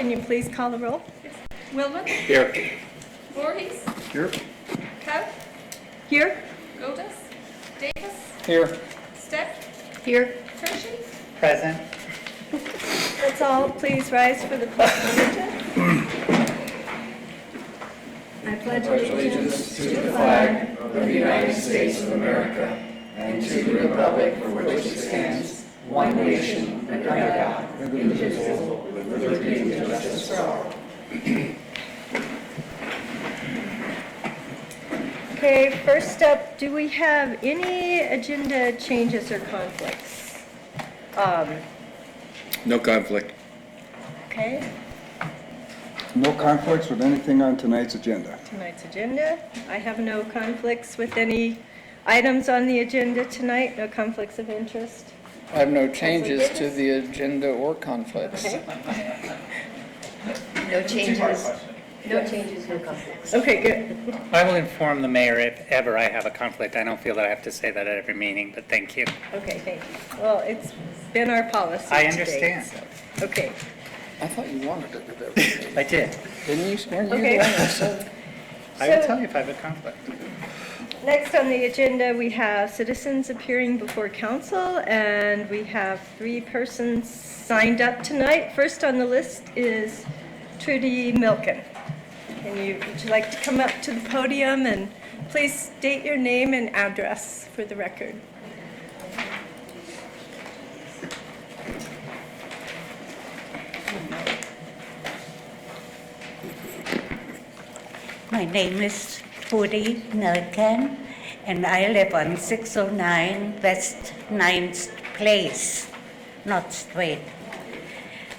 can you please call the roll? Wilman, Here. Voorhees, Here. Coe, Here? Otis, Davis, Here. Steck, Here. Hershey. Present. Let's all please rise for the pledge of allegiance. I pledge allegiance to the flag of the United States of America and to the republic for which it stands, one nation, under God, indivisible, with liberty and justice for all. Okay, first up, do we have any agenda changes or conflicts? No conflict. Okay, No conflicts with anything on tonight's agenda. tonight's agenda. I have no conflicts with any items on the agenda tonight, no conflicts of interest. I have no changes to the agenda or conflicts. Okay, No changes, no conflicts. okay, good. I will inform the mayor if ever I have a conflict. I don't feel that I have to say that at every meeting, but thank you. Okay, thank you. Well, it's been our policy I today, understand. so- Okay, I thought you wanted it at every meeting. I did. Didn't you? Weren't you Okay. the one that said? I will So- tell you if I have a conflict. next on the agenda, we have citizens appearing before council, and we have 3 persons signed up tonight. First on the list is Trudy Milken. Would you like to come up to the podium and please state your name and address for the record? My name is Trudy Milken, and I live on 609 West 9th Place, not Street.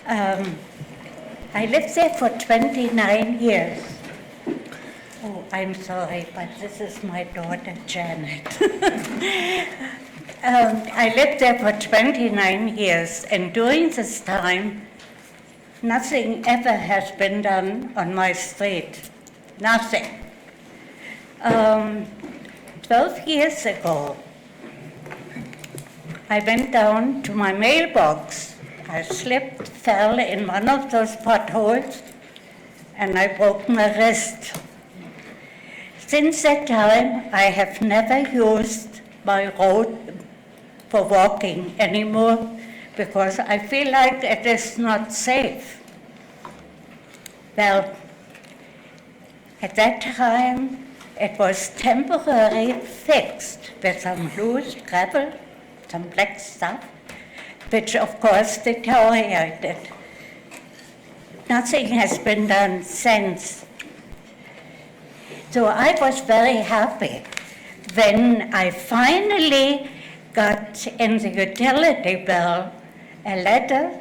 I lived there for 29 years. Oh, I'm sorry, but this is my daughter, Janet. I lived there for 29 years, and during this time, nothing ever has been done on my street. Nothing. 12 years ago, I went down to my mailbox. I slipped, fell in one of those potholes, and I broke my wrist. Since that time, I have never used my road for walking anymore because I feel like it is not safe. Well, at that time, it was temporarily fixed with some loose gravel, some black stuff, which of course deteriorated. Nothing has been done since. So I was very happy when I finally got in the utility bill a letter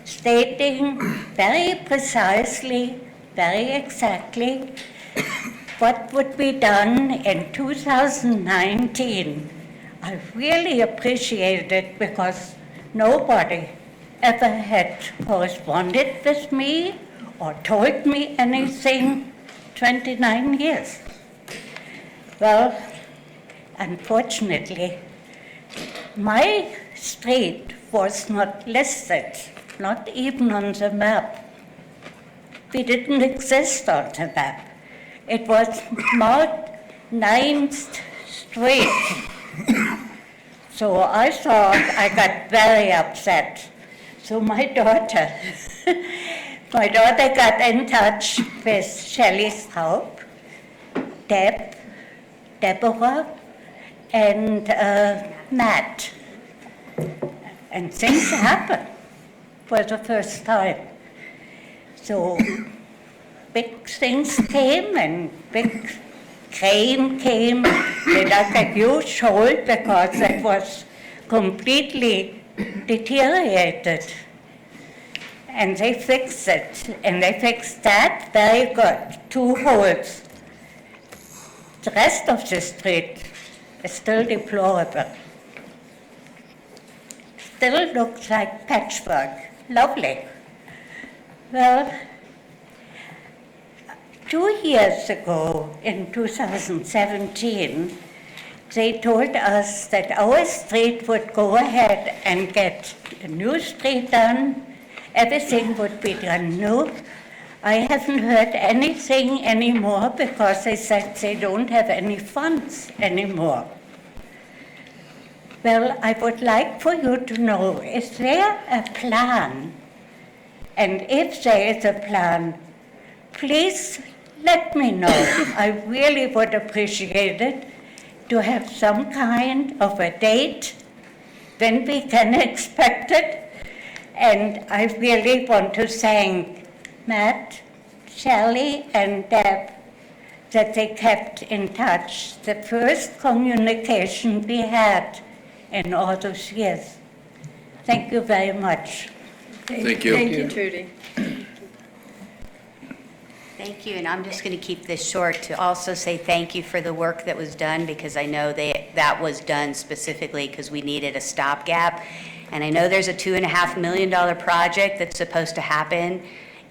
stating very precisely, very exactly what would be done in 2019. I really appreciate it because nobody ever had corresponded with me or told me anything 29 years. Well, unfortunately, my street was not listed, not even on the map. We didn't exist on the map. It was marked 9th Street. So I thought, I got very upset. So my daughter got in touch with Shelley Straub, Deborah, and Matt. And things happened for the first time. So big things came and big crane came. They dug a huge hole because it was completely deteriorated. And they fixed it. And they fixed that very good. 2 holes. The rest of the street is still deplorable. Still looks like patchwork. Lovely. Well, 2 years ago, in 2017, they told us that our street would go ahead and get a new street done everything would be done. No, I haven't heard anything anymore because they said they don't have any funds anymore. Well, I would like for you to know, is there a plan? And if there is a plan, please let me know. I really would appreciate it to have some kind of a date when we can expect it. And I really want to thank Matt, Shelley, and Deb that they kept in touch. The first communication we had in all those years. Thank you very much. Thank you, Trudy. Thank you, and I'm just going to keep this short to also say thank you for the work that was done, because I know that was done specifically because we needed a stopgap. And I know there's a $2.5 million project that's supposed to happen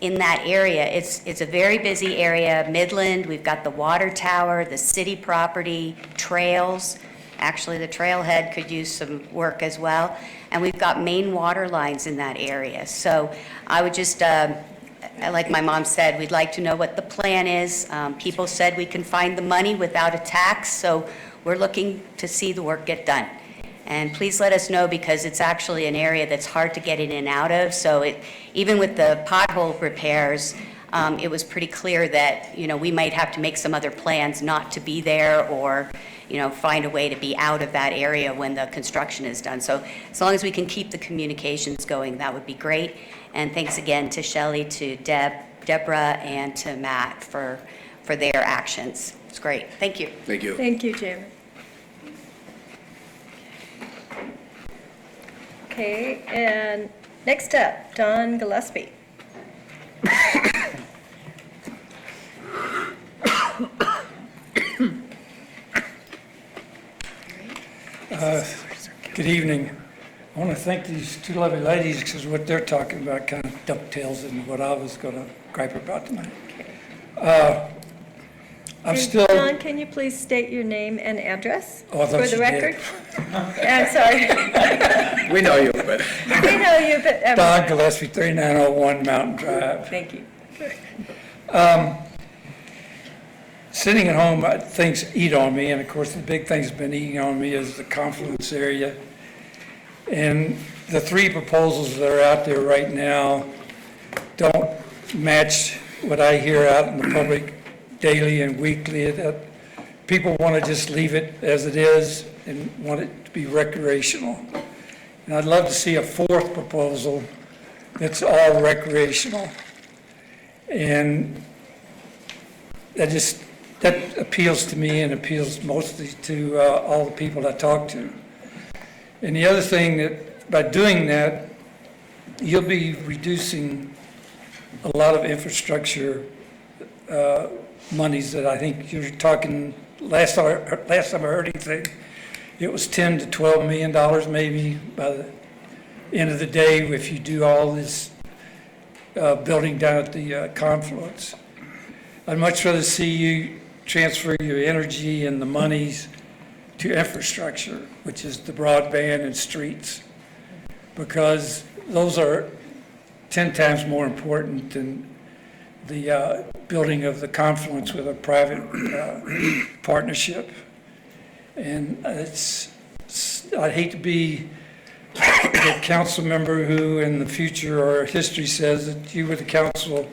in that area. It's a very busy area, Midland. We've got the water tower, the city property, trails. Actually, the trailhead could use some work as well. And we've got main water lines in that area. So I would just, like my mom said, we'd like to know what the plan is. People said we can find the money without a tax, so we're looking to see the work get done. And please let us know, because it's actually an area that's hard to get in and out of. So even with the pothole repairs, it was pretty clear that, we might have to make some other plans not to be there, or, find a way to be out of that area when the construction is done. So as long as we can keep the communications going, that would be great. And thanks again to Shelley, to Deborah, and to Matt for their actions. It's great. Thank you. Thank you. Thank you, Jamie. Okay, and next up, Don Gillespie. Good evening. I want to thank these two lovely ladies, because what they're talking about kind of dovetails into what I was going to gripe about tonight. I'm still... Don, can you please state your name and address Oh, I thought for the you did. record? I'm sorry. We know you, but We know you, but... Don Gillespie, 3901 Mountain Drive. Thank you. Sitting at home, things eat on me, and of course, the big thing's been eating on me is the confluence area. And the three proposals that are out there right now don't match what I hear out in the public daily and weekly, that people want to just leave it as it is and want it to be recreational. And I'd love to see a fourth proposal that's all recreational. And that appeals to me and appeals mostly to all the people I talk to. And the other thing, that by doing that, you'll be reducing a lot of infrastructure monies that I think you're talking, last time I heard anything, it was $10 to $12 million maybe by the end of the day if you do all this building down at the confluence. I'd much rather see you transfer your energy and the monies to infrastructure, which is the broadband and streets, because those are 10 times more important than the building of the confluence with a private partnership. And I'd hate to be the council member who in the future or history says that you were the council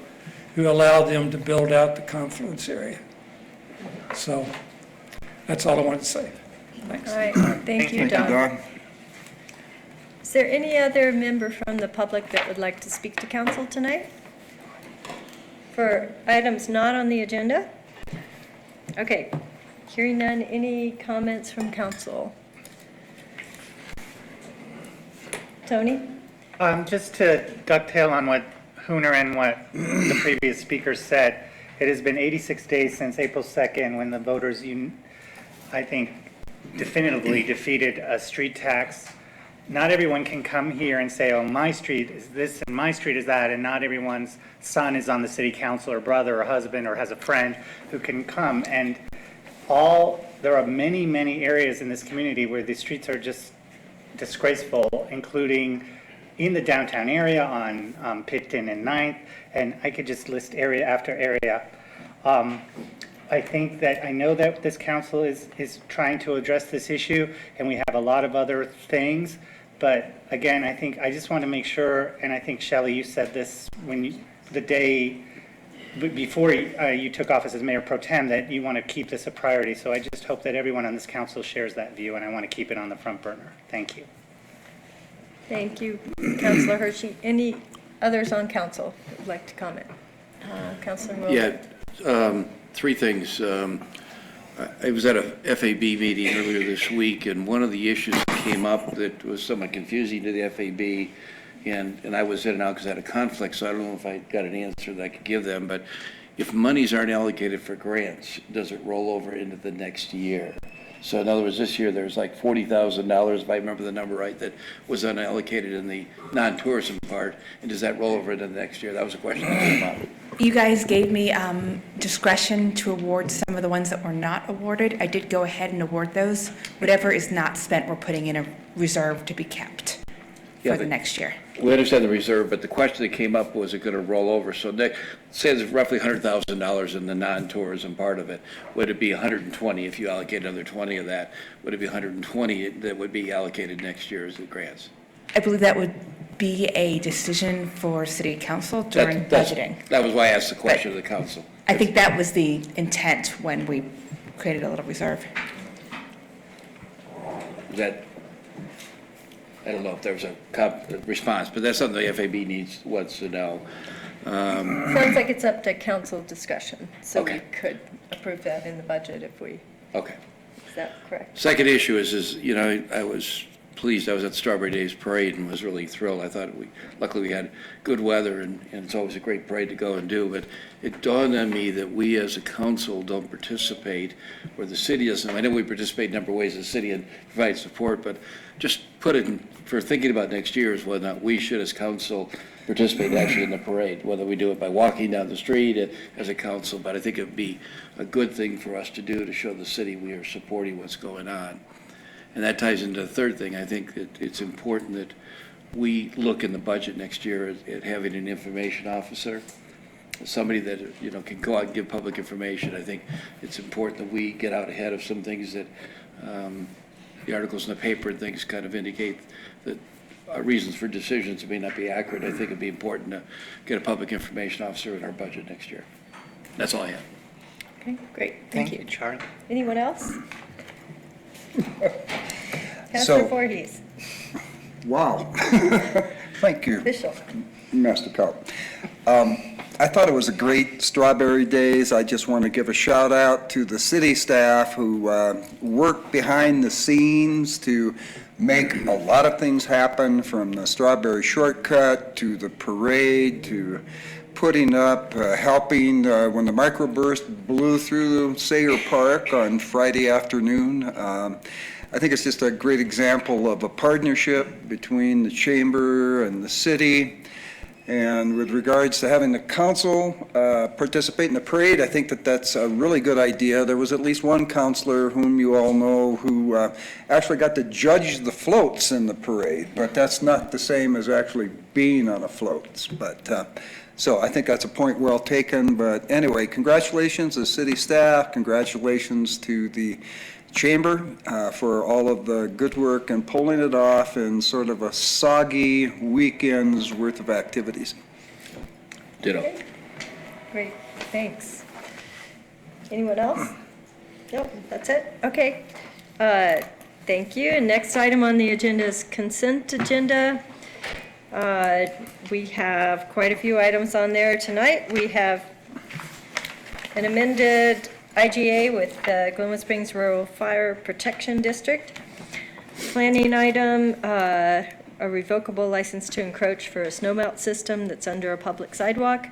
who allowed them to build out the confluence area. So that's all I wanted to say. Thanks. All right, thank you, Don. Is there any other member from the public that would like to speak to council tonight? For items not on the agenda? Okay, hearing none, any comments from council? Tony? Just to dovetail on what Hooner and what the previous speaker said, it has been 86 days since April 2nd when the voters, I think, definitively defeated a street tax. Not everyone can come here and say, oh, my street is this and my street is that, and not everyone's son is on the city council or brother or husband or has a friend who can come. And there are many, many areas in this community where the streets are just disgraceful, including in the downtown area on Pitkin and 9th, and I could just list area after area. I think that, I know that this council is trying to address this issue, and we have a lot of other things, but again, I just want to make sure, and I think Shelley, you said this the day before you took office as Mayor Pro Tem, that you want to keep this a priority, so I just hope that everyone on this council shares that view, and I want to keep it on the front burner. Thank you. Thank you, Councilor Hershey. Any others on council who'd like to comment? Councilor Wilbur? Yeah, three things. I was at a FAB meeting earlier this week, and one of the issues that came up that was somewhat confusing to the FAB, and I was in and out because I had a conflict, so I don't know if I got an answer that I could give them, but if monies aren't allocated for grants, does it roll over into the next year? So in other words, this year there's like $40,000, if I remember the number right, that was unallocated in the non-tourism part, and does that roll over into the next year? That was a question that came up. You guys gave me discretion to award some of the ones that were not awarded. I did go ahead and award those. Whatever is not spent, we're putting in a reserve to be kept for the next year. We understand the reserve, but the question that came up was it going to roll over? So say there's roughly $100,000 in the non-tourism part of it. Would it be 120 if you allocate another 20 of that? Would it be 120 that would be allocated next year as the grants? I believe that would be a decision for city council during budgeting. That was why I asked the question of the council. I think that was the intent when we created a little reserve. I don't know if there was a response, but that's something the FAB wants to know. Sounds like it's up to council discussion, so we Okay. could approve that in the budget if we, Okay. is that correct? Second issue is, you know, I was pleased. I was at the Strawberry Days Parade and was really thrilled. I thought luckily we had good weather, and it's always a great parade to go and do, but it dawned on me that we as a council don't participate, or the city doesn't. I know we participate in a number of ways as a city and provide support, but just put it in, for thinking about next year is whether or not we should as council participate actually in the parade, whether we do it by walking down the street as a council, but I think it would be a good thing for us to do to show the city we are supporting what's going on. And that ties into the third thing. I think that it's important that we look in the budget next year at having an information officer, somebody that, you know, can go out and give public information. I think it's important that we get out ahead of some things that the articles in the paper and things kind of indicate that reasons for decisions may not be accurate. I think it'd be important to get a public information officer in our budget next year. That's all I have. Okay, great, thank you. Charlie. Anyone else? Councilor Voorhees, Wow. Thank you, official. Master Cow. I thought it was a great Strawberry Days. I just want to give a shout out to the city staff who worked behind the scenes to make a lot of things happen, from the Strawberry Shortcut to the parade to putting up, helping when the microburst blew through Sayer Park on Friday afternoon. I think it's just a great example of a partnership between the chamber and the city. And with regards to having the council participate in the parade, I think that that's a really good idea. There was at least one councilor whom you all know who actually got to judge the floats in the parade, but that's not the same as actually being on a float. But so I think that's a point well taken. But anyway, congratulations to the city staff, congratulations to the chamber for all of the good work and pulling it off in sort of a soggy weekend's worth of activities. Ditto. Great, thanks. Anyone else? Nope, that's it, okay. Thank you, and next item on the agenda is consent agenda. We have quite a few items on there tonight. We have an amended IGA with the Glenwood Springs Rural Fire Protection District. Planning item, a revocable license to encroach for a snowmelt system that's under a public sidewalk.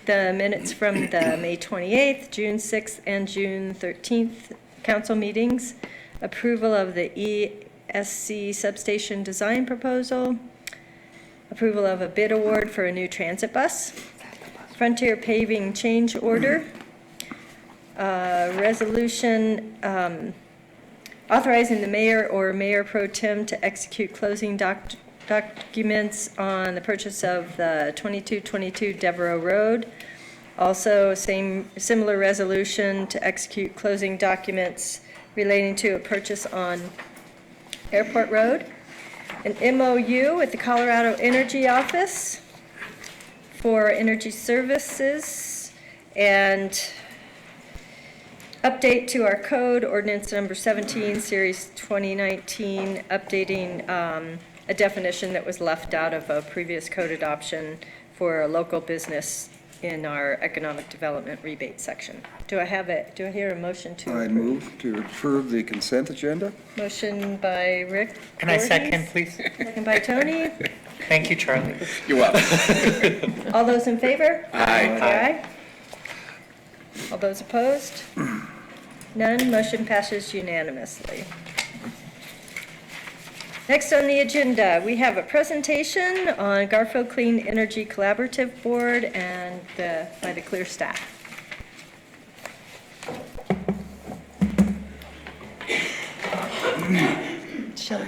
The minutes from the May 28th, June 6th, and June 13th council meetings. Approval of the ESC substation design proposal. Approval of a bid award for a new transit bus. Frontier paving change order. Resolution authorizing the mayor or mayor pro tem to execute closing documents on the purchase of the 2222 Devereaux Road. Also, similar resolution to execute closing documents relating to a purchase on Airport Road. An MOU with the Colorado Energy Office for energy services, and update to our code, ordinance number 17, series 2019, updating a definition that was left out of a previous code adoption for a local business in our economic development rebate section. Do I hear a motion to I approve? move to approve the consent agenda. Motion by Rick. Can I second, Voorhees, please? Second by Tony. Thank you, Charlie. You're welcome. All those in favor? Aye. Aye. All those opposed? None. Motion passes unanimously. Next on the agenda, we have a presentation on Garfield Clean Energy Collaborative Board and by the CLEAR staff. Shelley,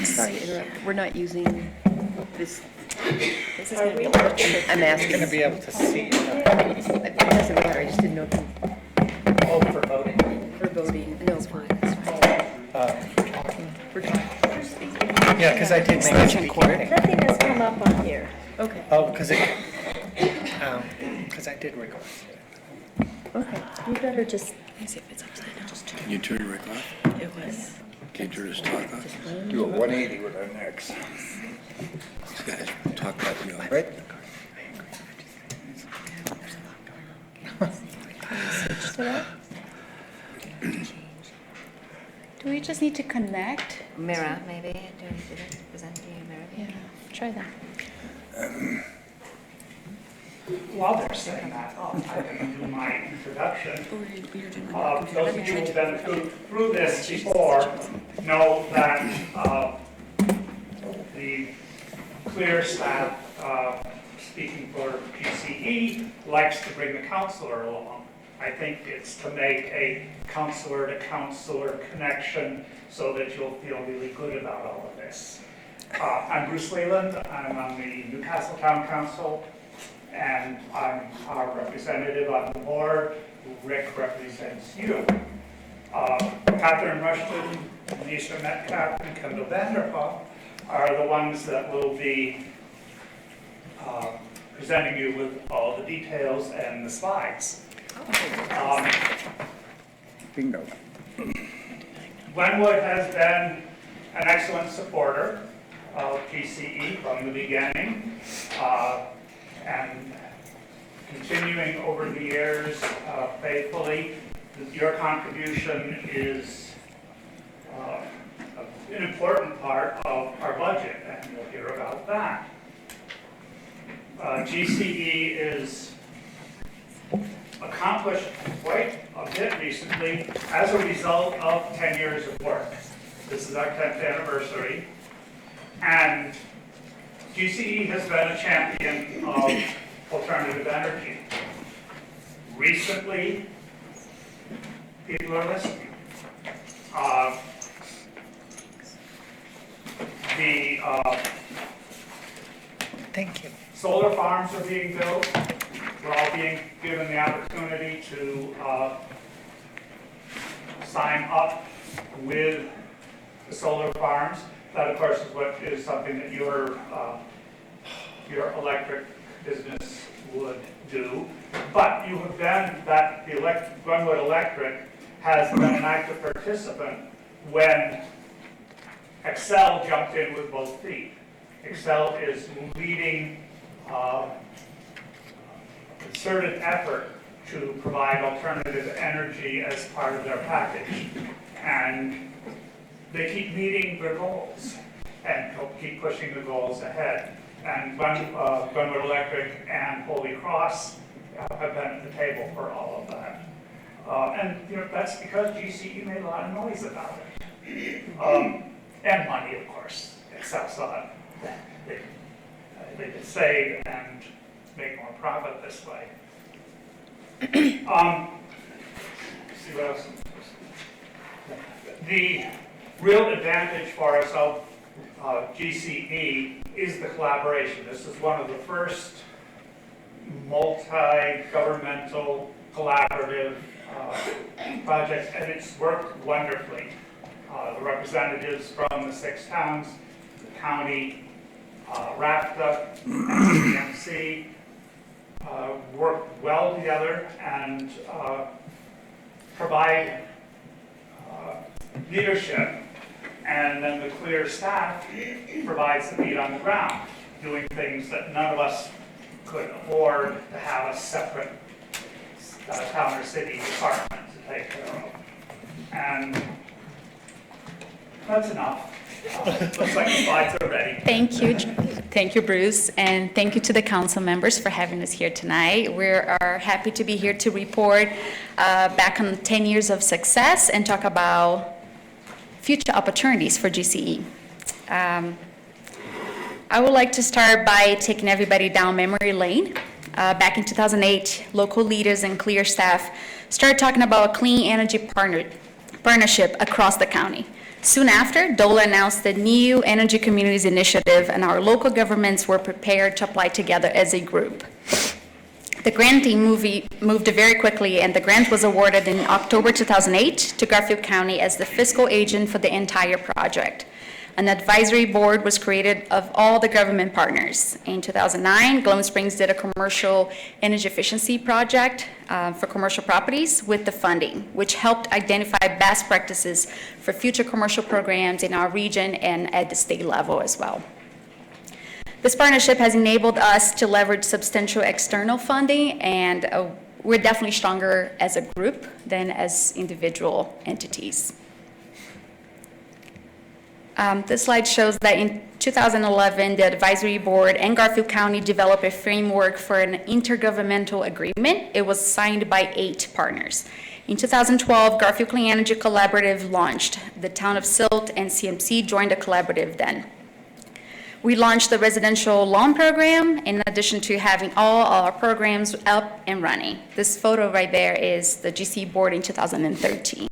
sorry to interrupt. We're not using this. This is going to be I'm Going to asking. be able to see It doesn't matter. I just didn't know for voting. for voting. No, for Yeah, because I did make a Extension speaking cord. thing. Nothing has come up on here. Okay. Oh, because I did record. Okay. You better just, Let me see if it's upside down. Can you turn your mic off? It was. Can you turn his talk off? Do a 180 with our necks. These guys talk about you. Right? Do we just need to connect? Mira, maybe, to present to you, Mira. Yeah, try that. While they're setting that up, I can do my introduction. Those of you who've been through this before know that the CLEAR staff, speaking for PCE, likes to bring the counselor along. I think it's to make a counselor-to-counselor connection so that you'll feel really good about all of this. I'm Bruce Leland. I'm on the Newcastle Town Council, and I'm our representative on the board. Rick represents you. Catherine Rushton, Lisa Metcalf, and Kendall Vanderpump are the ones that will be presenting you with all the details and the slides. Bingo. Glenwood has been an excellent supporter of PCE from the beginning, and continuing over the years faithfully. Your contribution is an important part of our budget, and you'll hear about that. GCE is accomplished quite a bit recently as a result of 10 years of work. This is our 10th anniversary, and GCE has been a champion of alternative energy. Recently, people are listening. Thank you. Solar farms are being built. We're all being given the opportunity to sign up with the solar farms. That, of course, is something that your electric business would do. But you have been, Glenwood Electric has been an active participant when Xcel jumped in with both feet. Xcel is leading concerted effort to provide alternative energy as part of their package. And they keep meeting their goals and keep pushing the goals ahead. And Glenwood Electric and Holy Cross have been at the table for all of that. And that's because GCE made a lot of noise about it. And money, of course. Xcel saw it. They could save and make more profit this way. See what else? The real advantage for us of GCE is the collaboration. This is one of the first multi-governmental collaborative projects, and it's worked wonderfully. The representatives from the 6 towns, the county, RAFTA, CMC, work well together and provide leadership, and then the CLEAR staff provides the feet on the ground, doing things that none of us could afford to have a separate town or city department to take care of. And that's enough. Looks like the slides are ready. Thank you. Thank you, Bruce, and thank you to the council members for having us here tonight. We are happy to be here to report back on 10 years of success and talk about future opportunities for GCE. I would like to start by taking everybody down memory lane. Back in 2008, local leaders and CLEAR staff started talking about a clean energy partnership across the county. Soon after, DOLA announced the New Energy Communities Initiative, and our local governments were prepared to apply together as a group. The grant team moved very quickly, and the grant was awarded in October 2008 to Garfield County as the fiscal agent for the entire project. An advisory board was created of all the government partners. In 2009, Glenwood Springs did a commercial energy efficiency project for commercial properties with the funding, which helped identify best practices for future commercial programs in our region and at the state level as well. This partnership has enabled us to leverage substantial external funding, and we're definitely stronger as a group than as individual entities. This slide shows that in 2011, the advisory board and Garfield County developed a framework for an intergovernmental agreement. It was signed by 8 partners. In 2012, Garfield Clean Energy Collaborative launched. The town of Silt and CMC joined the collaborative then. We launched the residential loan program in addition to having all our programs up and running. This photo right there is the GC board in 2013.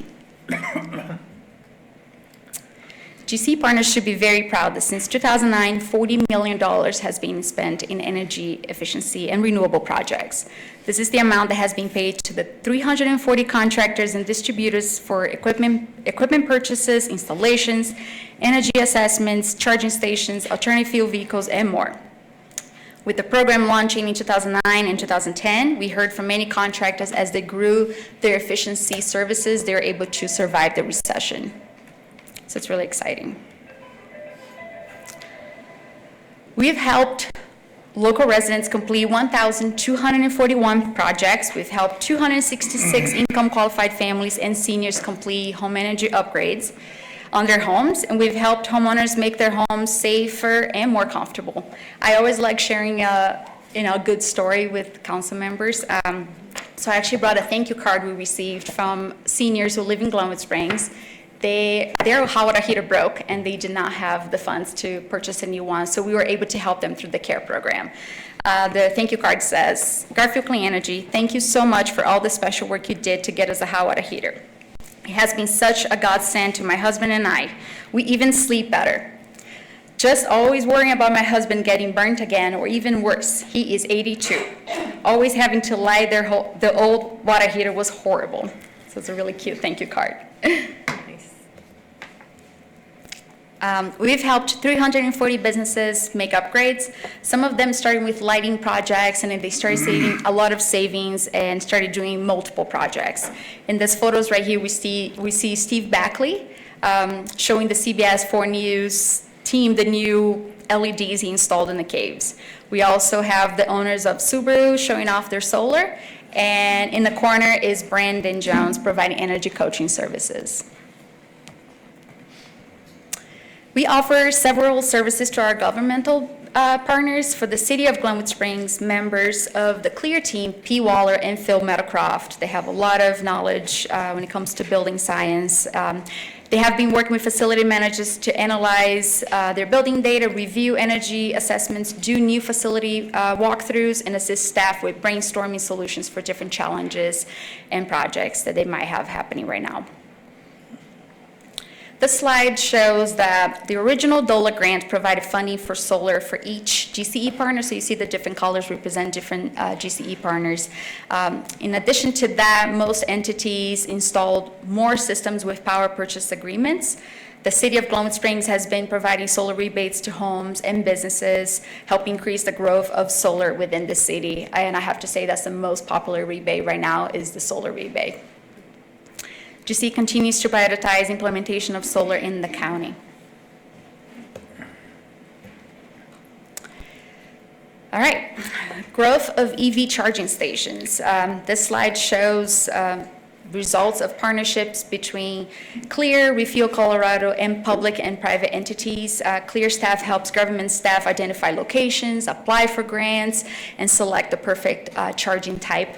GC partners should be very proud that since 2009, $40 million has been spent in energy efficiency and renewable projects. This is the amount that has been paid to the 340 contractors and distributors for equipment purchases, installations, energy assessments, charging stations, alternative fuel vehicles, and more. With the program launching in 2009 and 2010, we heard from many contractors as they grew their efficiency services, they were able to survive the recession. So it's really exciting. We've helped local residents complete 1,241 projects. We've helped 266 income-qualified families and seniors complete home energy upgrades on their homes, and we've helped homeowners make their homes safer and more comfortable. I always like sharing a good story with council members. So I actually brought a thank you card we received from seniors who live in Glenwood Springs. Their hot water heater broke, and they did not have the funds to purchase a new one, so we were able to help them through the CARE program. The thank you card says, Garfield Clean Energy, thank you so much for all the special work you did to get us a hot water heater. It has been such a godsend to my husband and I. We even sleep better. Just always worrying about my husband getting burnt again, or even worse, he is 82. Always having to light the old water heater was horrible. So it's a really cute thank you card. We've helped 340 businesses make upgrades, some of them starting with lighting projects, and then they started saving a lot of savings and started doing multiple projects. In these photos right here, we see Steve Backley showing the CBS 4 News team the new LEDs he installed in the caves. We also have the owners of Subaru showing off their solar, and in the corner is Brandon Jones providing energy coaching services. We offer several services to our governmental partners. For the City of Glenwood Springs, members of the CLEAR team, P. Waller and Phil Meadowcroft, they have a lot of knowledge when it comes to building science. They have been working with facility managers to analyze their building data, review energy assessments, do new facility walkthroughs, and assist staff with brainstorming solutions for different challenges and projects that they might have happening right now. This slide shows that the original DOLA grant provided funding for solar for each GCE partner. So you see the different colors represent different GCE partners. In addition to that, most entities installed more systems with power purchase agreements. The City of Glenwood Springs has been providing solar rebates to homes and businesses, helping increase the growth of solar within the city. And I have to say that's the most popular rebate right now is the solar rebate. GC continues to prioritize implementation of solar in the county. All right, growth of EV charging stations. This slide shows results of partnerships between CLEAR, Refuel Colorado, and public and private entities. CLEAR staff helps government staff identify locations, apply for grants, and select the perfect charging type.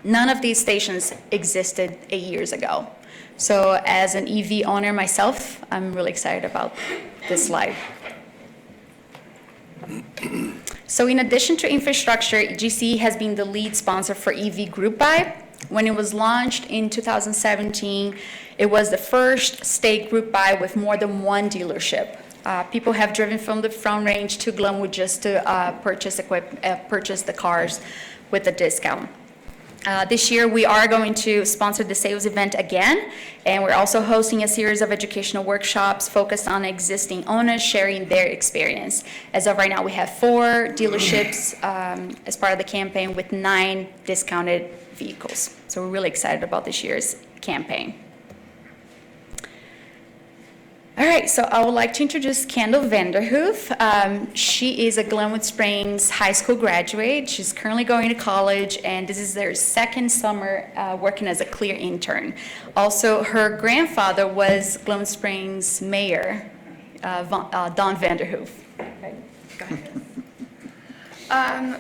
None of these stations existed 8 years ago. So as an EV owner myself, I'm really excited about this slide. So in addition to infrastructure, GCE has been the lead sponsor for EV Group Buy. When it was launched in 2017, it was the first state group buy with more than one dealership. People have driven from the Front Range to Glenwood just to purchase the cars with a discount. This year, we are going to sponsor the sales event again, and we're also hosting a series of educational workshops focused on existing owners sharing their experience. As of right now, we have 4 dealerships as part of the campaign with 9 discounted vehicles. So we're really excited about this year's campaign. All right, so I would like to introduce Kendall Vanderhoof. She is a Glenwood Springs High School graduate. She's currently going to college, and this is their second summer working as a CLEAR intern. Also, her grandfather was Glenwood Springs Mayor, Don Vanderhoof.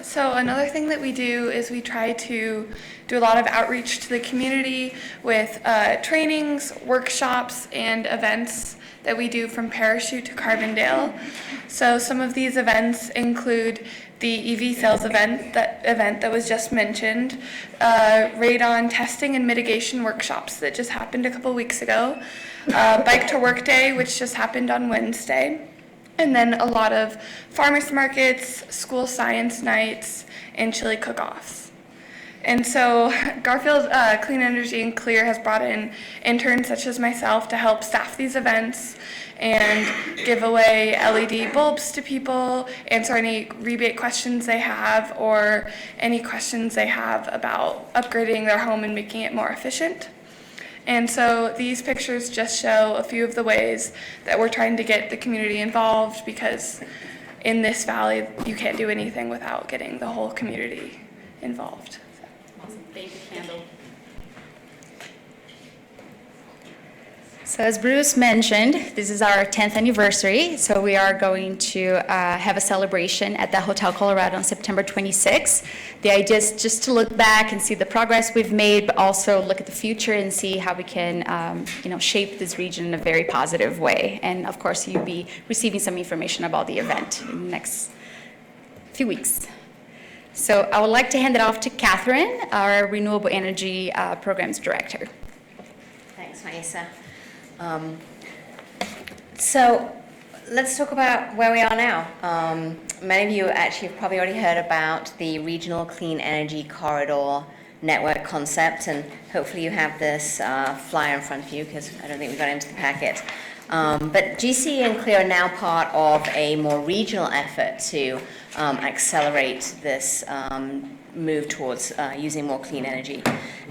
So another thing that we do is we try to do a lot of outreach to the community with trainings, workshops, and events that we do from Parachute to Carbondale. So some of these events include the EV sales event that was just mentioned, radon testing and mitigation workshops that just happened a couple weeks ago, Bike to Work Day, which just happened on Wednesday, and then a lot of farmers markets, school science nights, and chili cook-offs. And so Garfield Clean Energy and CLEAR has brought in interns such as myself to help staff these events and give away LED bulbs to people, answer any rebate questions they have, or any questions they have about upgrading their home and making it more efficient. And so these pictures just show a few of the ways that we're trying to get the community involved, because in this valley, you can't do anything without getting the whole community involved. Awesome. Thank you, Kendall. So as Bruce mentioned, this is our 10th anniversary, so we are going to have a celebration at the Hotel Colorado on September 26th. The idea is just to look back and see the progress we've made, but also look at the future and see how we can shape this region in a very positive way. And of course, you'll be receiving some information about the event in the next few weeks. So I would like to hand it off to Catherine, our Renewable Energy Programs Director. Thanks, Maisa. So let's talk about where we are now. Many of you actually have probably already heard about the Regional Clean Energy Corridor Network concept, and hopefully you have this flyer in front of you, because I don't think we got into the packet. But GCE and CLEAR are now part of a more regional effort to accelerate this move towards using more clean energy.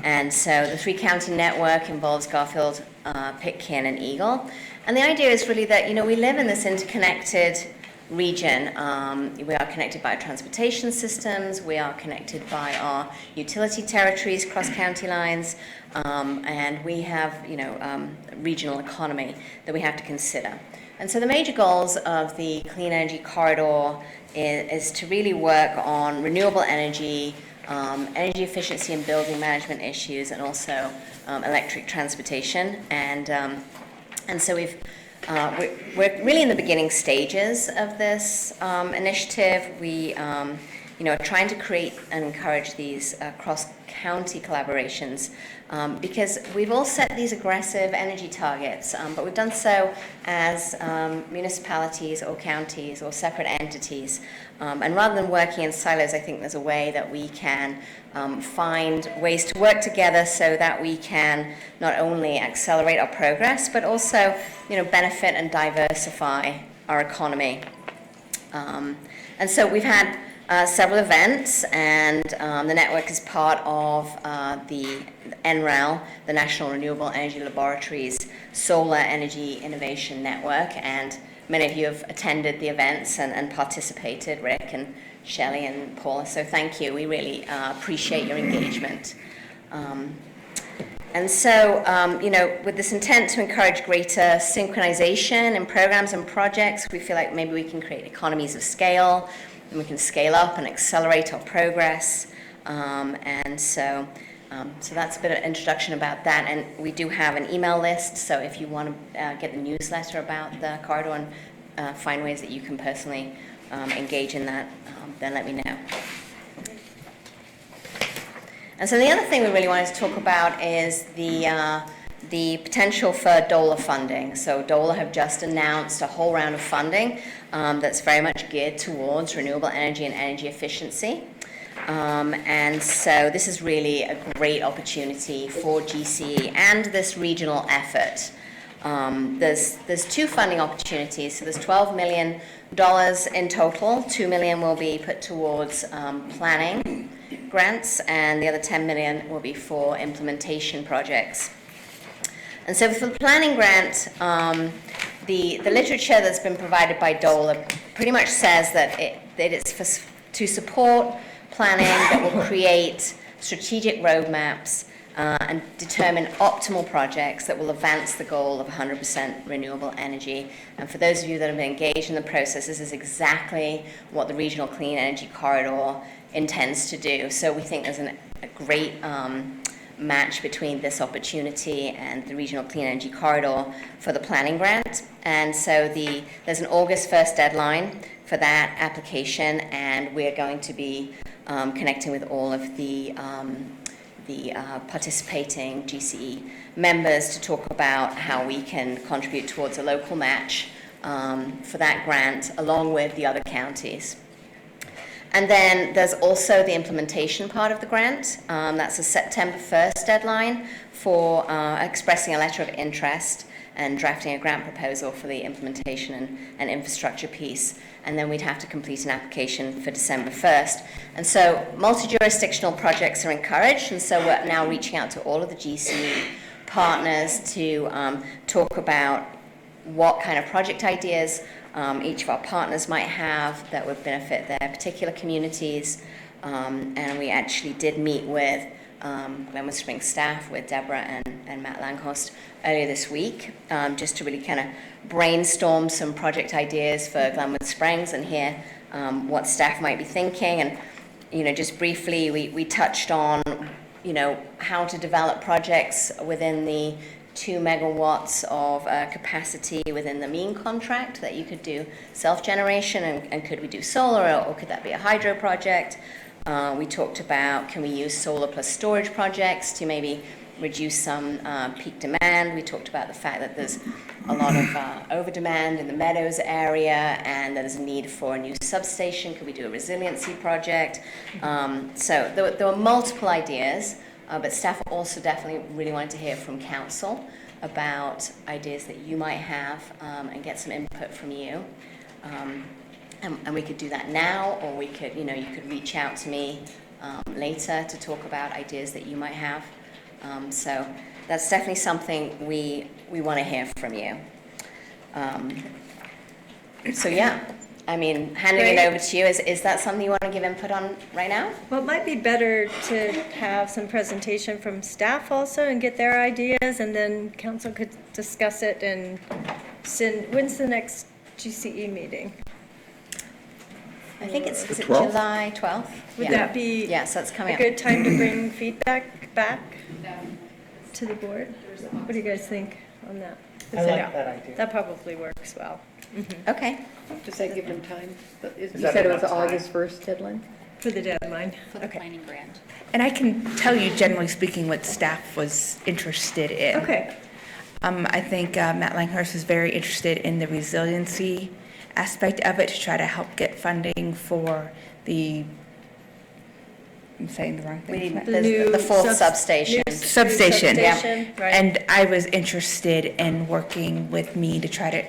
And so the 3-county network involves Garfield, Pitkin, and Eagle. And the idea is really that, we live in this interconnected region. We are connected by transportation systems, we are connected by our utility territories, cross-county lines, and we have, regional economy that we have to consider. And so the major goals of the Clean Energy Corridor is to really work on renewable energy, energy efficiency and building management issues, and also electric transportation. And so we're really in the beginning stages of this initiative. We are trying to create and encourage these cross-county collaborations because we've all set these aggressive energy targets, but we've done so as municipalities or counties or separate entities. And rather than working in silos, I think there's a way that we can find ways to work together so that we can not only accelerate our progress, but also, benefit and diversify our economy. And so we've had several events, and the network is part of the NREL, the National Renewable Energy Laboratories Solar Energy Innovation Network, and many of you have attended the events and participated, Rick and Shelley and Paula, so thank you. We really appreciate your engagement. And so, with this intent to encourage greater synchronization in programs and projects, we feel like maybe we can create economies of scale, and we can scale up and accelerate our progress. So that's a bit of introduction about that. And we do have an email list, so if you want to get the newsletter about the corridor and find ways that you can personally engage in that, then let me know. And so the other thing we really wanted to talk about is the potential for DOLA funding. So DOLA have just announced a whole round of funding that's very much geared towards renewable energy and energy efficiency. And so this is really a great opportunity for GCE and this regional effort. There's two funding opportunities. So there's $12 million in total. $2 million will be put towards planning grants, and the other $10 million will be for implementation projects. And so for the planning grant, the literature that's been provided by DOLA pretty much says that it's to support planning that will create strategic roadmaps and determine optimal projects that will advance the goal of 100% renewable energy. And for those of you that have been engaged in the process, this is exactly what the Regional Clean Energy Corridor intends to do. So we think there's a great match between this opportunity and the Regional Clean Energy Corridor for the planning grant. And so there's an August 1st deadline for that application, and we're going to be connecting with all of the participating GCE members to talk about how we can contribute towards a local match for that grant, along with the other counties. And then there's also the implementation part of the grant. That's a September 1st deadline for expressing a letter of interest and drafting a grant proposal for the implementation and infrastructure piece. And then we'd have to complete an application for December 1st. And so multi-jurisdictional projects are encouraged, and so we're now reaching out to all of the GCE partners to talk about what kind of project ideas each of our partners might have that would benefit their particular communities. And we actually did meet with Glenwood Springs staff, with Deborah and Matt Langhorst earlier this week, just to really kind of brainstorm some project ideas for Glenwood Springs and hear what staff might be thinking. And, just briefly, we touched on, how to develop projects within the 2 megawatts of capacity within the mean contract, that you could do self-generation, and could we do solar, or could that be a hydro project? We talked about, can we use solar plus storage projects to maybe reduce some peak demand? We talked about the fact that there's a lot of over-demand in the Meadows area, and there's a need for a new substation. Could we do a resiliency project? So there were multiple ideas. But staff also definitely really wanted to hear from council about ideas that you might have and get some input from you. And we could do that now, or we could, you could reach out to me later to talk about ideas that you might have. So that's definitely something we want to hear from you. So yeah. Handing it over to you, is that something you want to give input on right now? Well, it might be better to have some presentation from staff also and get their ideas, and then council could discuss it and when's the next GCE meeting? I think it's The 12th? July 12th. Would that be Yes, that's coming a up. good time to bring feedback back to the board? What do you guys think on that? I like that idea. That probably works well. Okay. Does that give them time? You that said it was enough time? August 1st deadline? For the deadline. for the planning grant. And I can tell you, generally speaking, what staff was interested in. Okay. I think Matt Langhurst was very interested in the resiliency aspect of it to try to help get funding for the, I'm saying the wrong thing. The fourth substation. Substation, yeah. Substation, right. And I was interested in working with me to try to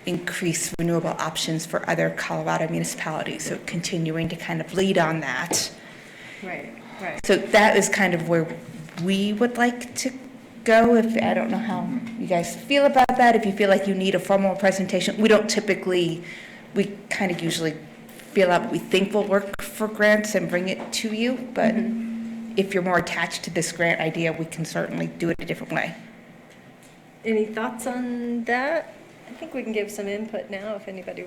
increase renewable options for other Colorado municipalities, so continuing to kind of lead on that. Right, right. So that is kind of where we would like to go. If, I don't know how you guys feel about that, if you feel like you need a formal presentation. We don't typically, we kind of usually feel out what we think will work for grants and bring it to you, but if you're more attached to this grant idea, we can certainly do it a different way. Any thoughts on that? I think we can give some input now if anybody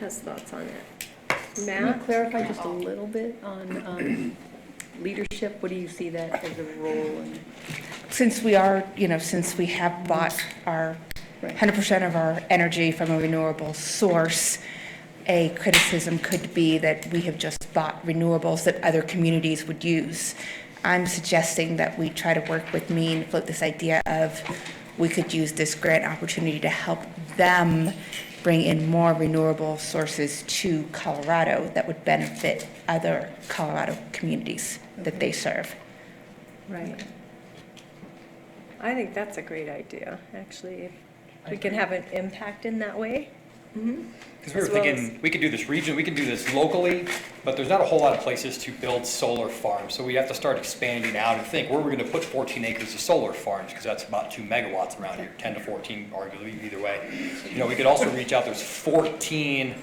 has thoughts on it. Can you Matt? clarify just a little bit on leadership? What do you see that as a role? And Since we are, since we have bought our 100% of our energy from a renewable source, a criticism could be that we have just bought renewables that other communities would use. I'm suggesting that we try to work with me and float this idea of we could use this grant opportunity to help them bring in more renewable sources to Colorado that would benefit other Colorado communities that they serve. Right. I think that's a great idea, actually. If we can have an impact in that way. Because we were thinking, we could do this region, we can do this locally, but there's not a whole lot of places to build solar farms. So we have to start expanding out and think, where are we going to put 14 acres of solar farms? Because that's about 2 megawatts around here, 10 to 14, arguably, either way. We could also reach out, there's 14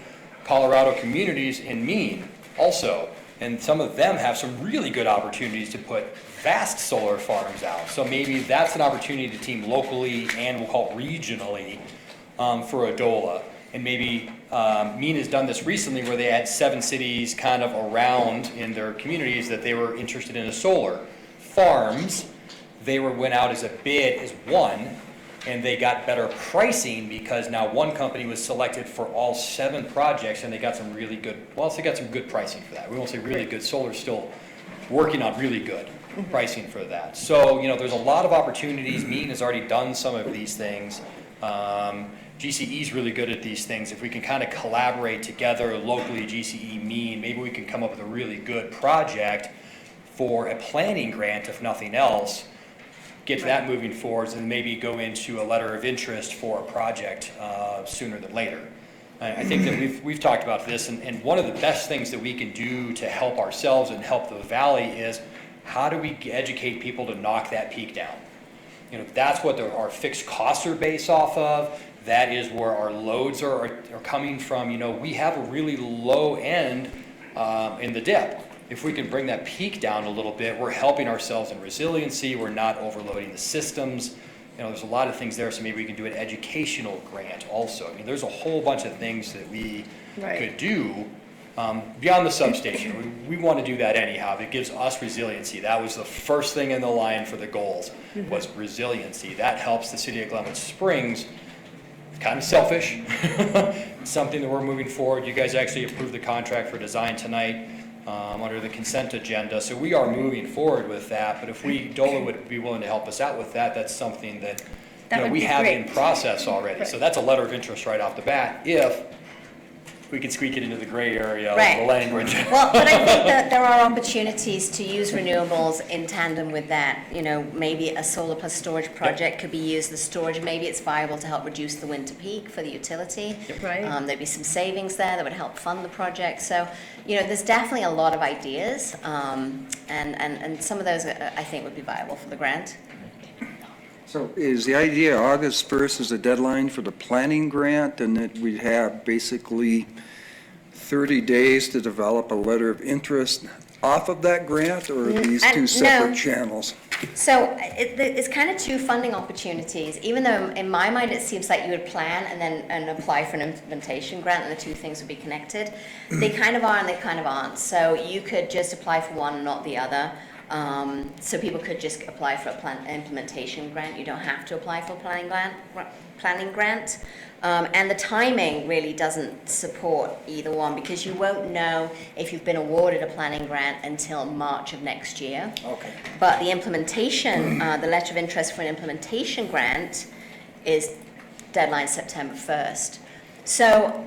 Colorado communities in Mean also. And some of them have some really good opportunities to put vast solar farms out. So maybe that's an opportunity to team locally and we'll call it regionally for Adola. And maybe Mean has done this recently where they had 7 cities kind of around in their communities that they were interested in a solar farms. They went out as a bid as one, and they got better pricing because now one company was selected for all 7 projects, and they got some really good, they got some good pricing for that. We won't say really good, solar's still working on really good pricing for that. So, there's a lot of opportunities. Mean has already done some of these things. GCE is really good at these things. If we can kind of collaborate together locally, GCE, Mean, maybe we can come up with a really good project for a planning grant, if nothing else, get that moving forwards, and maybe go into a letter of interest for a project sooner than later. I think that we've talked about this, and one of the best things that we can do to help ourselves and help the valley is how do we educate people to knock that peak down? That's what our fixed costs are based off of. That is where our loads are coming from. We have a really low end in the dip. If we can bring that peak down a little bit, we're helping ourselves in resiliency. We're not overloading the systems. There's a lot of things there, so maybe we can do an educational grant also. There's a whole bunch of things that we could do beyond the substation. We want to do that anyhow. It gives us resiliency. That was the first thing in the line for the goals, was resiliency. That helps the city of Glenwood Springs. Kind of selfish, something that we're moving forward. You guys actually approved the contract for design tonight under the consent agenda, so we are moving forward with that. But if DOLA would be willing to help us out with that, that's something that we have in process already. So that's a letter of interest right off the bat, if we could squeak it into the gray area of the language. Well, but I think that there are opportunities to use renewables in tandem with that. Maybe a solar plus storage project could be used. The storage, maybe it's viable to help reduce the winter peak for the utility. Right. There'd be some savings there that would help fund the project. So, there's definitely a lot of ideas, and some of those I think would be viable for the grant. So is the idea August 1st is a deadline for the planning grant, and that we'd have basically 30 days to develop a letter of interest off of that grant, or are these two separate channels? So it's kind of 2 funding opportunities, even though in my mind it seems like you would plan and apply for an implementation grant and the 2 things would be connected. They kind of are and they kind of aren't. So you could just apply for one and not the other. So people could just apply for a implementation grant. You don't have to apply for a planning grant. And the timing really doesn't support either one, because you won't know if you've been awarded a planning grant until March of next year. Okay. But the implementation, the letter of interest for an implementation grant is deadline September 1st. So,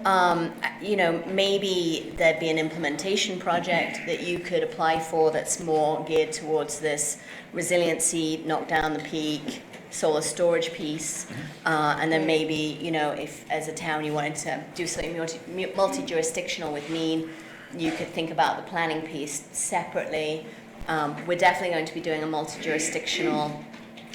maybe there'd be an implementation project that you could apply for that's more geared towards this resiliency, knock down the peak, solar storage piece. And then maybe, if as a town you wanted to do something multi-jurisdictional with Mean, you could think about the planning piece separately. We're definitely going to be doing a multi-jurisdictional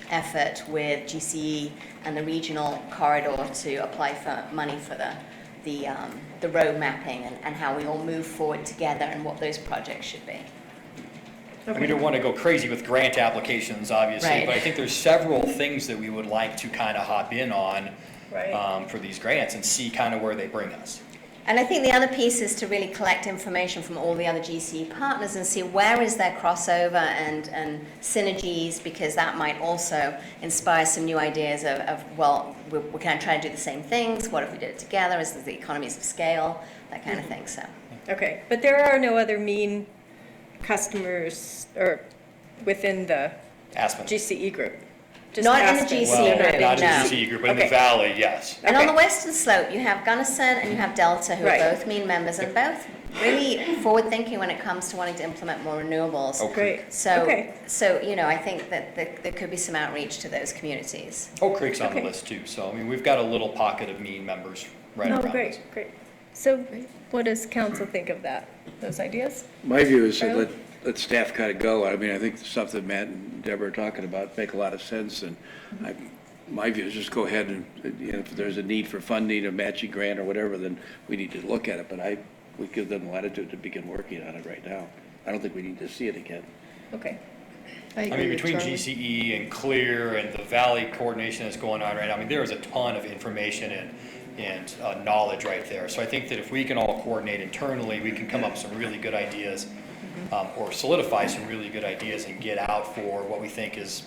effort with GCE and the regional corridor to apply for money for the road mapping and how we all move forward together and what those projects should be. And we don't want to go crazy with grant applications, obviously, Right. but I think there's several things that we would like to kind of hop in on for these grants and see kind of where they bring us. And I think the other piece is to really collect information from all the other GCE partners and see where is there crossover and synergies, because that might also inspire some new ideas of we're kind of trying to do the same things. What if we did it together? Is there the economies of scale? That kind of thing, so. Okay, but there are no other Mean customers or within the Aspen. GCE group? Just Not in the Aspen. GCE group, Not in no. the GCE group, but in the Okay. valley, yes. And on the western slope, you have Gunnison and you have Delta, who Right. are both Mean members and both really forward-thinking when it comes to wanting to implement more renewables. Oak Great. Creek. So, Okay. I think that there could be some outreach to those communities. Oak Creek's on the Okay. list too, so I mean, we've got a little pocket of Mean members right around Oh, us. great, great. So what does council think of that, those ideas? My view is to Charlie? let staff kind of go. I mean, I think the stuff that Matt and Deborah are talking about make a lot of sense, and my view is just go ahead and, if there's a need for funding, a matching grant or whatever, then we need to look at it, but we give them latitude to begin working on it right now. I don't think we need to see it again. Okay. I I agree mean, with between Charlie. GCE and Clear and the Valley coordination that's going on right now, I mean, there is a ton of information and knowledge right there. So I think that if we can all coordinate internally, we can come up with some really good ideas, or solidify some really good ideas and get out for what we think is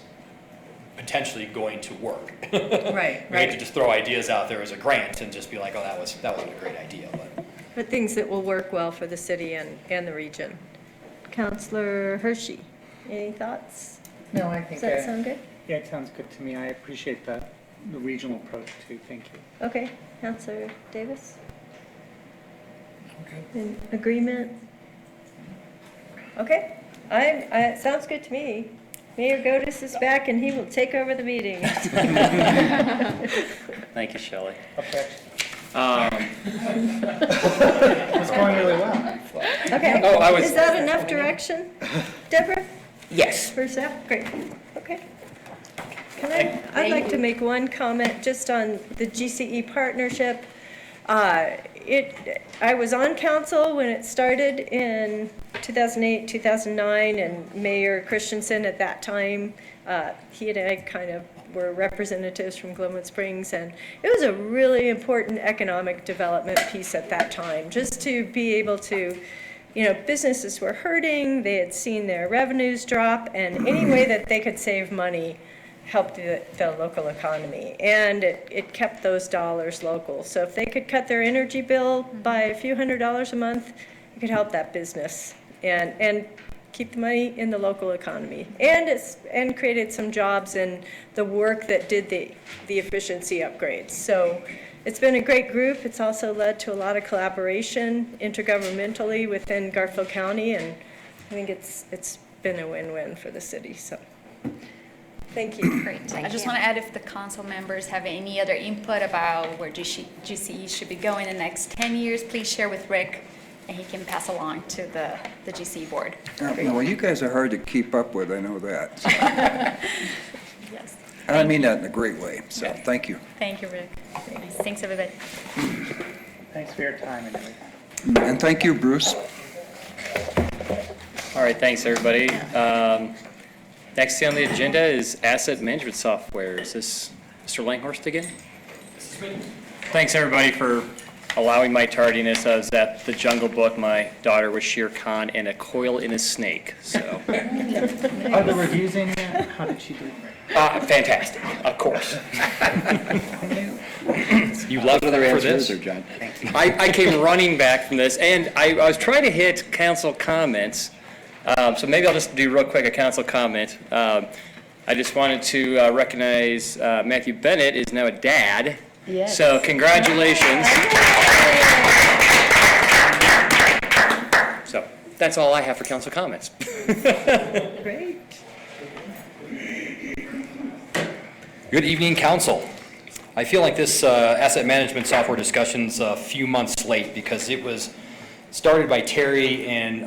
potentially going to work. Right, We hate to right. just throw ideas out there as a grant and just be like, oh, that wasn't a great idea, but. But things that will work well for the city and the region. Counselor Hershey, any thoughts? No, I Does think that sound good? Yeah, it sounds good to me. I appreciate the regional approach too. Thank you. Okay, Counselor Davis? In agreement? Okay, it sounds good to me. Mayor Godis is back and he will take over the meeting. Thank you, Shelley. It's going really well. Okay, Oh, I was- is that enough direction? Deborah? Yes. For Zach? Great, okay. I'd like to make one comment just on the GCE partnership. I was on council when it started in 2008, 2009, and Mayor Christensen at that time, he and I kind of were representatives from Glenwood Springs, and it was a really important economic development piece at that time, just to be able to, businesses were hurting, they had seen their revenues drop, and any way that they could save money helped the local economy, and it kept those dollars local. So if they could cut their energy bill by a few $100s a month, it could help that business and keep the money in the local economy. And created some jobs in the work that did the efficiency upgrades. So it's been a great group. It's also led to a lot of collaboration intergovernmentally within Garfield County, and I think it's been a win-win for the city. So. Thank you. Great. I just want to add, if the council members have any other input about where GCE should be going in the next 10 years, please share with Rick, and he can pass along to the GCE board. Well, you guys are hard to keep up with, I know that. So. Yes. And I mean that in a great way, so thank you. Thank you, Rick. Thanks, everybody. Thanks for your time and everything. And thank you, Bruce. All right, thanks, everybody. Next on the agenda is asset management software. Is this Mr. Langhorst again? Thanks, everybody, for allowing my tardiness. I was at the Jungle Book. My daughter was Shere Khan and a coil in a snake. So, Are the reviews in yet? How did she do? fantastic, of course. You love What other for answer is this? there, John? I came running back from this, and I was trying to hit council comments. So maybe I'll just do real quick a council comment. I just wanted to recognize Matthew Bennett is now a dad. Yes. So congratulations. So that's all I have for council comments. Great. Good evening, council. I feel like this asset management software discussion's a few months late because it was started by Terry and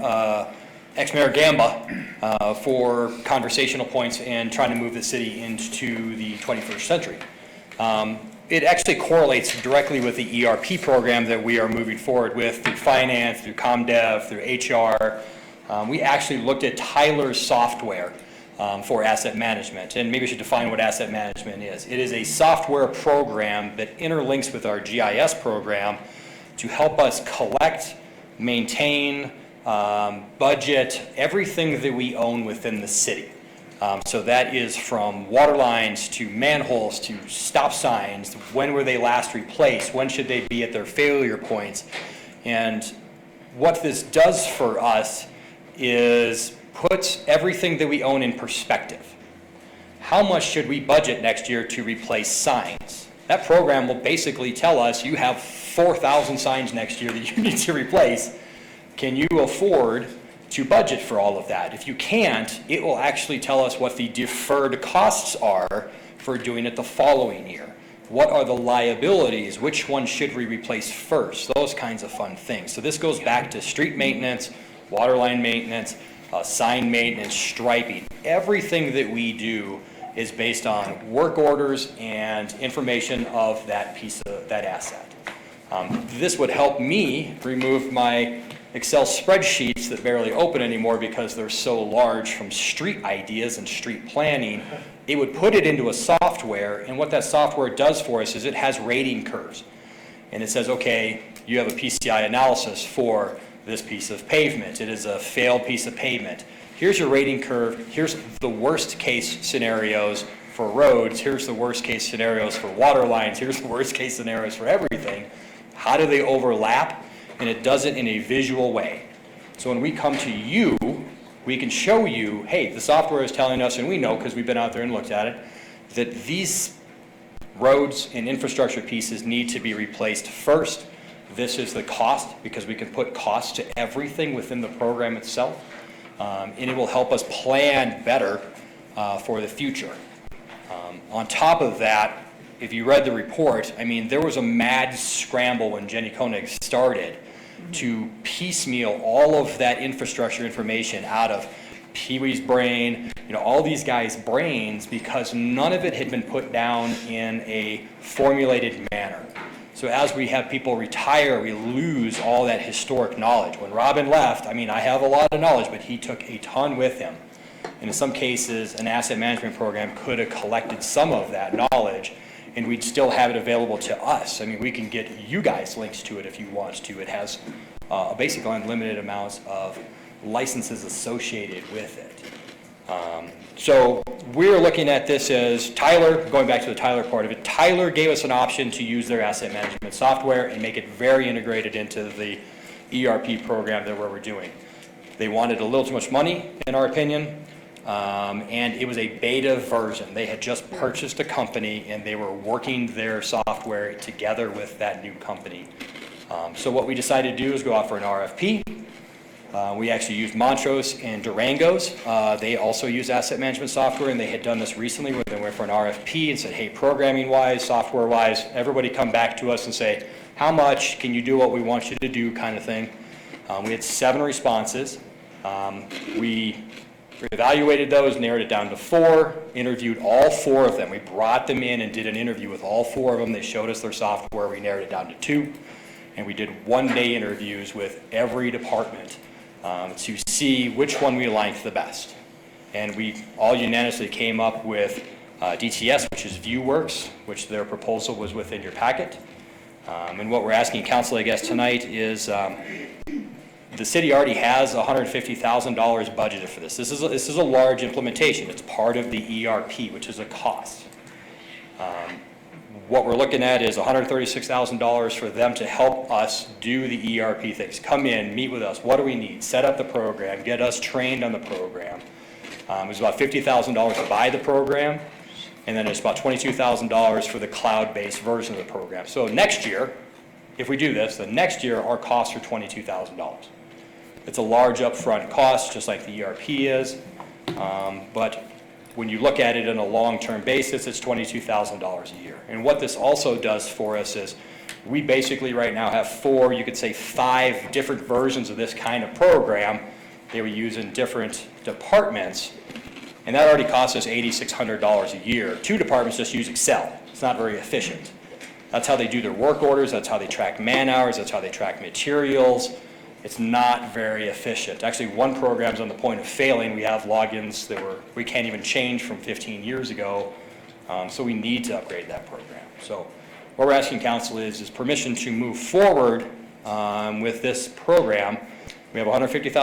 ex-mayor Gamba for conversational points and trying to move the city into the 21st century. It actually correlates directly with the ERP program that we are moving forward with through finance, through ComDev, through HR. We actually looked at Tyler's software for asset management, and maybe we should define what asset management is. It is a software program that interlinks with our GIS program to help us collect, maintain, budget, everything that we own within the city. So that is from water lines to manholes to stop signs, when were they last replaced, when should they be at their failure points. And what this does for us is puts everything that we own in perspective. How much should we budget next year to replace signs? That program will basically tell us you have 4,000 signs next year that you need to replace. Can you afford to budget for all of that? If you can't, it will actually tell us what the deferred costs are for doing it the following year. What are the liabilities? Which one should we replace first? Those kinds of fun things. So this goes back to street maintenance, water line maintenance, sign maintenance, striping. Everything that we do is based on work orders and information of that piece of that asset. This would help me remove my Excel spreadsheets that barely open anymore because they're so large from street ideas and street planning. It would put it into a software, and what that software does for us is it has rating curves. And it says, okay, you have a PCI analysis for this piece of pavement. It is a failed piece of pavement. Here's your rating curve. Here's the worst case scenarios for roads. Here's the worst case scenarios for water lines. Here's the worst case scenarios for everything. How do they overlap? And it does it in a visual way. So when we come to you, we can show you, hey, the software is telling us, and we know because we've been out there and looked at it, that these roads and infrastructure pieces need to be replaced first. This is the cost, because we can put cost to everything within the program itself, and it will help us plan better for the future. On top of that, if you read the report, I mean, there was a mad scramble when Jenny Koenig started to piecemeal all of that infrastructure information out of Pee-wee's brain, all these guys' brains, because none of it had been put down in a formulated manner. So as we have people retire, we lose all that historic knowledge. When Robin left, I mean, I have a lot of knowledge, but he took a ton with him. And in some cases, an asset management program could have collected some of that knowledge, and we'd still have it available to us. I mean, we can get you guys links to it if you want to. It has basically unlimited amounts of licenses associated with it. So we're looking at this as Tyler, going back to the Tyler part of it, Tyler gave us an option to use their asset management software and make it very integrated into the ERP program that we're doing. They wanted a little too much money, in our opinion, and it was a beta version. They had just purchased a company and they were working their software together with that new company. So what we decided to do is go out for an RFP. We actually used Montrose and Durango's. They also use asset management software, and they had done this recently where they went for an RFP and said, hey, programming-wise, software-wise, everybody come back to us and say, how much can you do what we want you to do kind of thing. We had 7 responses. We evaluated those, narrowed it down to 4, interviewed all 4 of them. We brought them in and did an interview with all 4 of them. They showed us their software. We narrowed it down to 2. And we did one-day interviews with every department to see which one we liked the best. And we all unanimously came up with DTS, which is ViewWorks, which their proposal was within your packet. And what we're asking council, I guess, tonight is the city already has $150,000 budgeted for this. This is a large implementation. It's part of the ERP, which is a cost. What we're looking at is $136,000 for them to help us do the ERP things. Come in, meet with us. What do we need? Set up the program, get us trained on the program. It was about $50,000 to buy the program, and then it's about $22,000 for the cloud-based version of the program. So next year, if we do this, then next year our costs are $22,000. It's a large upfront cost, just like the ERP is, but when you look at it on a long-term basis, it's $22,000 a year. And what this also does for us is we basically right now have 4, you could say 5 different versions of this kind of program they were using different departments, and that already costs us $8,600 a year. 2 departments just use Excel. It's not very efficient. That's how they do their work orders, that's how they track man hours, that's how they track materials. It's not very efficient. Actually, one program's on the point of failing. We have logins that we can't even change from 15 years ago, so we need to upgrade that program. So what we're asking council is permission to move forward with this program. We have $150,000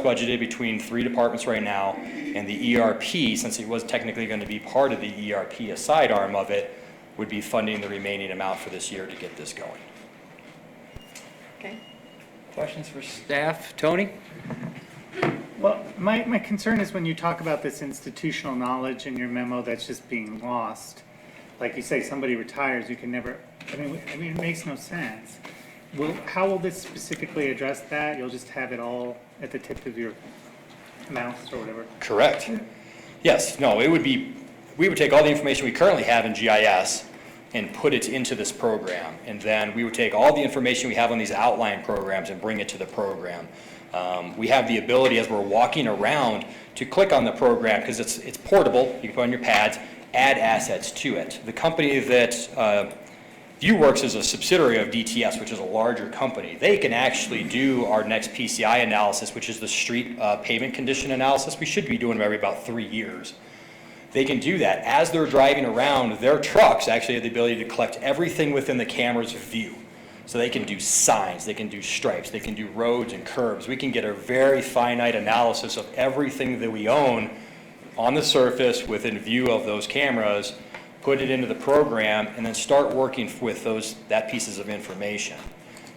budgeted between 3 departments right now, and the ERP, since it was technically going to be part of the ERP, a side arm of it, would be funding the remaining amount for this year to get this going. Okay. Questions for staff? Tony? Well, my concern is when you talk about this institutional knowledge in your memo that's just being lost. Like you say, somebody retires, you can never, I mean, it makes no sense. How will this specifically address that? You'll just have it all at the tip of your mouth or whatever? Correct. Yes, no, we would take all the information we currently have in GIS and put it into this program. And then we would take all the information we have on these outline programs and bring it to the program. We have the ability as we're walking around to click on the program because it's portable. You can put on your pads, add assets to it. The company that ViewWorks is a subsidiary of DTS, which is a larger company. They can actually do our next PCI analysis, which is the street pavement condition analysis. We should be doing them every about 3 years. They can do that. As they're driving around, their trucks actually have the ability to collect everything within the camera's view. So they can do signs, they can do stripes, they can do roads and curbs. We can get a very finite analysis of everything that we own on the surface within view of those cameras, put it into the program, and then start working with that pieces of information.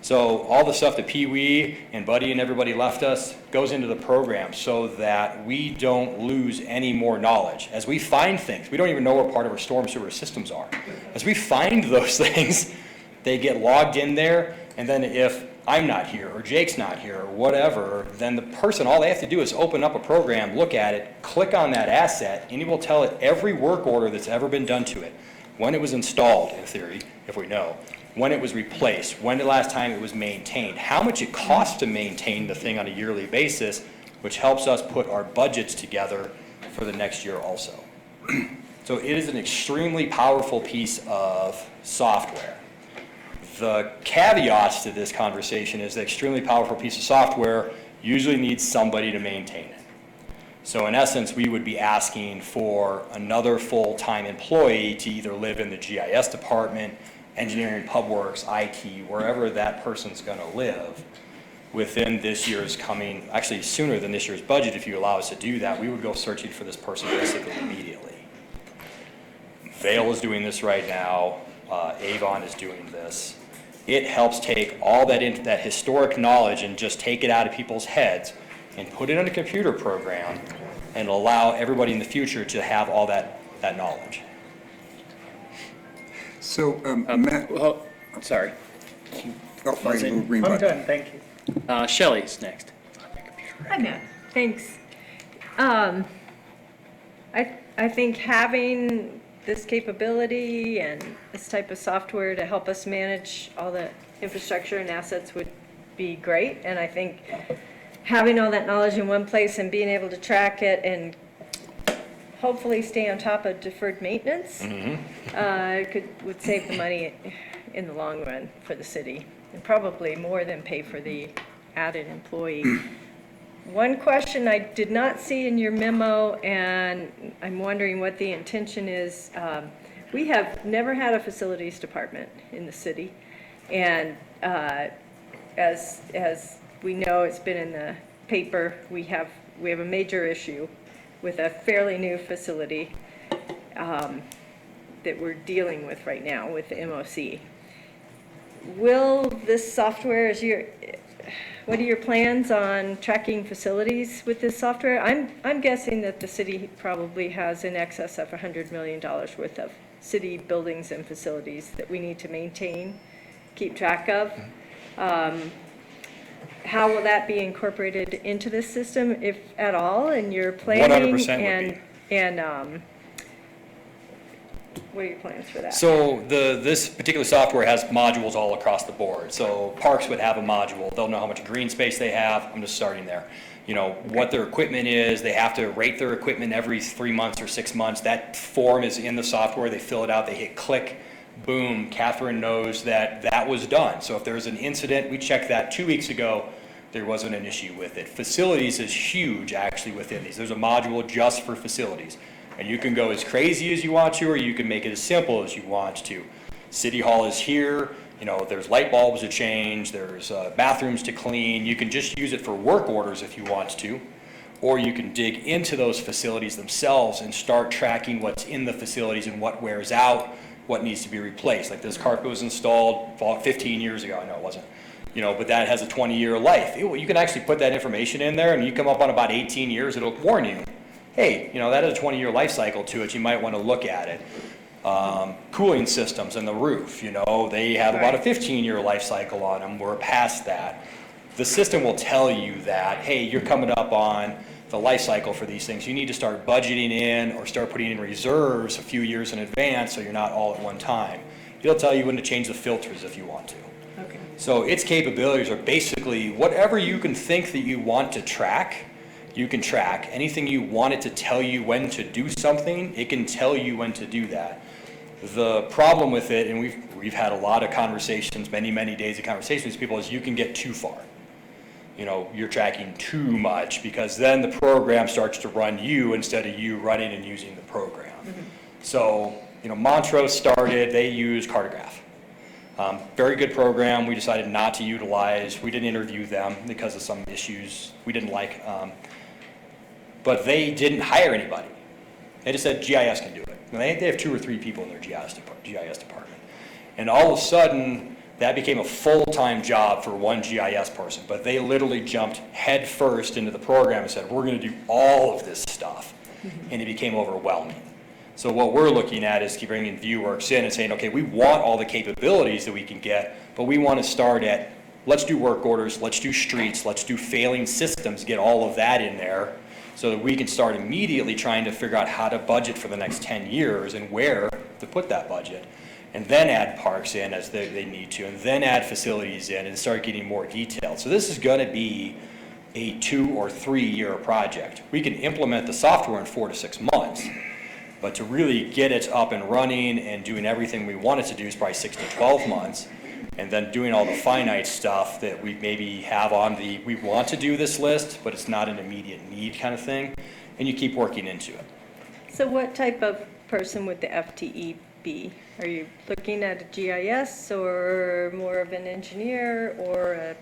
So all the stuff that Pee Wee and Buddy and everybody left us goes into the program so that we don't lose any more knowledge. As we find things, we don't even know where part of our storm sewer systems are. As we find those things, they get logged in there, and then if I'm not here or Jake's not here or whatever, then the person, all they have to do is open up a program, look at it, click on that asset, and it will tell it every work order that's ever been done to it, when it was installed, in theory, if we know, when it was replaced, when the last time it was maintained, how much it costs to maintain the thing on a yearly basis, which helps us put our budgets together for the next year also. So it is an extremely powerful piece of software. The caveats to this conversation is the extremely powerful piece of software usually needs somebody to maintain it. So in essence, we would be asking for another full-time employee to either live in the GIS department, engineering, pub works, IT, wherever that person's going to live within this year's coming, actually sooner than this year's budget, if you allow us to do that, we would go searching for this person basically immediately. Vail is doing this right now. Avon is doing this. It helps take all that historic knowledge and just take it out of people's heads and put it in a computer program and allow everybody in the future to have all that knowledge. So, Matt. Well, sorry. Oh, I'm done, thank you. Shelley's next. Hi, Matt. Thanks. I think having this capability and this type of software to help us manage all the infrastructure and assets would be great. And I think having all that knowledge in one place and being able to track it and hopefully stay on top of deferred maintenance would save the money in the long run for the city, and probably more than pay for the added employee. One question I did not see in your memo, and I'm wondering what the intention is. We have never had a facilities department in the city, And as we know, it's been in the paper, we have a major issue with a fairly new facility that we're dealing with right now with the MOC. Will this software, what are your plans on tracking facilities with this software? I'm guessing that the city probably has in excess of $100 million worth of city buildings and facilities that we need to maintain, keep track of. How will that be incorporated into this system, if at all, in your planning? 100% would be. And what are your plans for that? So this particular software has modules all across the board. So parks would have a module. They'll know how much green space they have. I'm just starting there. You know, what their equipment is. They have to rate their equipment every 3 months or 6 months. That form is in the software. They fill it out. They hit click. Boom. Catherine knows that that was done. So if there's an incident, we checked that 2 weeks ago. There wasn't an issue with it. Facilities is huge actually within these. There's a module just for facilities. And you can go as crazy as you want to, or you can make it as simple as you want to. City Hall is here, you know, there's light bulbs to change, there's bathrooms to clean. You can just use it for work orders if you want to, or you can dig into those facilities themselves and start tracking what's in the facilities and what wears out, what needs to be replaced. Like this carpet was installed 15 years ago. I know it wasn't, you know, but that has a 20-year life. You can actually put that information in there, and you come up on about 18 years, it'll warn you. Hey, you know, that has a 20-year life cycle to it. You might want to look at it. Cooling systems in the roof, you know, they have about a 15-year life cycle on them. We're past that. The system will tell you that, hey, you're coming up on the life cycle for these things. You need to start budgeting in or start putting in reserves a few years in advance so you're not all at one time. It'll tell you when to change the filters if you want to. Okay. So its capabilities are basically whatever you can think that you want to track, you can track. Anything you want it to tell you when to do something, it can tell you when to do that. The problem with it, and we've had a lot of conversations, many days of conversations with people, is you can get too far. You know, you're tracking too much because then the program starts to run you instead of you running and using the program. Mm-hmm. So, you know, Montrose started, they use Cartograph. Very good program. We decided not to utilize. We didn't interview them because of some issues we didn't like. But they didn't hire anybody. They just said GIS can do it. And they have 2 or 3 people in their GIS department. And all of a sudden, that became a full-time job for one GIS person. But they literally jumped head first into the program and said, we're going to do all of this stuff. Mm-hmm. And it became overwhelming. So what we're looking at is bringing ViewWorks in and saying, okay, we want all the capabilities that we can get, but we want to start at, let's do work orders, let's do streets, let's do failing systems, get all of that in there so that we can start immediately trying to figure out how to budget for the next 10 years and where to put that budget. And then add parks in as they need to, and then add facilities in and start getting more detailed. So this is going to be a 2 or 3 year project. We can implement the software in 4 to 6 months. But to really get it up and running and doing everything we want it to do is probably 6 to 12 months. And then doing all the finite stuff that we maybe have on the, we want to do this list, but it's not an immediate need kind of thing. And you keep working into it. So what type of person would the FTE be? Are you looking at a GIS or more of an engineer or a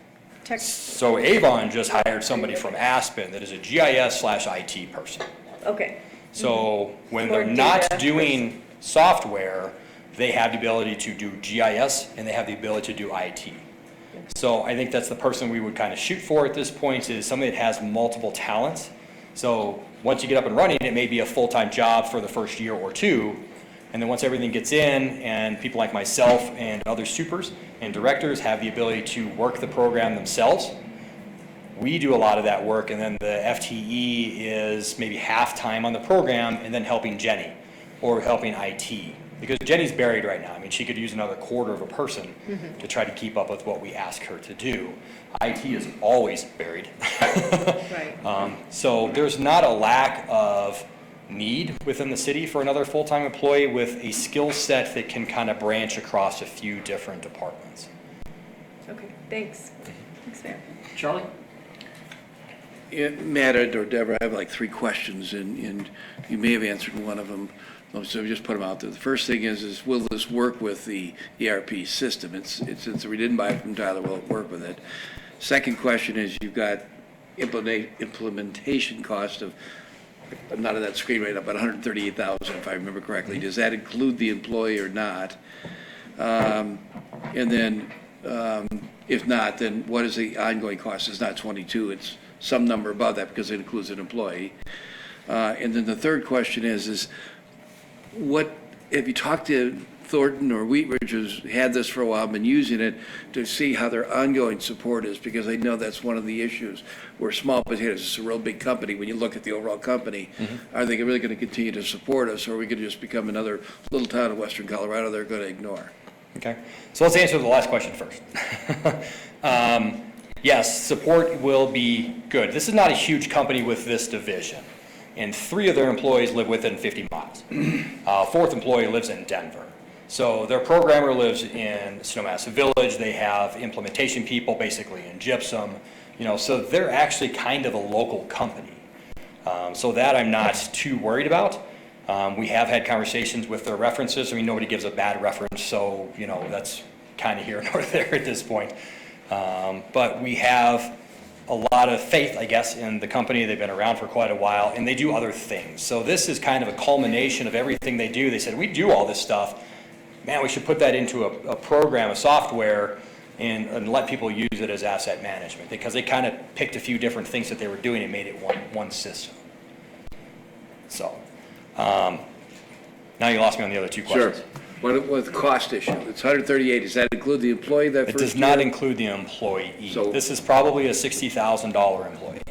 tech? So Avon just hired somebody from Aspen that is a GIS/IT person. Okay. So when Or they're not data doing software, they have the ability to do GIS and they have the ability to do IT. So I think that's the person we would kind of shoot for at this point, is somebody that has multiple talents. So once you get up and running, it may be a full-time job for the first year or 2. And then once everything gets in and people like myself and other supers and directors have the ability to work the program themselves, we do a lot of that work, and then the FTE is maybe half time on the program and then helping Jenny or helping IT. Because Jenny's buried right now. I mean, she could use another quarter of a person to try to keep up with what we ask her to do. IT is always buried. Right. So there's not a lack of need within the city for another full-time employee with a skill set that can kind of branch across a few different departments. Okay, thanks. Thanks, Mayor. Charlie? Yeah, Matt or Deborah, I have like 3 questions, and you may have answered one of them. So we just put them out there. The first thing is will this work with the ERP system? It's since we didn't buy it from Tyler, will it work with it? Second question is you've got implementation cost of, I'm not on that screen right now, but 138,000 if I remember correctly. Does that include the employee or not? And then if not, then what is the ongoing cost? It's not 22, it's some number above that because it includes an employee. And then the third question is what, have you talked to Thornton or Wheatridge, who's had this for a while, been using it, to see how their ongoing support is? Because I know that's one of the issues. We're small potatoes, it's a real big company. When you look at the overall company, are they really going to continue to support us, or are we going to just become another little town in western Colorado they're going to ignore? Okay, so let's answer the last question first. Yes, support will be good. This is not a huge company with this division, and 3 of their employees live within 50 miles. 4th employee lives in Denver. So their programmer lives in Snowmass Village. They have implementation people basically in Gypsum, so they're actually kind of a local company. So that I'm not too worried about. We have had conversations with their references. I mean, nobody gives a bad reference, so, that's kind of here nor there at this point. But we have a lot of faith, I guess, in the company. They've been around for quite a while, and they do other things. So this is kind of a culmination of everything they do. They said, we do all this stuff. Man, we should put that into a program, a software, and let people use it as asset management, because they kind of picked a few different things that they were doing and made it one system. So, now you lost me on the other 2 questions. Sure. What was the cost issue? It's 138. Does that include the employee that It first does not year? include the employee. So- This is probably a $60,000 employee.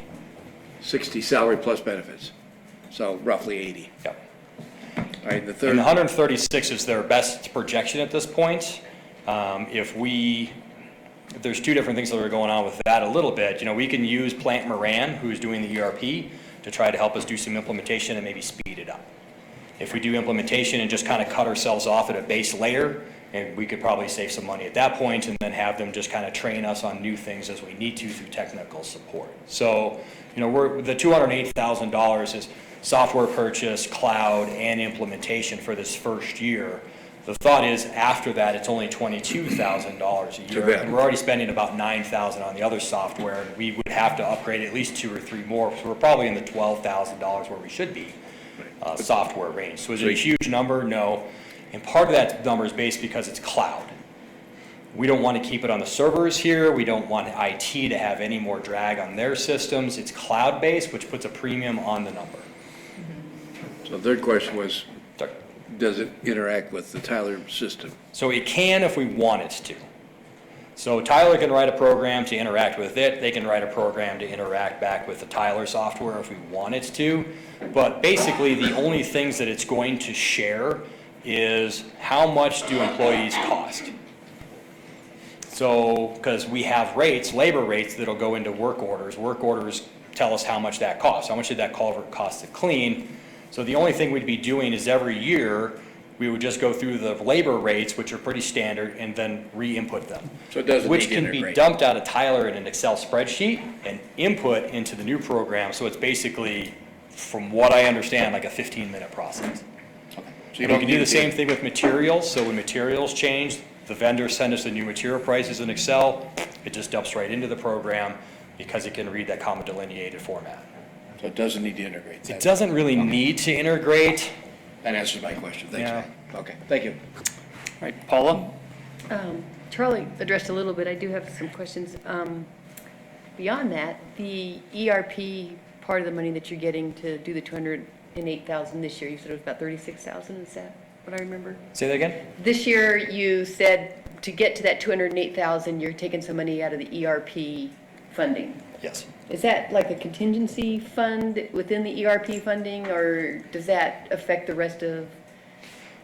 60 salary plus benefits, so roughly 80. Yep. All right, the third. And 136 is their best projection at this point. If there's 2 different things that are going on with that a little bit. We can use Plant Moran, who's doing the ERP, to try to help us do some implementation and maybe speed it up. If we do implementation and just kind of cut ourselves off at a base layer, and we could probably save some money at that point, and then have them just kind of train us on new things as we need to through technical support. So, the $208,000 is software purchase, cloud, and implementation for this first year. The thought is after that, it's only $22,000 a year, and we're already spending about $9,000 on the other software, and we would have to upgrade at least 2 or 3 more, so we're probably in the $12,000 where we should be, software range. So is it a huge number? No. And part of that number is based because it's cloud. We don't want to keep it on the servers here. We don't want IT to have any more drag on their systems. It's cloud-based, which puts a premium on the number. So the third question was, does it interact with the Tyler system? So it can if we want it to. So Tyler can write a program to interact with it. They can write a program to interact back with the Tyler software if we want it to. But basically, the only things that it's going to share is how much do employees cost. So, because we have rates, labor rates, that'll go into work orders. Work orders tell us how much that costs. How much did that culvert cost to clean? So the only thing we'd be doing is every year, we would just go through the labor rates, which are pretty standard, and then re-input them. So it doesn't Which need to can be integrate. dumped out of Tyler in an Excel spreadsheet and input into the new program. So it's basically, from what I understand, like a 15-minute process. So And you we don't can do need the to- same thing with materials. So when materials change, the vendors send us the new material prices in Excel. It just dumps right into the program because it can read that comma delineated format. So it doesn't need to integrate. It doesn't really need to integrate. That answers my question. Thanks. Yeah. man. Okay, thank you. All right, Paula? Charlie addressed a little bit. I do have some questions. Beyond that, the ERP part of the money that you're getting to do the 208,000 this year, you said it was about 36,000, is that what I remember? Say that again? This year, you said to get to that 208,000, you're taking some money out of the ERP funding. Yes. Is that like a contingency fund within the ERP funding, or does that affect the rest of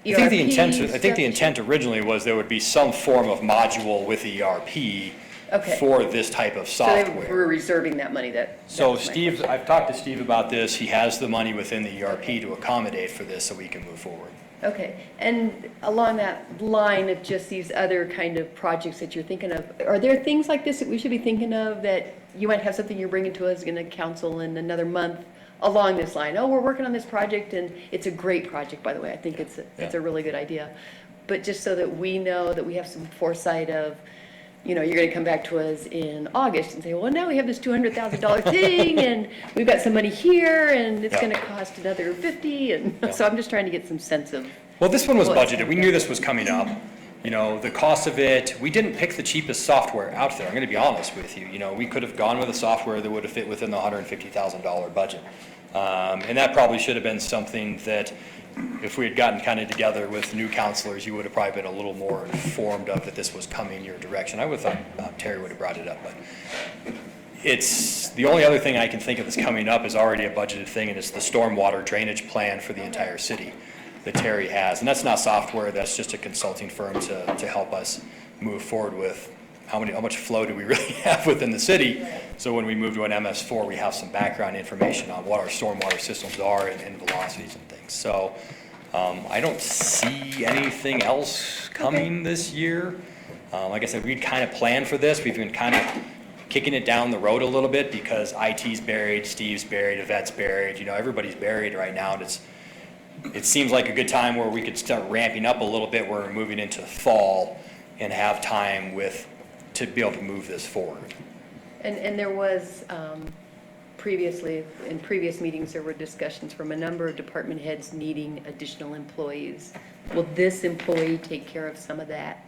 I think the ERP stuff? intent originally was there would be some form of module with ERP Okay. for this type of So software. they were reserving that money that. So was my Steve, I've talked to Steve about this. He has the money within the ERP to accommodate for this so we can move forward. Okay, and along that line of just these other kind of projects that you're thinking of, are there things like this that we should be thinking of that you might have something you're bringing to us in a council in another month along this line. Oh, we're working on this project, and it's a great project, by the way. I think it's a really good idea. But just so that we know that we have some foresight of, you know, you're going to come back to us in August and say, well, now we have this $200,000 thing, and we've got some money here, and it's going to cost another 50, and so I'm just trying to get some sense of. Well, this one was budgeted. We knew this was coming up. You know, the cost of it, we didn't pick the cheapest software out there. I'm going to be honest with you. You know, we could have gone with a software that would have fit within the $150,000 budget. And that probably should have been something that if we had gotten kind of together with new counselors, you would have probably been a little more informed of that this was coming your direction. I would have thought Terry would have brought it up, but it's the only other thing I can think of that's coming up is already a budgeted thing, and it's the stormwater drainage plan for the entire city that Terry has. And that's not software, that's just a consulting firm to help us move forward with how much flow do we really have within the city. So when we move to an MS4, we have some background information on what our stormwater systems are and velocities and things. So I don't see anything else coming this year. Like I said, we'd kind of planned for this. We've been kind of kicking it down the road a little bit because IT's buried, Steve's buried, Yvette's buried. You know, everybody's buried right now, and it seems like a good time where we could start ramping up a little bit where we're moving into fall and have time to be able to move this forward. And there was previously, in previous meetings, there were discussions from a number of department heads needing additional employees. Will this employee take care of some of that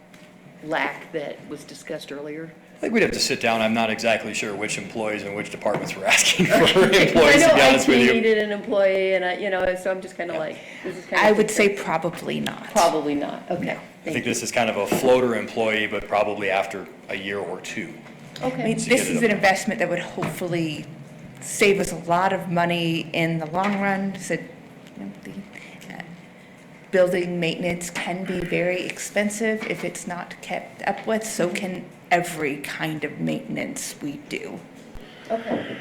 lack that was discussed earlier? I think we'd have to sit down. I'm not exactly sure which employees and which departments were asking for employees, to be honest with I know IT you. needed an employee, and so I'm just kind of like, this is kind of. I would say probably not. Probably not, okay. I think this is kind of a floater employee, but probably after a year or two. I mean, this is an investment that would hopefully save us a lot of money in the long run. So, you know, building maintenance can be very expensive if it's not kept up with, so can every kind of maintenance we do. Okay.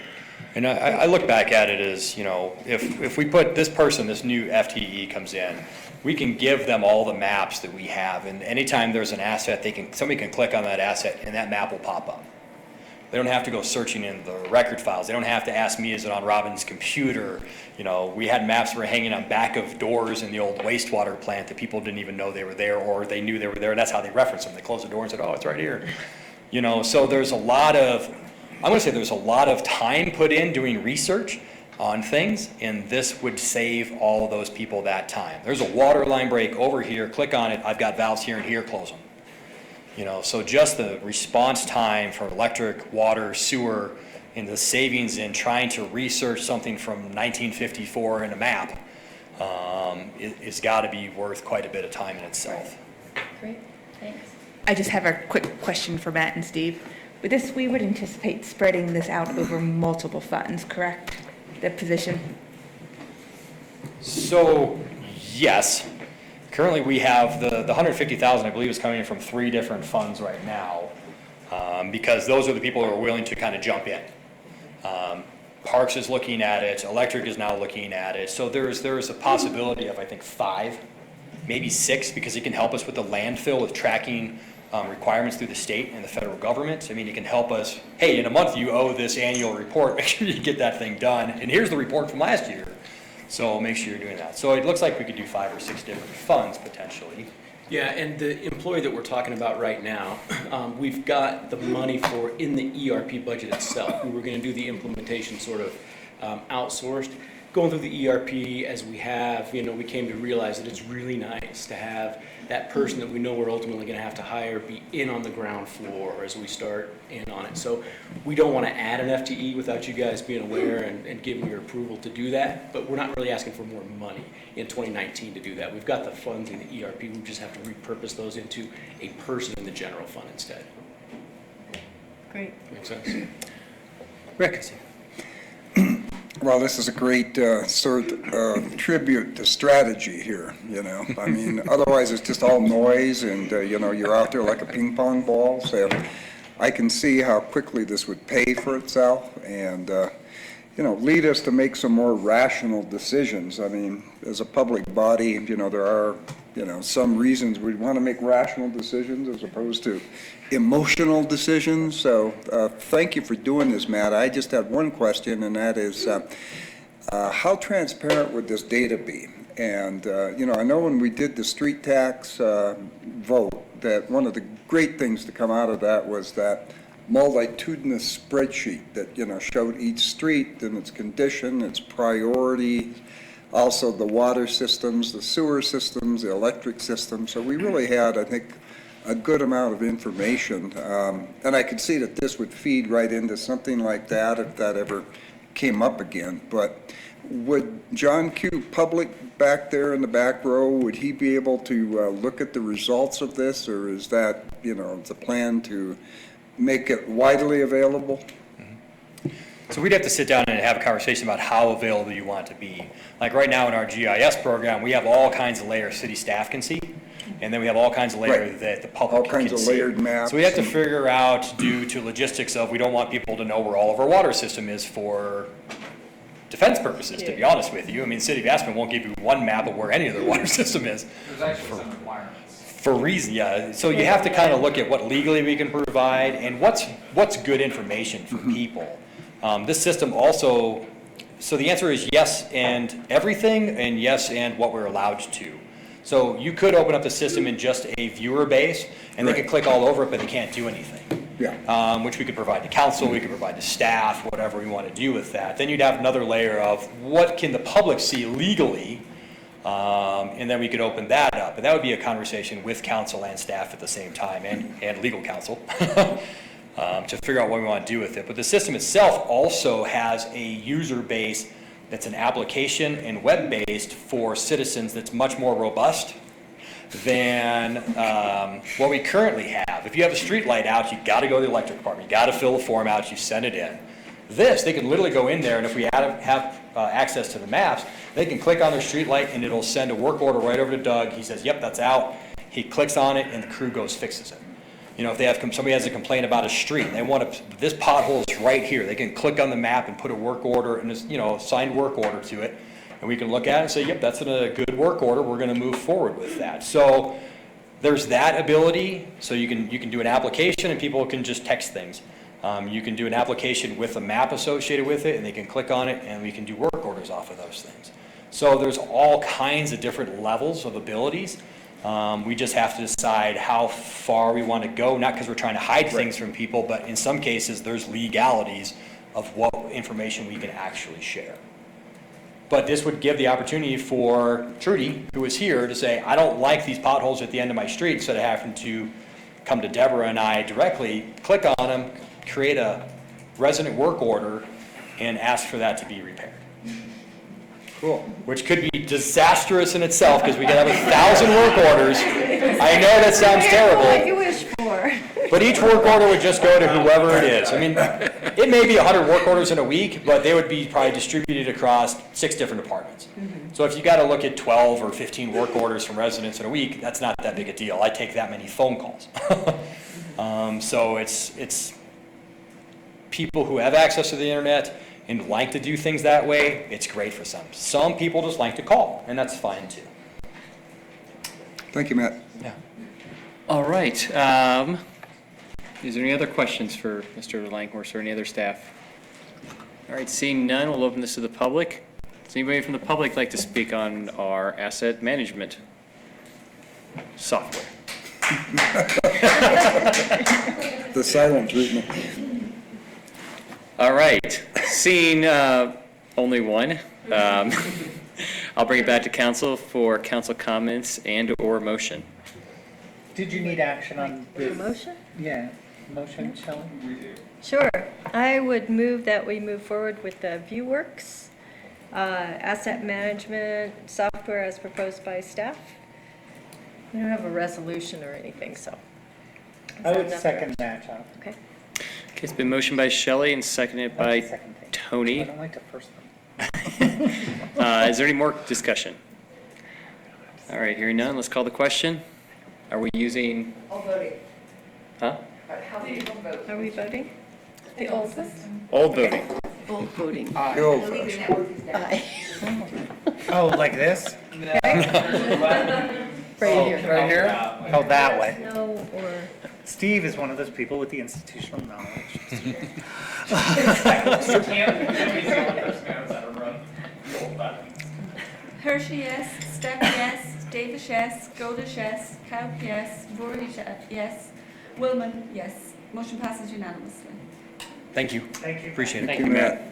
And I look back at it as, you know, if we put this person, this new FTE comes in, we can give them all the maps that we have, and anytime there's an asset, somebody can click on that asset and that map will pop up. They don't have to go searching in the record files. They don't have to ask me, is it on Robin's computer? You know, we had maps that were hanging on back of doors in the old wastewater plant that people didn't even know they were there, or they knew they were there, and that's how they referenced them. They closed the door and said, oh, it's right here. You know, so there's a lot of time put in doing research on things, and this would save all of those people that time. There's a water line break over here, click on it, I've got valves here and here, close them. You know, so just the response time for electric, water, sewer, and the savings in trying to research something from 1954 in a map is got to be worth quite a bit of time in itself. Great, thanks. I just have a quick question for Matt and Steve. With this, we would anticipate spreading this out over multiple funds, correct? The position? So, yes. Currently, we have the 150,000, I believe, is coming in from 3 different funds right now, because those are the people who are willing to kind of jump in. Parks is looking at it, Electric is now looking at it, so there is a possibility of, I think, 5, maybe 6, because it can help us with the landfill, with tracking requirements through the state and the federal government. I mean, it can help us, hey, in a month you owe this annual report, make sure you get that thing done, and here's the report from last year. So make sure you're doing that. So it looks like we could do 5 or 6 different funds potentially. Yeah, and the employee that we're talking about right now, we've got the money for in the ERP budget itself. We were going to do the implementation sort of outsourced. Going through the ERP as we have, you know, we came to realize that it's really nice to have that person that we know we're ultimately going to have to hire be in on the ground floor as we start in on it. So we don't want to add an FTE without you guys being aware and giving your approval to do that, but we're not really asking for more money in 2019 to do that. We've got the funds in the ERP, we just have to repurpose those into a person in the general fund instead. Great. Makes sense? Rick? Well, this is a great sort of tribute to strategy here, you know. I mean, otherwise it's just all noise and, you know, you're out there like a ping pong ball. So I can see how quickly this would pay for itself and, you know, lead us to make some more rational decisions. I mean, as a public body, you know, there are, you know, some reasons we want to make rational decisions as opposed to emotional decisions. So thank you for doing this, Matt. I just have one question, and that is, how transparent would this data be? And, I know when we did the street tax vote, that one of the great things to come out of that was that multitudinous spreadsheet that, showed each street and its condition, its priority, also the water systems, the sewer systems, the electric system. So we really had, I think, a good amount of information. And I could see that this would feed right into something like that if that ever came up again. But would John Q. Public back there in the back row, would he be able to look at the results of this, or is that, the plan to make it widely available? So we'd have to sit down and have a conversation about how available you want it to be. Like right now in our GIS program, we have all kinds of layers city staff can see, and then we have all kinds of layers that the public can see. All kinds of layered maps. So we have to figure out, due to logistics of, we don't want people to know where all of our water system is for defense purposes, to be honest with you. I mean, the city of Aspen won't give you one map of where any of their water system is. There's actually some requirements. For reason, yeah. So you have to kind of look at what legally we can provide and what's good information for people. This system also, so the answer is yes and everything, and yes and what we're allowed to. So you could open up the system in just a viewer base, and they could click all over it, but they can't do anything. Yeah. Which we could provide to council, we could provide to staff, whatever we want to do with that. Then you'd have another layer of what can the public see legally, and then we could open that up. And that would be a conversation with council and staff at the same time, and legal counsel, to figure out what we want to do with it. But the system itself also has a user base that's an application and web-based for citizens that's much more robust than what we currently have. If you have a street light out, you got to go to the electric department. You got to fill the form out, you send it in. This, they can literally go in there, and if we have access to the maps, they can click on their street light, and it'll send a work order right over to Doug. He says, yep, that's out. He clicks on it, and the crew goes fixes it. If they have somebody has a complaint about a street, they want this pothole is right here. They can click on the map and put a work order and signed work order to it, and we can look at it and say, yep, that's a good work order. We're going to move forward with that. So there's that ability. So you can do an application, and people can just text things. You can do an application with a map associated with it, and they can click on it, and we can do work orders off of those things. So there's all kinds of different levels of abilities. We just have to decide how far we want to go, not because we're trying to hide things from people, but in some cases, there's legalities of what information we can actually share. But this would give the opportunity for Trudy, who is here, to say, I don't like these potholes at the end of my street, instead of having to come to Deborah and I directly, click on them, create a resident work order, and ask for that to be repaired. Cool. Which could be disastrous in itself, because we could have 1,000 work orders. I know that sounds terrible. What you wish for. But each work order would just go to whoever it is. I mean, it may be 100 work orders in a week, but they would be probably distributed across 6 different departments. So if you got to look at 12 or 15 work orders from residents in a week, that's not that big a deal. I take that many phone calls. So it's people who have access to the internet and like to do things that way. It's great for some. Some people just like to call, and that's fine too. Thank you, Matt. Yeah. All right. Is there any other questions for Mr. Langhorst or any other staff? All right, seeing none, we'll open this to the public. Does anybody from the public like to speak on our asset management software? The silent treatment. All right, seeing only one, I'll bring it back to council for council comments and/or motion. Did you need action on this? Motion? Yeah, motion, Shelley? Sure. I would move that we move forward with the ViewWorks asset management software as proposed by staff. We don't have a resolution or anything, so. I would second that, John. Okay. Okay, it's been motioned by Shelley and seconded by Tony. I don't like the first one. Is there any more discussion? All right, hearing none, let's call the question. Are we using? All voting. Huh? How do people vote? Are we voting? The old one? Old voting. Old voting. The old fashioned. Oh, like this? Right here. Right here? Oh, that way. No, or. Steve is one of those people with the institutional knowledge. Hershey, yes. Stepp, yes. Davis, yes. Goldish, yes. Cow, yes. Voorhees, yes. Willman, yes. Motion passes unanimously. Thank you. Thank you. Appreciate it. Thank you, Matt.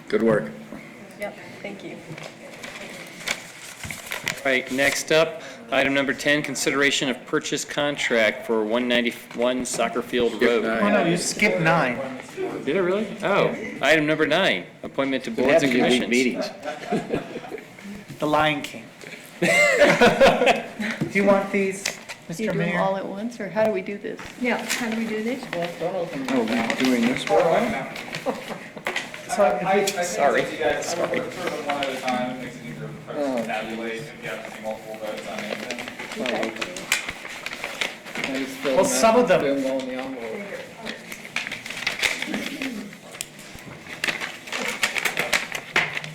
Good work. Yep, thank you. Right, next up, item number 10, consideration of purchase contract for 191 Soccer Field Road. Oh, no, you skipped 9. Did I really? Oh, item number 9, appointment to boards and commissions. Meetings. The Lion King. Do you want these, Do you Mr. do them Mayor? all at once, or how do we do this? Yeah, how do we do this? Oh, we're doing this one? Sorry. You guys sort of one at a time, it makes it easier for folks to tabulate if you have to see multiple votes on anything. Well, some of them.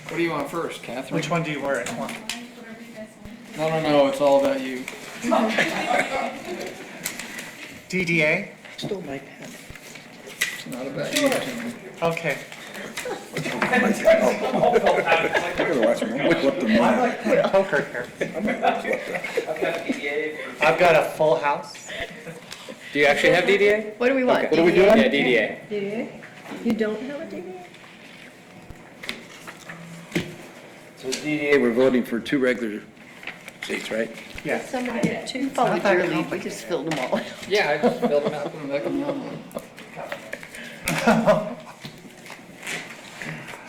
What do you want first, Catherine? Which one do you want? No, it's all about you. DDA? Still my pen. It's not about you, Jimmy. Okay. I gotta watch me. I'm flipping mine. Poker here. I've got a full house. Do you actually have DDA? What do we want? Okay. What are we doing? Yeah, DDA. DDA? You don't have a DDA? So DDA, we're voting for 2 regular seats, right? Yeah. Somebody get 2? Followed your lead, we just filled them all. Yeah, I just filled them out and make them known.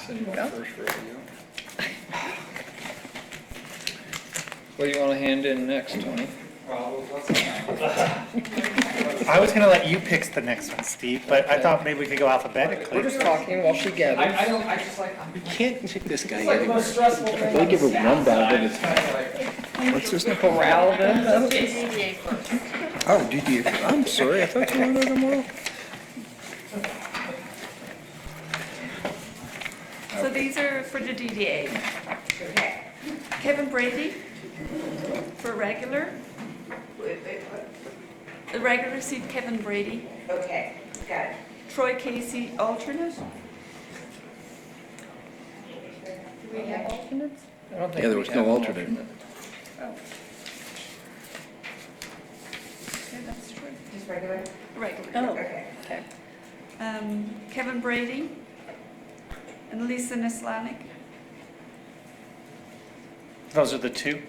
First rodeo. What do you want to hand in next, Tony? I was gonna let you pick the next one, Steve, but I thought maybe we could go alphabetically. We're just talking while she gathers. I just like, You can't pick this guy. it's like the most stressful thing. They give a rundown, but it's. What's this? Corral them? DDA first. Oh, DDA. I'm sorry, I thought you wanted them all. So these are for the DDA. Kevin Brady for regular. The regular seat, Kevin Brady. Okay, got it. Troy Casey, alternate. Do we have alternates? I don't think Yeah, there we was have no an alternate. Okay, that's true. Just regular? Regular. Oh, Okay. okay. Kevin Brady and Lisa Nislanik. Those are the 2?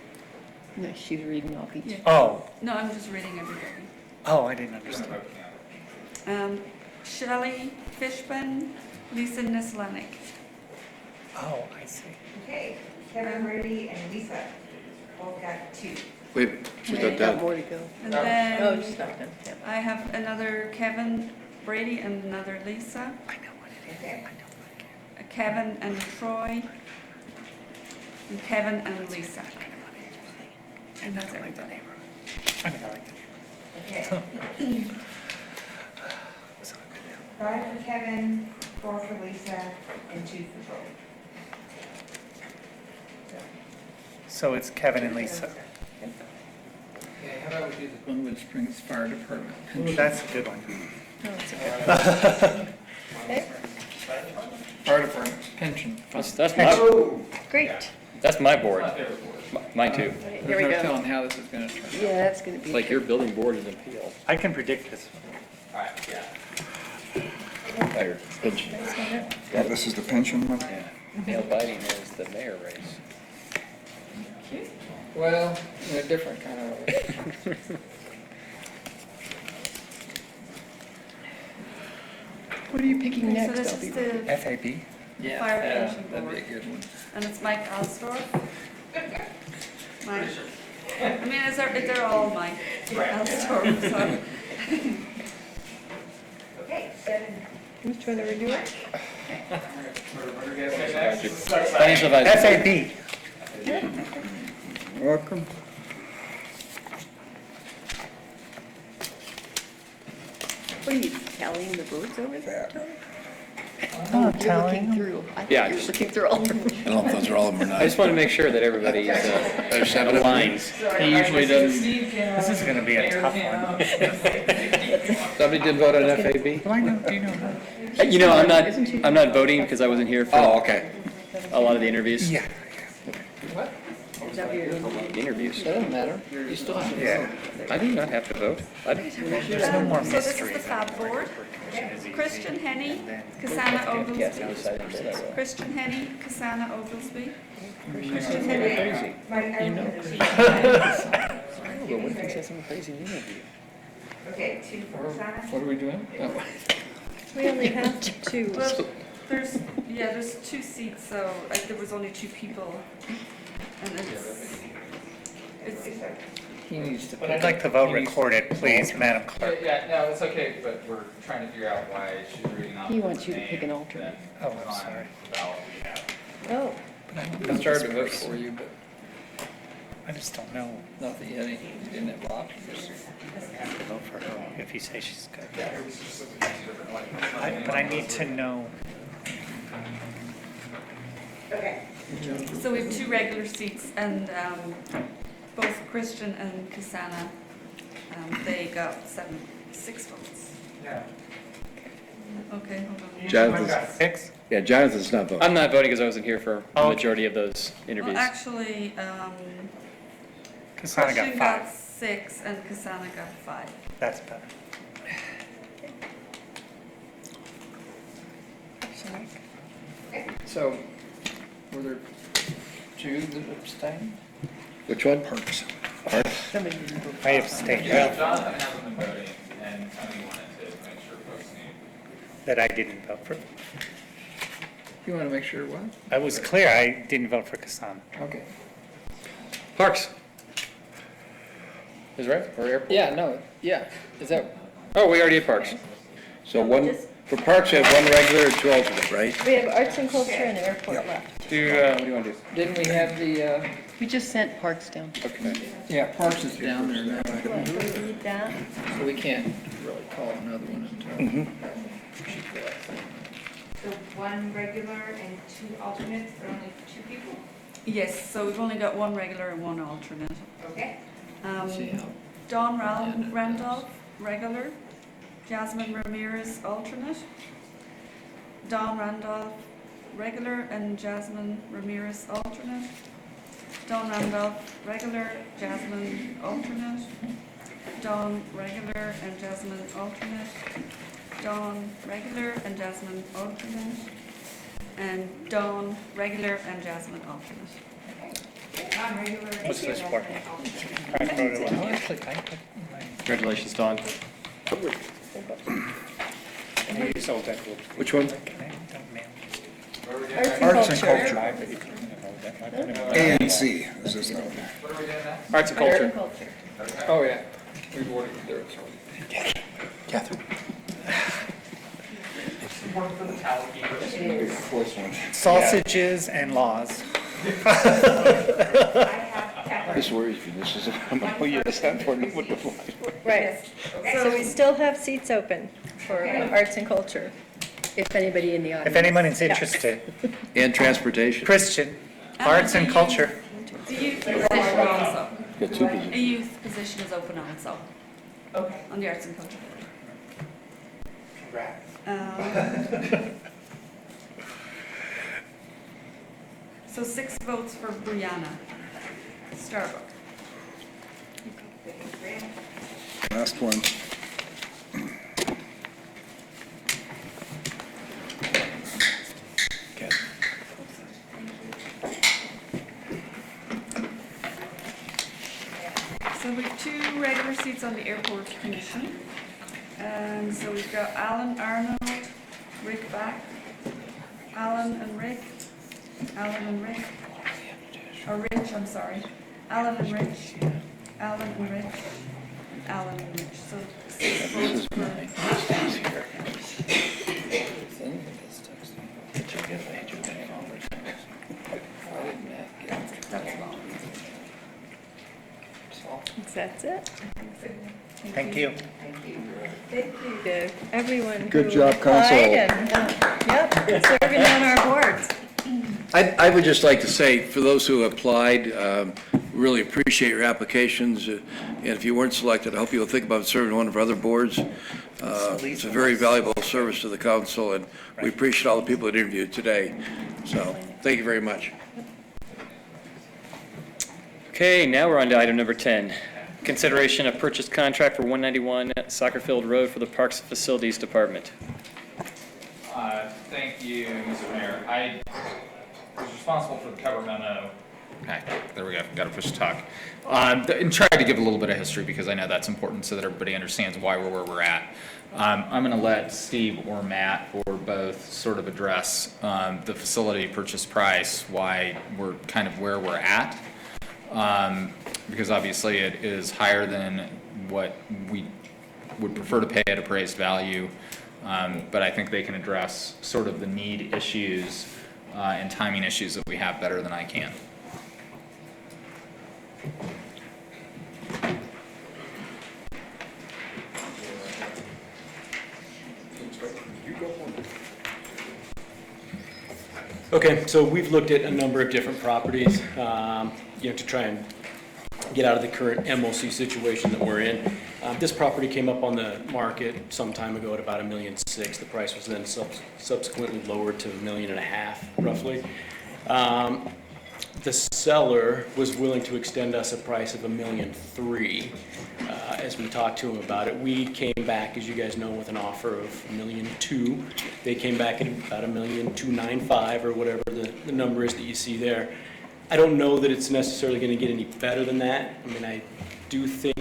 No, she's reading off each. Yeah. Oh, No, I'm just reading everybody. I didn't understand. Shelley Fishman, Lisa Nislanik. Oh, I see. Okay, Kevin Brady and Lisa both got 2. Wait, she's not Got done. more to go. And Oh, then just not done. Yep. I have another Kevin Brady and another Lisa. Okay. A Kevin and Troy. And Kevin and Lisa. And that's everybody. I mean, I like that. Okay. 5 for Kevin, 4 for Lisa, and 2 for Troy. So it's Kevin and Lisa. Okay, how about we do the Glenwood Springs Fire Department? Ooh, that's a good one. Fire Department pension. That's my, Great. that's my board. Mine too. Here we There's no go. telling how this is going to turn out. Yeah, that's gonna be. It's like your building board is in appeal. I can predict this. Alright, yeah. Fire pension. Oh, this is the pension one? Yeah. Nail biting is the mayor race. Well, in a different kind of way. What are you picking So next? this I'll be is ready. the FAB? Yeah, Fire yeah, pension that'd be a board. good one. And it's Mike Alstorf. Mike. I mean, they're all Mike Alstorf, so. Okay, 7. Who's trying to redo it? Financial advisor. FAB. Welcome. What are you tallying the votes over there, Tony? Oh, You're tallying looking them? through. I Yeah, thought you were just- looking through all of them. I don't know if those are all of them or I not. just want to make sure that everybody is There's 7 of them. aligns. He usually doesn't. This is gonna be a tough one. Somebody did vote on FAB? Do I know, do you know her? You know, I'm not voting because I wasn't here for Oh, okay. a lot of the interviews. Yeah. What? Is that what you're doing? Interviews. That doesn't matter. You still have to vote. I do not have to vote. There's no more So this is mystery. the FAB board. Christian Henney, Cassana Oglesby. Christian Henney, Cassana Oglesby. Christian Henney. You know. But what if he says something crazy in the interview? Okay, 2 for Cassana. What are we doing? Oh. We only have two. Well, there's 2 seats, so there was only 2 people. And it's He needs to. But I'd like the vote recorded, please, Madam Clerk. Yeah, no, it's okay, but we're trying to figure out why she's reading off. He wants you to pick an alternate. Oh, I'm sorry. Oh, I'm sorry to vote for you, but I just don't know. not that you had any, you didn't have options. I have to vote for her if you say she's good. But I need to know. Okay. So we have 2 regular seats, and both Christian and Cassana, they got 6 votes. Yeah. Okay, hold on. Jonathan's, 6? yeah, Jonathan's not voting. I'm not voting because I wasn't here for the Oh, okay. majority of those interviews. Well, actually, Cassana got Christian got 5. 6 and Cassana got 5. That's better. So, were there 2 that abstained? Which one? Parks. Somebody didn't vote. I abstained. Yeah, Jonathan hasn't been voting, and Tony wanted to make sure folks knew. That I didn't vote for. You want to make sure what? I was clear, I didn't vote for Cassana. Okay. Parks. Is right? Or airport? Yeah, no, yeah. Is that, Oh, we already had Parks. So one, for Parks, we have 1 regular and 2 alternates, right? we have arts and culture and airport left. What do you want to do? didn't we have the, We just sent Parks down. Okay. yeah, Parks is down there now, What, do we need that? so we can't really call another one until. So 1 regular and 2 alternates, but only 2 people? Yes, so we've only got 1 regular and 1 alternate. Okay. See how. Don Randolph, regular. Jasmine Ramirez, alternate. Don Randolph, regular, and Jasmine Ramirez, alternate. Don Randolph, regular, Jasmine, alternate. Don, regular, and Jasmine, alternate. Don, regular, and Jasmine, alternate. And Dawn, regular, and Jasmine, alternate. Non-regular. What's this for? Congratulations, Dawn. Which one? Arts and culture. A and C is this one. What are we doing now? Arts and Art and culture. culture. Oh, yeah. We've already, there, sorry. Catherine. Work for the towel keepers. Sausages and laws. This worries me. This is, oh, yes, that's what it would have liked. Right. So we still have seats open for arts and culture. If anybody in the audience. If anyone is interested. And transportation. Christian, arts and culture. The youth position also. Got 2 positions. A youth position is open also. Okay. On the arts and culture. So 6 votes for Brianna Starbuck. Last one. So we have 2 regular seats on the airport commission. And so we've got Alan Arnold, Rick Back, Alan and Rick, or Rich, I'm sorry. Alan and Rich, Alan and Rich, Alan and Rich. So 6 votes for. That's all. That's it. Thank you. Thank you to everyone Good who job, Council. applied and, yep, serving on our boards. I would just like to say, for those who applied, really appreciate your applications. And if you weren't selected, I hope you'll think about serving on one of our other boards. It's a very valuable service to the council, and we appreciate all the people that interviewed today. So, thank you very much. Okay, now we're on to item number 10. Consideration of purchase contract for 191 Soccer Field Road for the Parks and Facilities Department. Thank you, Mr. Mayor. I was responsible for the cover memo. Okay, there we go. Got to push talk. And try to give a little bit of history because I know that's important so that everybody understands why we're where we're at. I'm going to let Steve or Matt or both sort of address the facility purchase price, why we're kind of where we're at. Because obviously it is higher than what we would prefer to pay at appraised value. But I think they can address sort of the need issues and timing issues that we have better than I can. Okay, so we've looked at a number of different properties, to try and get out of the current MOC situation that we're in. This property came up on the market some time ago at about $1.6 million. The price was then subsequently lowered to $1.5 million, roughly. The seller was willing to extend us a price of $1.3 million. As we talked to him about it, we came back, as you guys know, with an offer of $1.2 million. They came back at about $1.295 million or whatever the number is that you see there. I don't know that it's necessarily going to get any better than that. I mean, I do think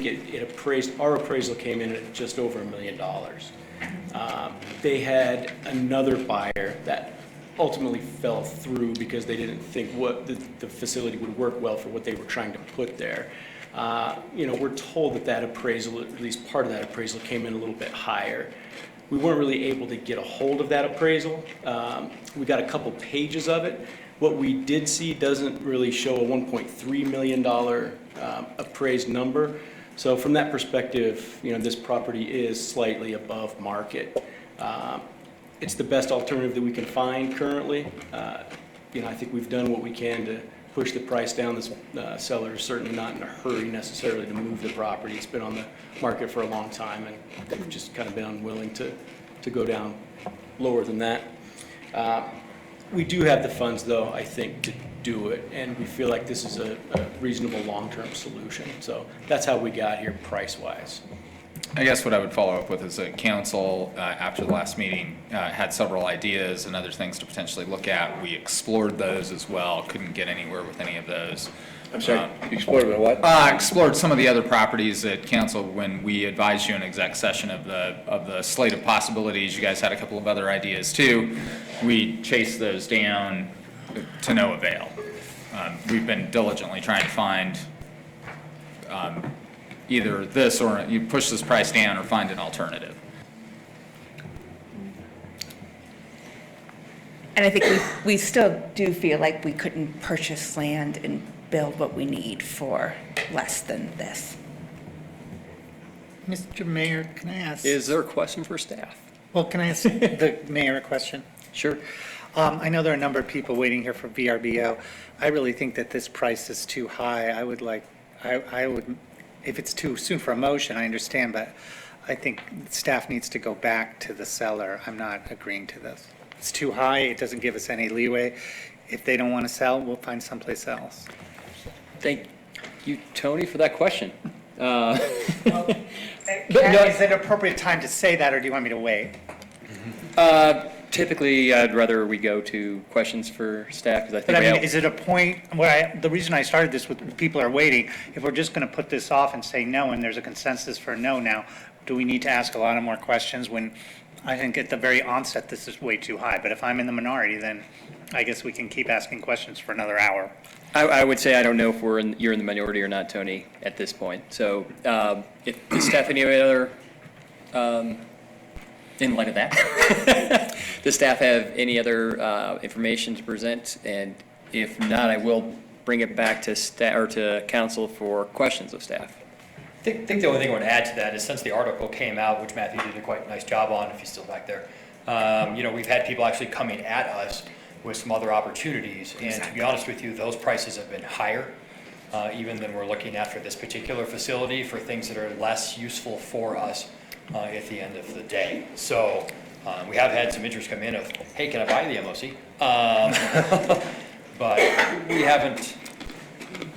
our appraisal came in at just over $1 million. They had another buyer that ultimately fell through because they didn't think the facility would work well for what they were trying to put there. We're told that appraisal, at least part of that appraisal, came in a little bit higher. We weren't really able to get a hold of that appraisal. We got a couple pages of it. What we did see doesn't really show a $1.3 million appraised number. So from that perspective, this property is slightly above market. It's the best alternative that we can find currently. I think we've done what we can to push the price down. This seller is certainly not in a hurry necessarily to move the property. It's been on the market for a long time, and they've just kind of been unwilling to go down lower than that. We do have the funds, though, I think, to do it, and we feel like this is a reasonable long-term solution. So that's how we got here price-wise. I guess what I would follow up with is that council, after the last meeting, had several ideas and other things to potentially look at. We explored those as well, couldn't get anywhere with any of those. I'm sorry, explored what? Explored some of the other properties at council when we advised you in exec session of the slate of possibilities. You guys had a couple of other ideas too. We chased those down to no avail. We've been diligently trying to find either this or you push this price down or find an alternative. And I think we still do feel like we couldn't purchase land and build what we need for less than this. Mr. Mayor, can I ask? Is there a question for staff? Well, can I ask the mayor a question? Sure. I know there are a number of people waiting here for VRBO. I really think that this price is too high. I would, if it's too soon for a motion, I understand, but I think staff needs to go back to the seller. I'm not agreeing to this. It's too high. It doesn't give us any leeway. If they don't want to sell, we'll find someplace else. Thank you, Tony, for that question. Is it appropriate time to say that, or do you want me to wait? Typically, I'd rather we go to questions for staff, because I think But I mean, is it a point where the reason I started this with people are waiting, if we're just going to put this off and say no, and there's a consensus for no now, do we need to ask a lot of more questions when I think at the very onset this is way too high? But if I'm in the minority, then I guess we can keep asking questions for another hour. I would say I don't know if you're in the minority or not, Tony, at this point. So if does staff any other, in light of that, does staff have any other information to present? And if not, I will bring it back to staff or to council for questions of staff. I think the only thing I want to add to that is since the article came out, which Matthew did a quite nice job on, if he's still back there, we've had people actually coming at us with some other opportunities. And to be honest with you, those prices have been higher even than we're looking at for this particular facility for things that are less useful for us at the end of the day. So we have had some interest come in of, hey, can I buy the MOC? But we haven't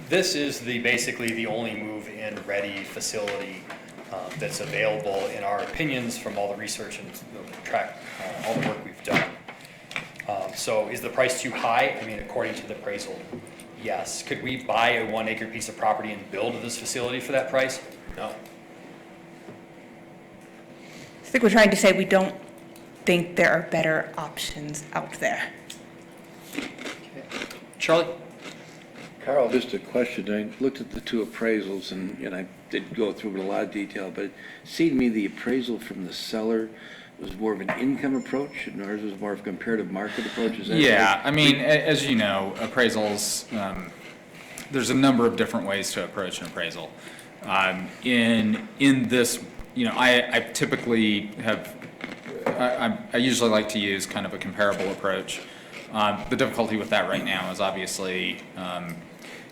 This is basically the only move-in ready facility that's available in our opinions from all the research and track all the work we've done. So is the price too high? I mean, according to the appraisal, yes. Could we buy a 1 acre piece of property and build this facility for that price? No. I think we're trying to say we don't think there are better options out there. Charlie? Carl, just a question. I looked at the two appraisals and I didn't go through it in a lot of detail, but it seemed to me the appraisal from the seller was more of an income approach and ours was more of a comparative market approach. Is that Yeah, right? I mean, as you know, appraisals, there's a number of different ways to approach an appraisal. In this, I typically I usually like to use kind of a comparable approach. The difficulty with that right now is obviously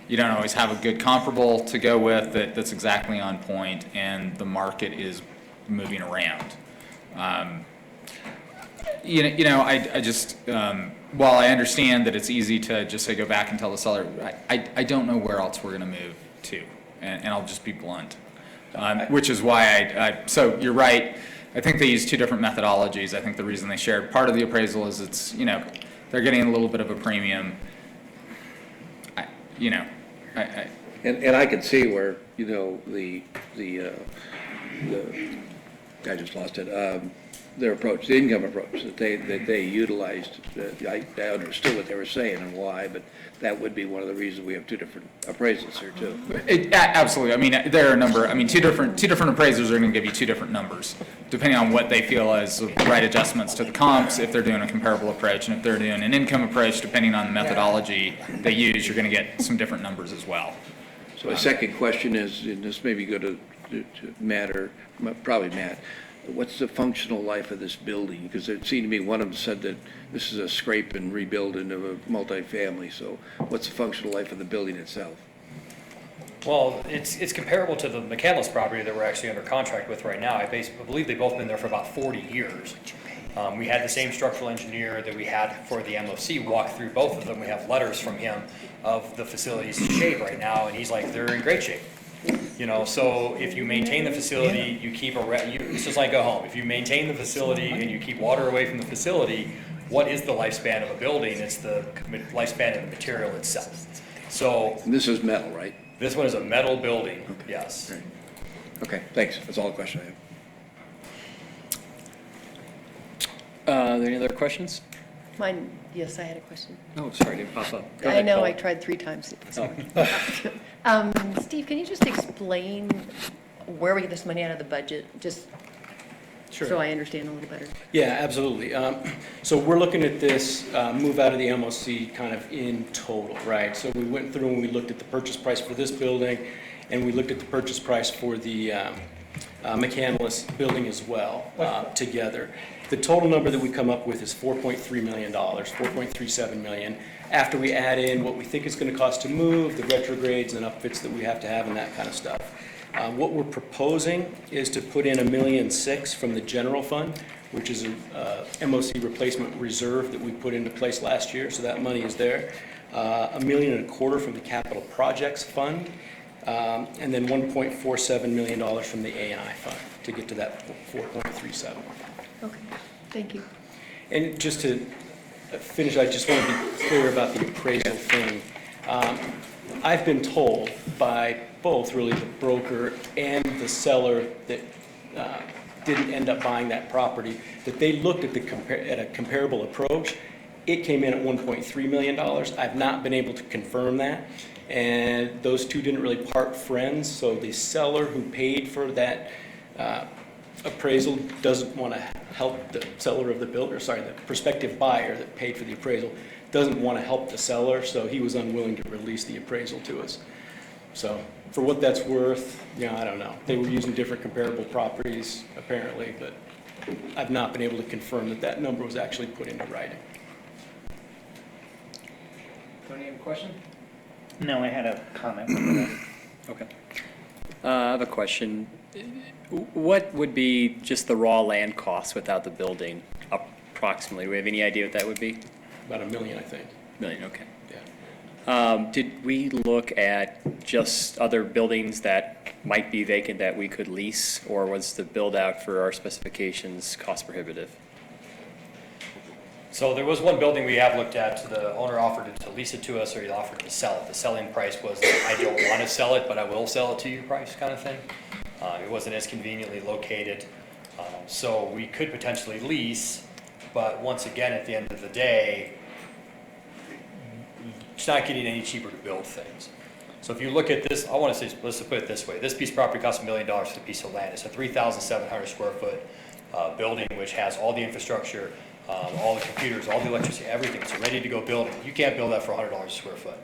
you don't always have a good comparable to go with that's exactly on point, and the market is moving around. I just, while I understand that it's easy to just say go back and tell the seller, I don't know where else we're going to move to, and I'll just be blunt. Which is why so you're right. I think they use two different methodologies. I think the reason they shared part of the appraisal is it's, they're getting a little bit of a premium. And I could see where, I just lost it, their approach, the income approach that they utilized. I understood what they were saying and why, but that would be one of the reasons we have two different appraisals here too. Absolutely. I mean, there are a number. I mean, two different appraisers are going to give you two different numbers, depending on what they feel as the right adjustments to the comps. If they're doing a comparable approach, and if they're doing an income approach, depending on the methodology they use, you're going to get some different numbers as well. So my second question is, and this may be good to Matt or probably Matt. What's the functional life of this building? Because it seemed to me one of them said that this is a scrape and rebuild into a multifamily. So what's the functional life of the building itself? Well, it's comparable to the McCandless property that we're actually under contract with right now. I believe they've both been there for about 40 years. We had the same structural engineer that we had for the MOC walk through both of them. We have letters from him of the facility's shape right now, and he's like, they're in great shape. So if you maintain the facility, you keep it's just like go home. If you maintain the facility and you keep water away from the facility, what is the lifespan of a building? It's the lifespan of the material itself. So and this is metal, right? This one is a metal building, yes. Great. Okay, thanks. That's all the question I have. Are there any other questions? Mine, yes, I had a question. Oh, sorry, didn't pop up. Go I ahead, know, Paul. I tried 3 times. Oh. Steve, can you just explain where we get this money out of the budget, just Sure. so I understand a little better? Yeah, absolutely. So we're looking at this move out of the MOC kind of in total, right? So we went through and we looked at the purchase price for this building, and we looked at the purchase price for the McCandless building as well together. The total number that we come up with is $4.3 million, $4.37 million, after we add in what we think it's going to cost to move, the retrogrades and upfits that we have to have and that kind of stuff. What we're proposing is to put in $1.6 million from the general fund, which is a MOC replacement reserve that we put into place last year, so that money is there. $1.25 million from the capital projects fund, and then $1.47 million from the A&I fund to get to that 4.37. Okay, thank you. And just to finish, I just want to be clear about the appraisal thing. I've been told by both really the broker and the seller that didn't end up buying that property, that they looked at a comparable approach. It came in at $1.3 million. I've not been able to confirm that. And those two didn't really part friends. So the seller who paid for that appraisal doesn't want to help the seller of the the prospective buyer that paid for the appraisal doesn't want to help the seller. So he was unwilling to release the appraisal to us. So for what that's worth, I don't know. They were using different comparable properties apparently, but I've not been able to confirm that that number was actually put into writing. Tony, you have a question? No, I had a comment. Okay. I have a question. What would be just the raw land cost without the building, approximately? Do we have any idea what that would be? About $1 million, I think. $1 million, okay. Yeah. Did we look at just other buildings that might be vacant that we could lease, or was the build-out for our specifications cost prohibitive? So there was one building we have looked at, the owner offered to lease it to us, or he offered to sell it. The selling price was, I don't want to sell it, but I will sell it to you price kind of thing. It wasn't as conveniently located. So we could potentially lease, but once again, at the end of the day, it's not getting any cheaper to build things. So if you look at this, I want to say, let's put it this way. This piece of property costs $1 million for the piece of land. It's a 3,700 square foot building, which has all the infrastructure, all the computers, all the electricity, everything. It's a ready to go building. You can't build that for $100 a square foot.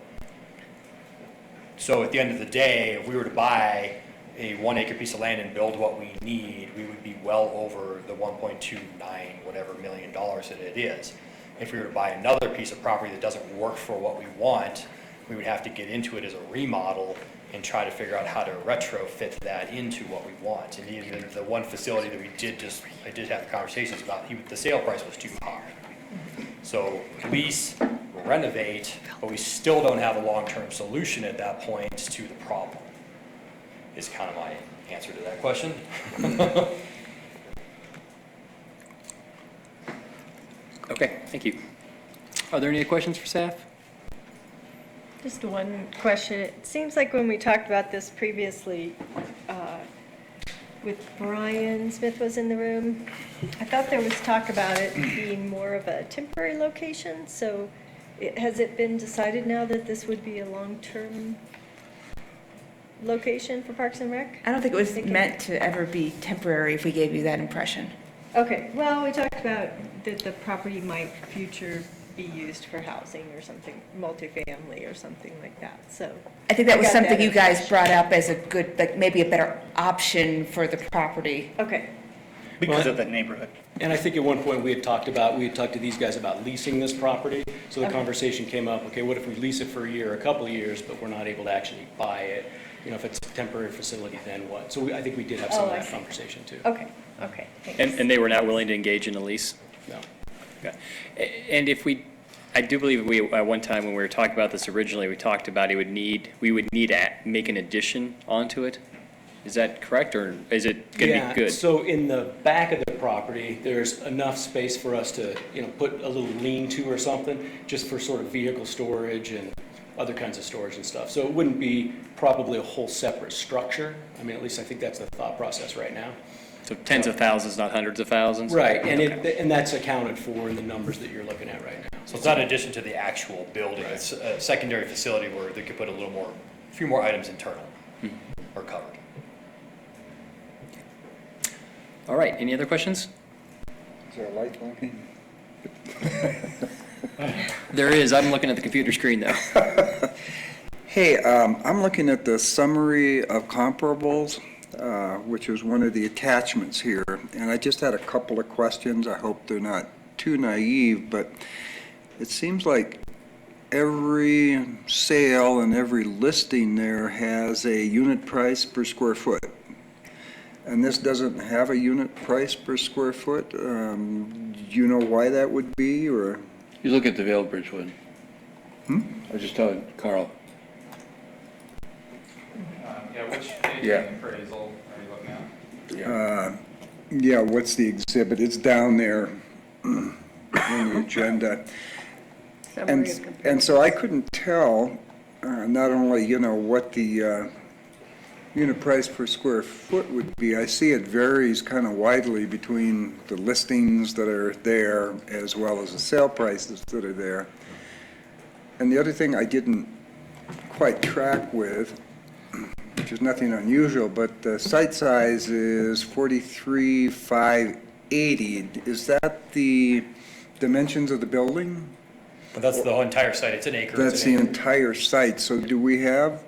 So at the end of the day, if we were to buy a 1 acre piece of land and build what we need, we would be well over the 1.29 whatever $1 million that it is. If we were to buy another piece of property that doesn't work for what we want, we would have to get into it as a remodel and try to figure out how to retrofit that into what we want. And even the one facility that I did have conversations about, the sale price was too high. So lease, renovate, but we still don't have a long-term solution at that point to the problem, is kind of my answer to that question. Okay, thank you. Are there any questions for staff? Just one question. It seems like when we talked about this previously, with Brian Smith was in the room, I thought there was talk about it being more of a temporary location. So has it been decided now that this would be a long-term location for Parks and Rec? I don't think it was meant to ever be temporary if we gave you that impression. Okay, well, we talked about that the property might future be used for housing or something, multifamily or something like that, so. I think that was got something you guys impression. brought up as a good, like maybe a better option for the property. Okay. Because of the neighborhood. And I think at one point we had talked to these guys about leasing this property. So the Okay. conversation came up, okay, what if we lease it for a year, a couple of years, but we're not able to actually buy it? You know, if it's a temporary facility, then what? So I think we did have some of Oh, I that see. conversation too. Okay, thanks. And they were not willing to engage in a lease? No. Okay. And if we, I do believe we, at one time when we were talking about this originally, we talked about we would need to make an addition onto it. Is that correct, or is it going to be good? So in the back of the property, there's enough space for us to, put a little lean-to or something, just for sort of vehicle storage and other kinds of storage and stuff. So it wouldn't be probably a whole separate structure. I mean, at least I think that's the thought process right now. So tens of thousands, not hundreds of thousands? Right, and that's accounted for in the numbers that you're looking at right now. So it's not in addition to the actual building, it's a secondary facility where they could put a few more items internal or covered. All right, any other questions? Is there a light blinking? There is, I'm looking at the computer screen though. Hey, I'm looking at the summary of comparables, which is one of the attachments here, and I just had a couple of questions. I hope they're not too naive, but it seems like every sale and every listing there has a unit price per square foot. And this doesn't have a unit price per square foot. Do you know why that would be, or? You look at the Vail Bridge one. I was just telling Carl. Yeah, which page Yeah. of the appraisal are you looking at? Yeah, what's the exhibit? It's down there in the agenda. And so I couldn't tell, not only, what the unit price per square foot would be. I see it varies kind of widely between the listings that are there as well as the sale prices that are there. And the other thing I didn't quite track with, which is nothing unusual, but the site size is 43,580. Is that the dimensions of the building? But that's the whole entire site, it's an acre. That's the entire site. So do we have,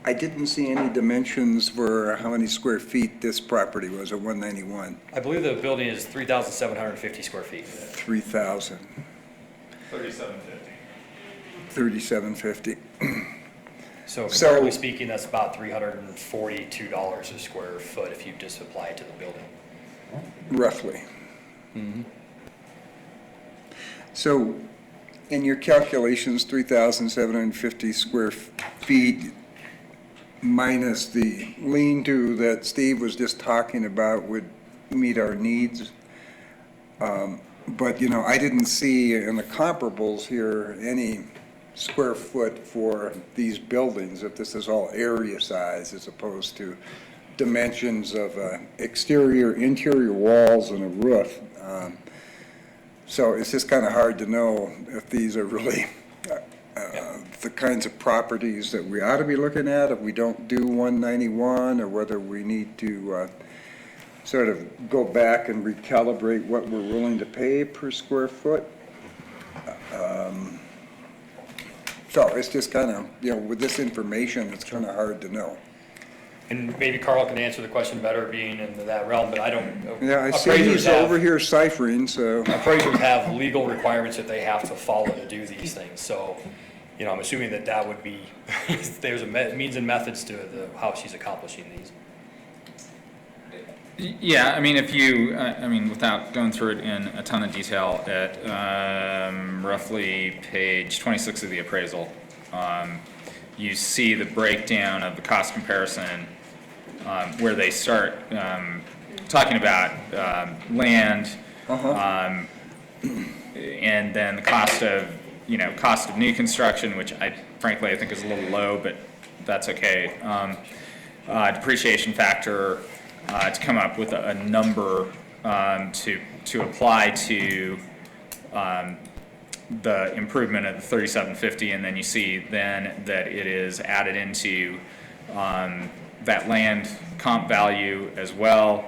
I didn't see any dimensions for how many square feet this property was at 191. I believe the building is 3,750 square feet. 3,000. 3750. 3,750. So comparatively speaking, that's about $342 a square foot if you just apply it to the building. Roughly. So in your calculations, 3,750 square feet minus the lean-to that Steve was just talking about would meet our needs. But, you know, I didn't see in the comparables here any square foot for these buildings, if this is all area size as opposed to dimensions of exterior, interior walls and a roof. So it's just kind of hard to know if these are really the kinds of properties that we ought to be looking at if we don't do 191, or whether we need to sort of go back and recalibrate what we're willing to pay per square foot. So it's just kind of, you know, with this information, it's kind of hard to know. And maybe Carl can answer the question better, being in that realm, but I don't. Yeah, I see appraisers he's have- over here ciphering, so. Appraisers have legal requirements that they have to follow to do these things, so, you know, I'm assuming that would be, there's a means and methods to how she's accomplishing these. Yeah, I mean, if you, without going through it in a ton of detail, at roughly page 26 of the appraisal, you see the breakdown of the cost comparison, where they start talking about land, and then the cost of new construction, which frankly I think is a little low, but that's okay. Depreciation factor, to come up with a number to apply to the improvement of the 3750, and then you see then that it is added into that land comp value as well,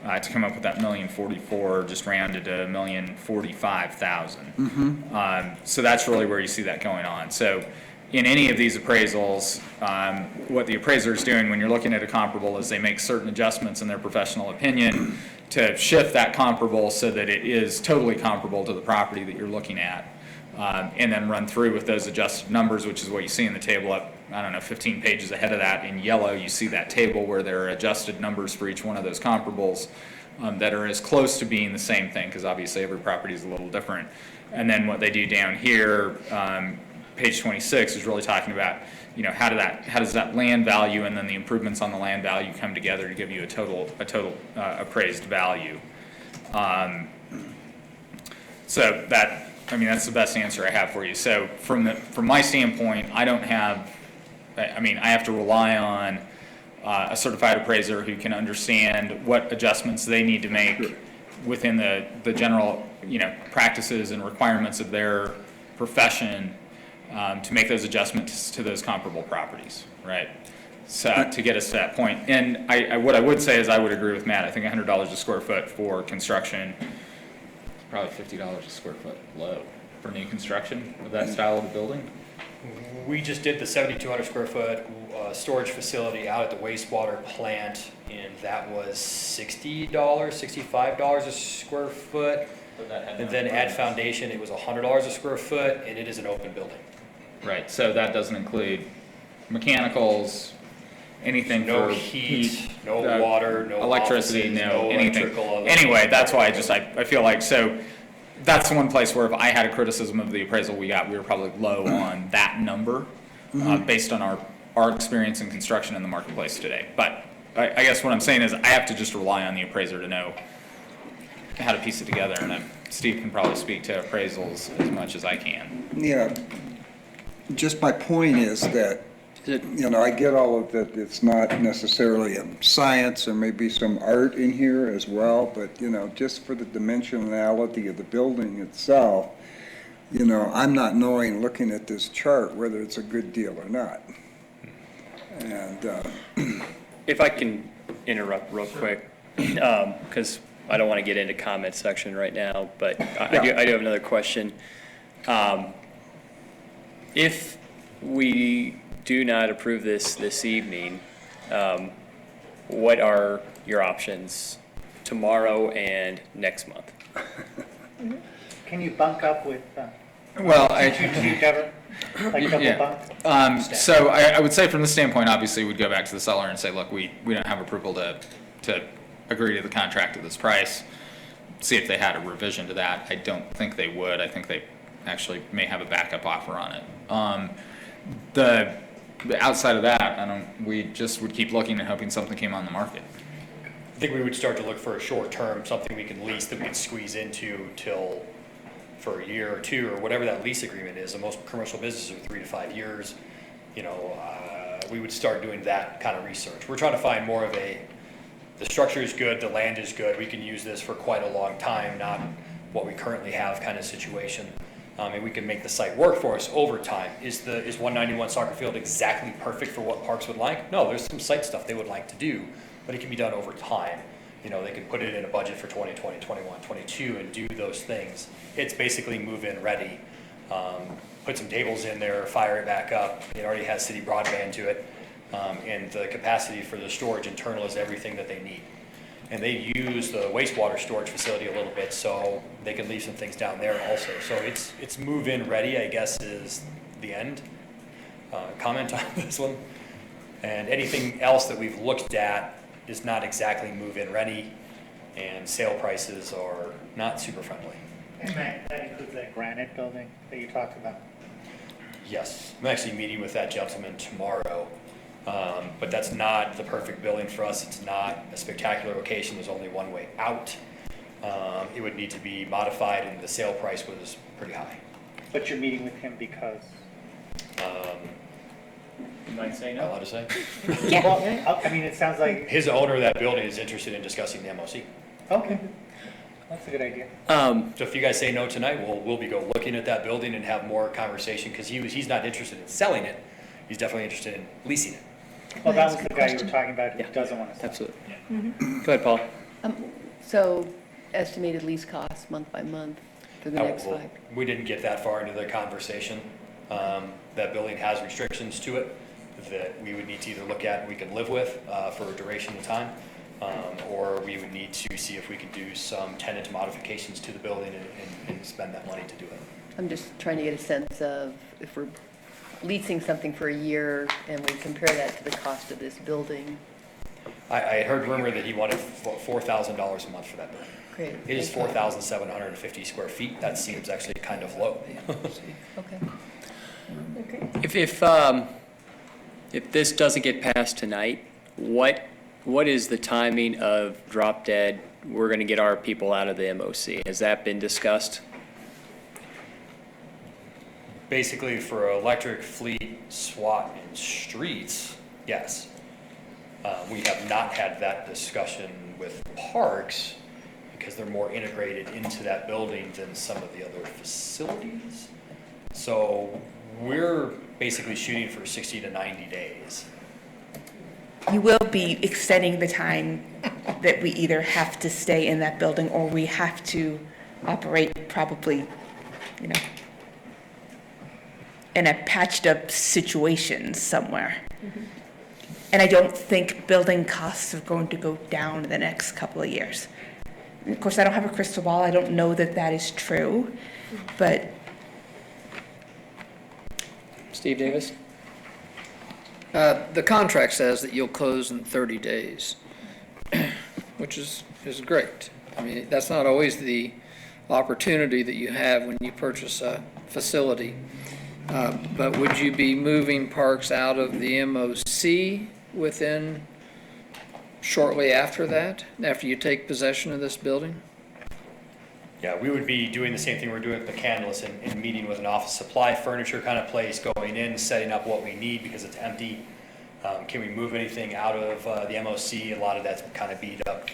to come up with that $1,044,000, just rounded to $1,045,000. So that's really where you see that going on. So in any of these appraisals, what the appraiser is doing when you're looking at a comparable is they make certain adjustments in their professional opinion to shift that comparable so that it is totally comparable to the property that you're looking at, and then run through with those adjusted numbers, which is what you see in the table up, 15 pages ahead of that. In yellow, you see that table where there are adjusted numbers for each one of those comparables that are as close to being the same thing, because obviously every property is a little different. And then what they do down here, page 26 is really talking about, how does that land value and then the improvements on the land value come together to give you a total appraised value. So that's the best answer I have for you. So from my standpoint, I have to rely on a certified appraiser who can understand what adjustments they need to make within the general, practices and requirements of their profession, to make those adjustments to those comparable properties, right? So to get us to that point. And what I would say is I would agree with Matt. I think $100 a square foot for construction, probably $50 a square foot low for new construction of that style of a building. We just did the 7,200 square foot storage facility out at the wastewater plant, and that was $60, $65 a square foot. And then add foundation, it was $100 a square foot, and it is an open building. Right, so that doesn't include mechanicals, anything No for heat, no water, no electricity, offices, no anything. electrical. Anyway, that's why I feel like, so that's one place where if I had a criticism of the appraisal we got, we were probably low on that number, based on our experience in construction in the marketplace today. But I guess what I'm saying is I have to just rely on the appraiser to know how to piece it together, and Steve can probably speak to appraisals as much as I can. Yeah, just my point is that, I get all of that, it's not necessarily a science, there may be some art in here as well, but, just for the dimensionality of the building itself, I'm not knowing, looking at this chart, whether it's a good deal or not. And, If I can interrupt real quick, because I don't want to get into comment section right now, but I do have another question. If we do not approve this evening, what are your options tomorrow and next month? Can you bunk up with, Well, do you cover, like double bunk? So I would say from this standpoint, obviously, we'd go back to the seller and say, look, we don't have approval to agree to the contract at this price, see if they had a revision to that. I don't think they would. I think actually may have a backup offer on it. The outside of that, we just would keep looking and hoping something came on the market. I think we would start to look for a short term, something we can lease that we can squeeze into for a year or two, or whatever that lease agreement is. And most commercial businesses are 3 to 5 years. We would start doing that kind of research. We're trying to find more of the structure is good, the land is good, we can use this for quite a long time, not what we currently have kind of situation. And we can make the site work for us over time. Is 191 soccer field exactly perfect for what Parks would like? No, there's some site stuff they would like to do, but it can be done over time. They can put it in a budget for 2020, 21, 22 and do those things. It's basically move-in ready. Put some tables in there, fire it back up. It already has city broadband to it. And the capacity for the storage internal is everything that they need. And they use the wastewater storage facility a little bit, so they can leave some things down there also. So it's move-in ready, I guess, is the end comment on this one. And anything else that we've looked at is not exactly move-in ready, and sale prices are not super friendly. And that includes that granite building that you talked about? Yes, I'm actually meeting with that gentleman tomorrow. But that's not the perfect building for us. It's not a spectacular location. There's only one way out. It would need to be modified, and the sale price was pretty high. But you're meeting with him because? You might say no. Allowed to say? Well, I mean, it sounds like. His owner of that building is interested in discussing the MOC. Okay, that's a good idea. So if you guys say no tonight, we'll be looking at that building and have more conversation, because he's not interested in selling it. He's definitely interested in leasing it. Well, that was the guy you were talking about who doesn't want to sell. Absolutely. Mhm. Go ahead, Paul. So estimated lease costs month by month for the next 5? We didn't get that far into the conversation. That building has restrictions to it that we would need to either look at and we could live with for a duration of time, or we would need to see if we could do some tenant modifications to the building and spend that money to do it. I'm just trying to get a sense of if we're leasing something for a year and we compare that to the cost of this building. I heard rumor that he wanted $4,000 a month for that building. Great. It is 4,750 square feet. That seems actually kind of low. Okay. If this doesn't get passed tonight, what is the timing of drop dead? We're going to get our people out of the MOC. Has that been discussed? Basically, for electric, fleet, SWAT, and streets, yes. We have not had that discussion with parks because they're more integrated into that building than some of the other facilities. So we're basically shooting for 60 to 90 days. You will be extending the time that we either have to stay in that building or we have to operate probably, in a patched up situation somewhere. Mm-hmm. And I don't think building costs are going to go down in the next couple of years. Of course, I don't have a crystal ball. I don't know that that is true, but. Steve Davis? The contract says that you'll close in 30 days, which is great. I mean, that's not always the opportunity that you have when you purchase a facility. But would you be moving parks out of the MOC within shortly after that, after you take possession of this building? Yeah, we would be doing the same thing we're doing with McCandless and meeting with an office supply furniture kind of place, going in, setting up what we need because it's empty. Can we move anything out of the MOC? A lot of that's kind of beat up.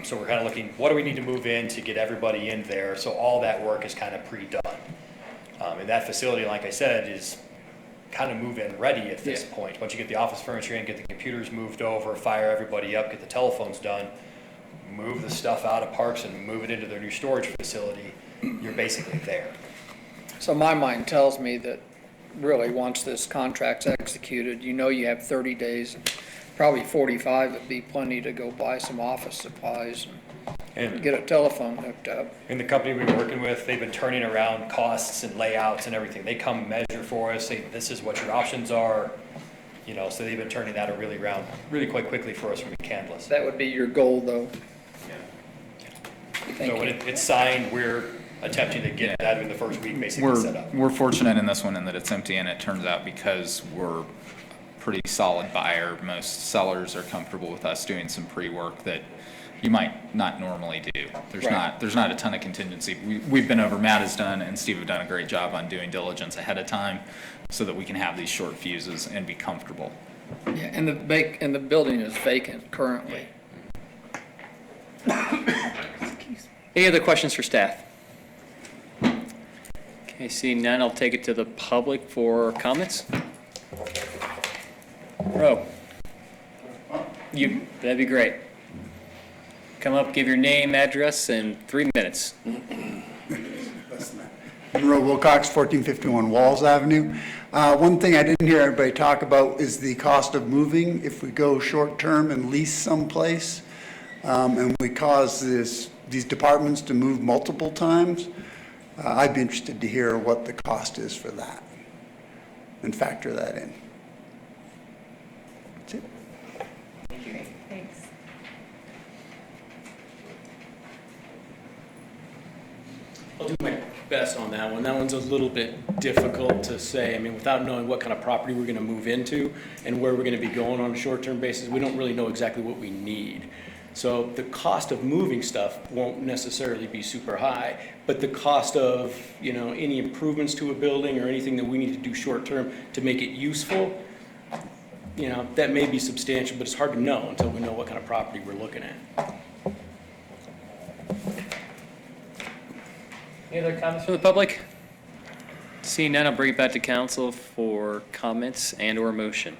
So we're kind of looking, what do we need to move in to get everybody in there? So all that work is kind of pre-done. And that facility, like I said, is kind of move-in ready at this point. Once you get the office furniture in, get the computers moved over, fire everybody up, get the telephones done, move the stuff out of parks and move it into their new storage facility, you're basically there. So my mind tells me that really once this contract's executed, you have 30 days, probably 45 would be plenty to go buy some office supplies and get a telephone hooked up. And the company we've been working with, they've been turning around costs and layouts and everything. They come measure for us, say, this is what your options are. So they've been turning that around really quite quickly for us from McCandless. That would be your goal, though. So when it's signed, we're attempting to get that in the first week, basically set up. We're fortunate in this one in that it's empty, and it turns out because we're pretty solid buyer, most sellers are comfortable with us doing some pre-work that you might not normally do. There's not a ton of contingency. We've been over, Matt has done, and Steve have done a great job on doing diligence ahead of time so that we can have these short fuses and be comfortable. Yeah, and the building is vacant currently. Any other questions for staff? Okay, seeing none, I'll take it to the public for comments. Row. That'd be great. Come up, give your name, address, and 3 minutes. Monroe Wilcox, 1451 Walls Avenue. One thing I didn't hear everybody talk about is the cost of moving if we go short-term and lease someplace, and we cause these departments to move multiple times. I'd be interested to hear what the cost is for that and factor that in. That's it. Thanks. I'll do my best on that one. That one's a little bit difficult to say. I mean, without knowing what kind of property we're going to move into and where we're going to be going on a short-term basis, we don't really know exactly what we need. So the cost of moving stuff won't necessarily be super high, but the cost of, any improvements to a building or anything that we need to do short-term to make it useful, that may be substantial, but it's hard to know until we know what kind of property we're looking at. Any other comments from the public? Seeing none, I'll bring it back to council for comments and or motion.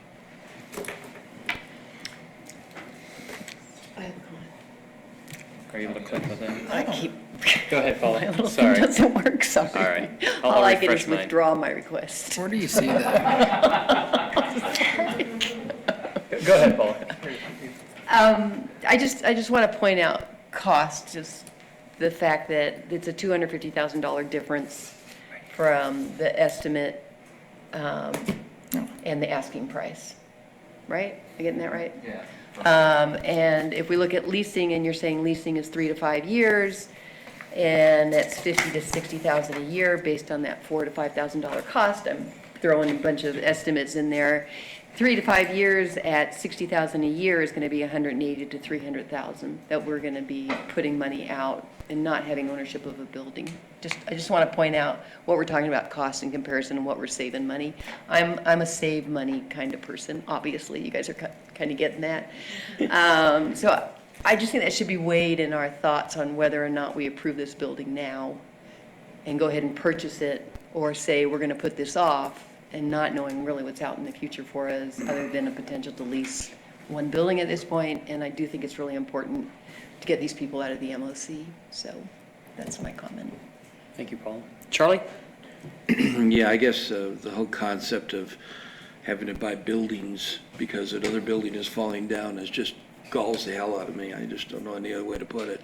Are you able to click with that? I keep. Go ahead, Paula. My little Sorry. thing doesn't work, sorry. All right. All I can refresh is mine. withdraw my request. Where do you see that? Go ahead, Paula. I just want to point out cost, just the fact that it's a $250,000 difference from the estimate and the asking price, right? Am I getting that right? Yeah. And if we look at leasing, and you're saying leasing is 3 to 5 years, and that's $50,000 to $60,000 a year based on that $4,000 to $5,000 cost. I'm throwing a bunch of estimates in there. 3 to 5 years at $60,000 a year is going to be $180,000 to $300,000 that we're going to be putting money out and not having ownership of a building. I just want to point out what we're talking about cost in comparison and what we're saving money. I'm a save money kind of person. Obviously, you guys are kind of getting that. So I just think that should be weighed in our thoughts on whether or not we approve this building now and go ahead and purchase it, or say we're going to put this off and not knowing really what's out in the future for us other than a potential to lease one building at this point. And I do think it's really important to get these people out of the MOC. So that's my comment. Thank you, Paul. Charlie? Yeah, I guess the whole concept of having to buy buildings because another building is falling down is just galls the hell out of me. I just don't know any other way to put it.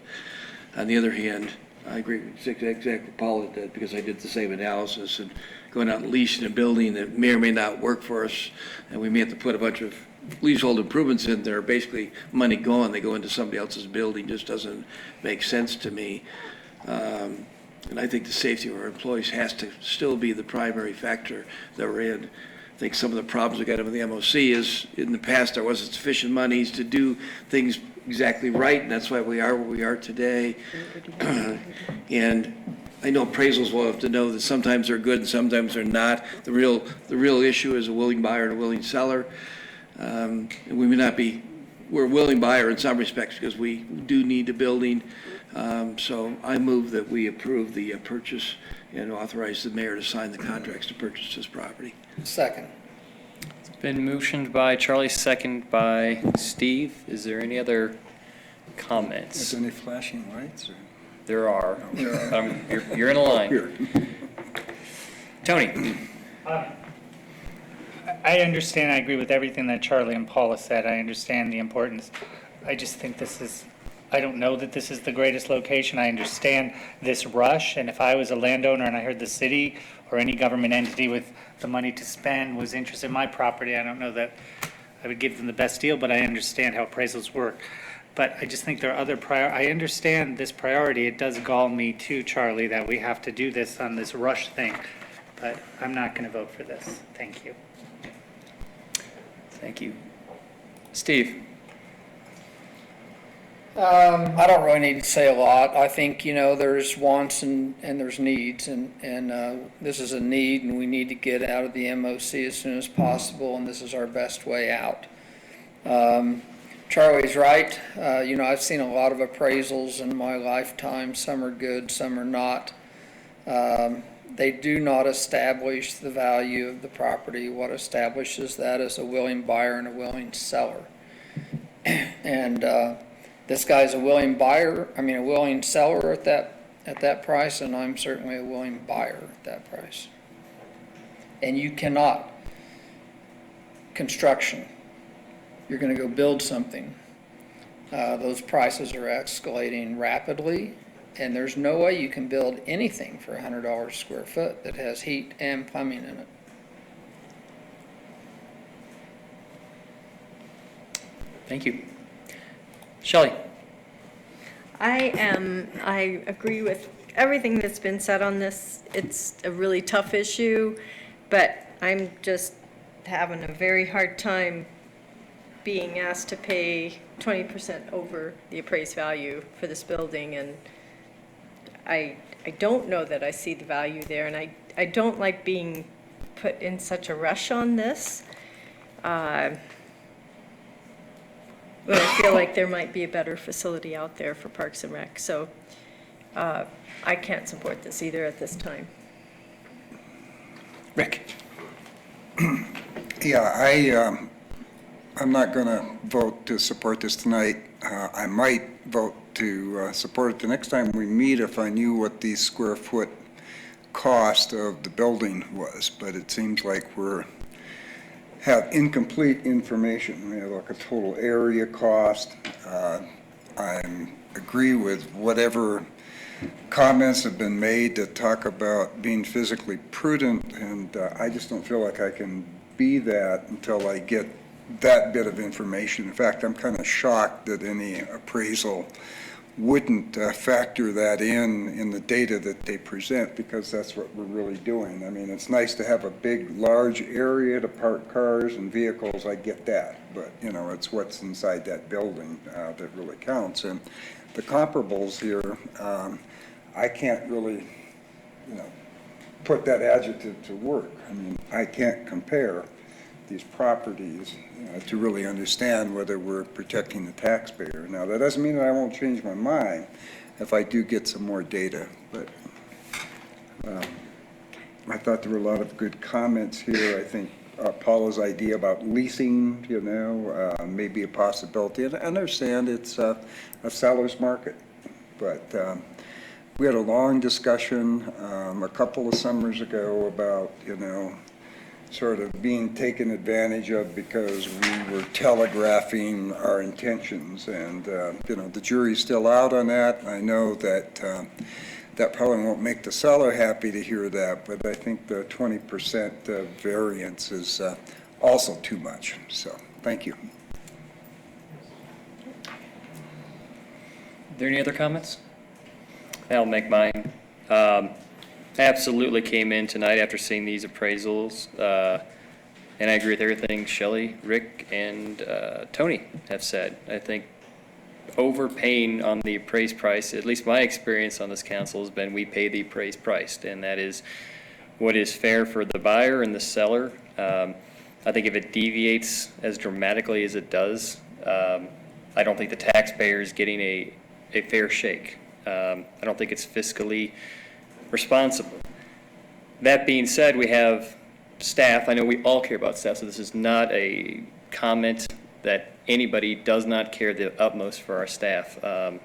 On the other hand, I agree with exactly what Paula did, because I did the same analysis, and going out and leasing a building that may or may not work for us, and we may have to put a bunch of leasehold improvements in there, basically money gone, they go into somebody else's building, just doesn't make sense to me. And I think the safety of our employees has to still be the primary factor that we're in. I think some of the problems we got with the MOC is, in the past, there wasn't sufficient monies to do things exactly right, and that's why we are where we are today. And I know appraisals will have to know that sometimes they're good and sometimes they're not. The real issue is a willing buyer and a willing seller. And we may not be, we're a willing buyer in some respects because we do need the building. So I move that we approve the purchase and authorize the mayor to sign the contracts to purchase this property. Second. It's been motioned by Charlie, second by Steve. Is there any other comments? Is there any flashing lights? Or? There are. You're in a line. Tony? I understand, I agree with everything that Charlie and Paula said. I understand the importance. I just think I don't know that this is the greatest location. I understand this rush, and if I was a landowner and I heard the city or any government entity with the money to spend was interested in my property, I don't know that I would give them the best deal, but I understand how appraisals work. But I just think there are other I understand this priority. It does gall me too, Charlie, that we have to do this on this rush thing. But I'm not going to vote for this. Thank you. Thank you. Steve? I don't really need to say a lot. I think, there's wants and there's needs, and this is a need, and we need to get out of the MOC as soon as possible, and this is our best way out. Charlie's right. I've seen a lot of appraisals in my lifetime. Some are good, some are not. They do not establish the value of the property. What establishes that is a willing buyer and a willing seller. And this guy's a willing seller at that price, and I'm certainly a willing buyer at that price. And you cannot, construction, you're going to go build something. Those prices are escalating rapidly, and there's no way you can build anything for $100 a square foot that has heat and plumbing in it. Thank you. Shelley? I agree with everything that's been said on this. It's a really tough issue, but I'm just having a very hard time being asked to pay 20% over the appraised value for this building, and I don't know that I see the value there, and I don't like being put in such a rush on this. But I feel like there might be a better facility out there for Parks and Rec, so I can't support this either at this time. Rick? Yeah, I'm not going to vote to support this tonight. I might vote to support it the next time we meet if I knew what the square foot cost of the building was, but it seems like have incomplete information. We have like a total area cost. I agree with whatever comments have been made that talk about being physically prudent, and I just don't feel like I can be that until I get that bit of information. In fact, I'm kind of shocked that any appraisal wouldn't factor that in the data that they present, because that's what we're really doing. I mean, it's nice to have a big, large area to park cars and vehicles, I get that, but, it's what's inside that building that really counts. And the comparables here, I can't really, put that adjective to work. I mean, I can't compare these properties to really understand whether we're protecting the taxpayer. Now, that doesn't mean that I won't change my mind if I do get some more data, but I thought there were a lot of good comments here. I think Paula's idea about leasing, may be a possibility. And I understand it's a seller's market, but we had a long discussion a couple of summers ago about, sort of being taken advantage of because we were telegraphing our intentions, and the jury's still out on that. I know that that probably won't make the seller happy to hear that, but I think the 20% variance is also too much. So thank you. Are there any other comments? I'll make mine. Absolutely came in tonight after seeing these appraisals, and I agree with everything Shelley, Rick, and Tony have said. I think overpaying on the appraised price, at least my experience on this council has been we pay the appraised price, and that is what is fair for the buyer and the seller. I think if it deviates as dramatically as it does, I don't think the taxpayer is getting a fair shake. I don't think it's fiscally responsible. That being said, we have staff. I know we all care about staff, so this is not a comment that anybody does not care the utmost for our staff. So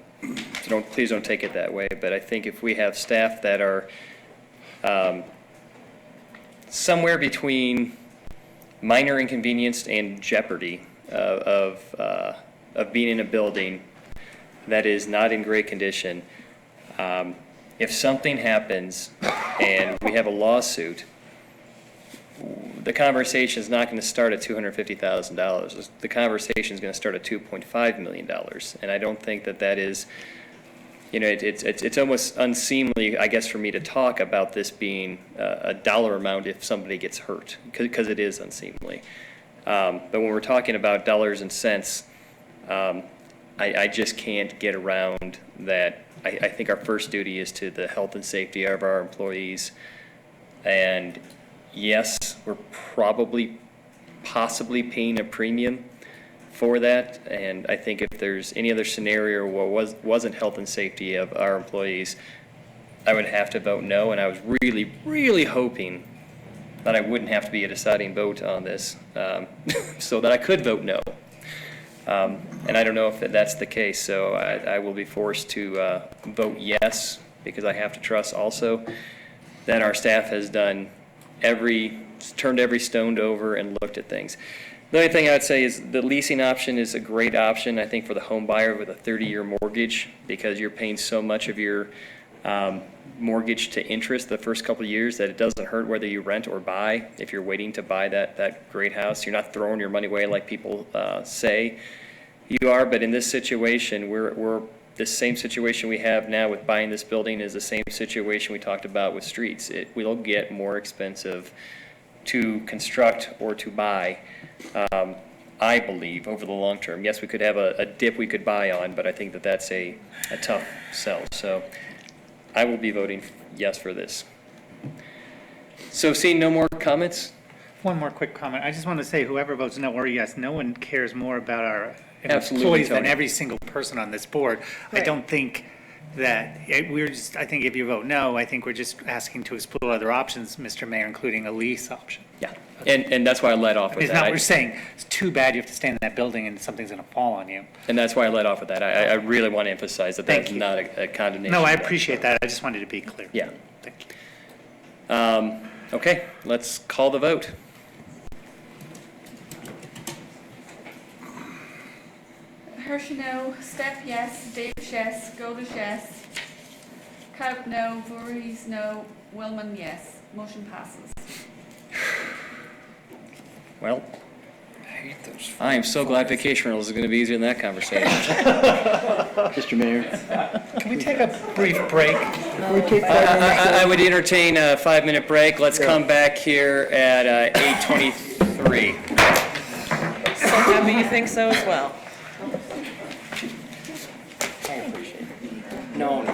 please don't take it that way, but I think if we have staff that are somewhere between minor inconvenience and jeopardy of being in a building that is not in great condition, if something happens and we have a lawsuit, the conversation is not going to start at $250,000. The conversation is going to start at $2.5 million. And I don't think that that is, it's almost unseemly, I guess, for me to talk about this being a dollar amount if somebody gets hurt, because it is unseemly. But when we're talking about dollars and cents, I just can't get around that. I think our first duty is to the health and safety of our employees. And yes, we're possibly paying a premium for that. And I think if there's any other scenario where wasn't health and safety of our employees, I would have to vote no. And I was really, really hoping that I wouldn't have to be a deciding vote on this, so that I could vote no. And I don't know if that's the case, so I will be forced to vote yes, because I have to trust also that our staff has turned every stone over and looked at things. The only thing I would say is the leasing option is a great option, I think, for the home buyer with a 30-year mortgage, because you're paying so much of your mortgage to interest the first couple of years that it doesn't hurt whether you rent or buy. If you're waiting to buy that great house, you're not throwing your money away like people say you are. But in this situation, we're the same situation we have now with buying this building is the same situation we talked about with streets. It will get more expensive to construct or to buy, I believe, over the long term. Yes, we could have a dip we could buy on, but I think that that's a tough sell. So I will be voting yes for this. So seeing no more comments? One more quick comment. I just want to say, whoever votes no or yes, no one cares more about our Absolutely, employees than Tony. every single person on this board. I don't think that, I think if you vote no, I think we're just asking to explore other options, Mr. Mayor, including a lease option. Yeah, and that's why I led off with It's that. not, we're saying, it's too bad you have to stay in that building and something's going to fall on you. And that's why I led off with that. I really want to emphasize that Thank that's you. not a condemnation. No, I of that. appreciate that. I just wanted to be clear. Yeah. Thank you. Okay, let's call the vote. Hershey, no. Step, yes. Davis, yes. Goldish, yes. Cout, no. Voorhees, no. Willman, yes. Motion passes. Well, I am so glad vacation rentals is going to be easier than that conversation. Mr. Mayor? Can we take a brief break? I would entertain a 5-minute break. Let's come back here at 8:23. So happy you think so as well. I appreciate it. No.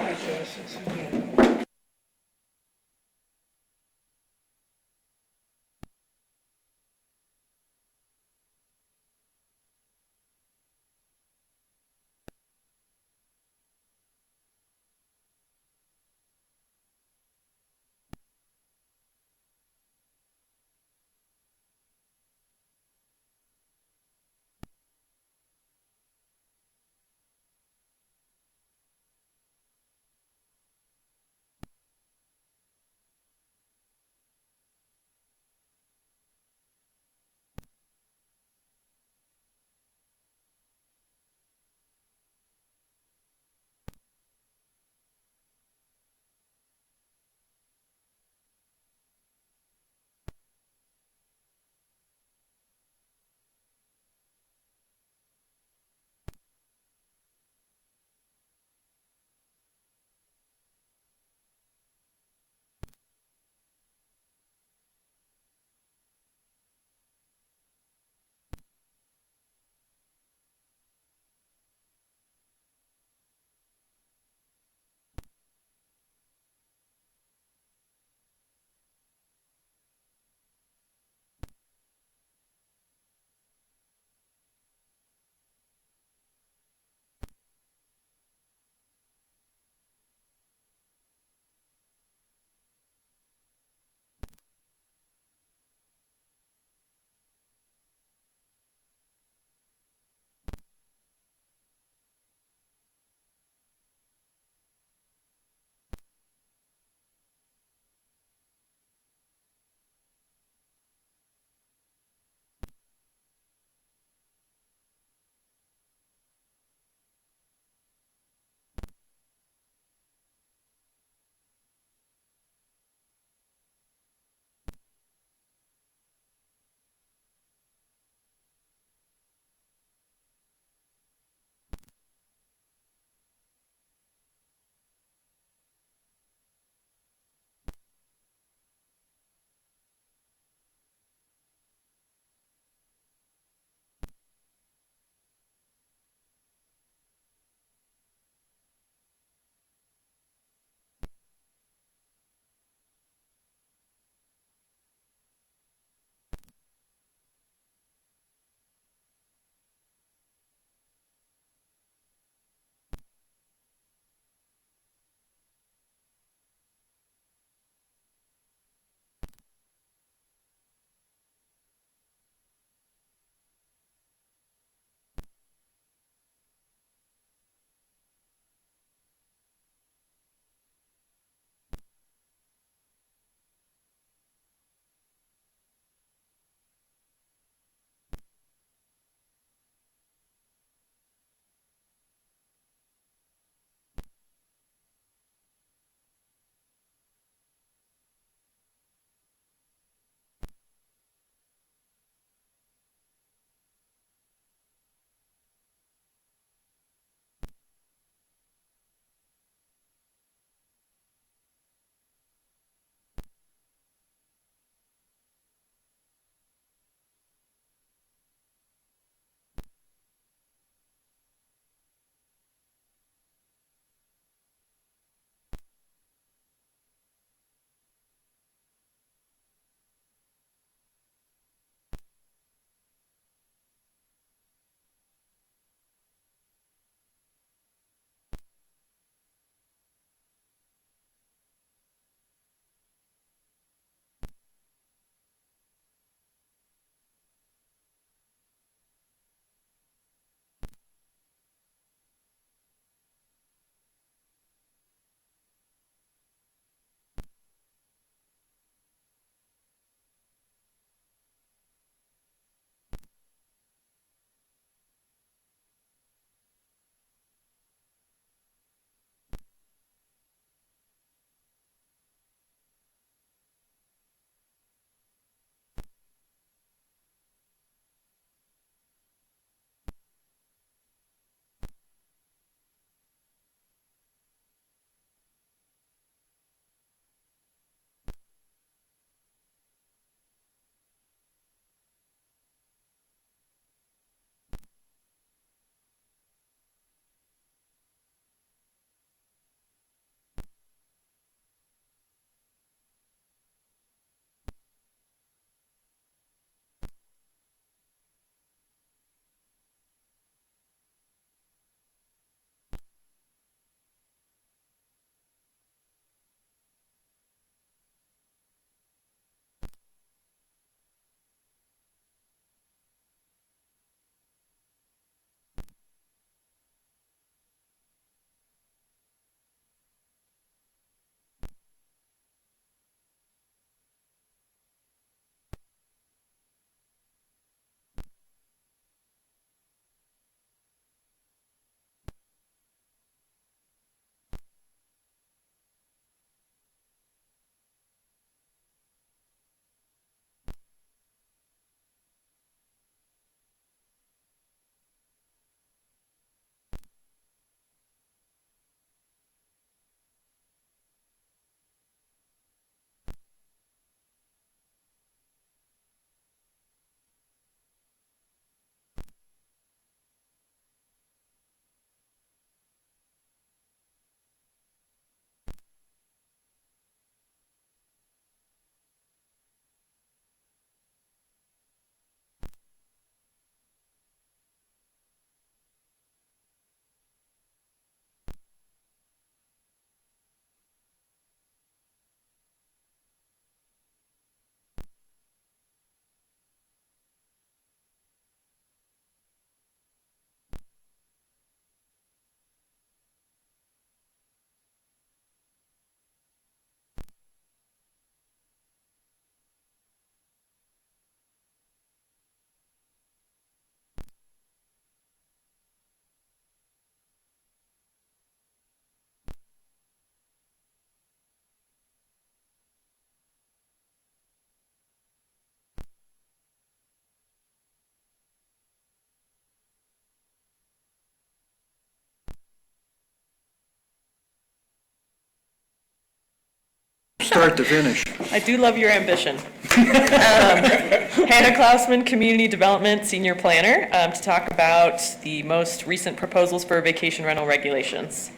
start to finish. I do love your ambition. Hannah Klausman, Community Development Senior Planner, to talk about the most recent proposals for vacation rental regulations.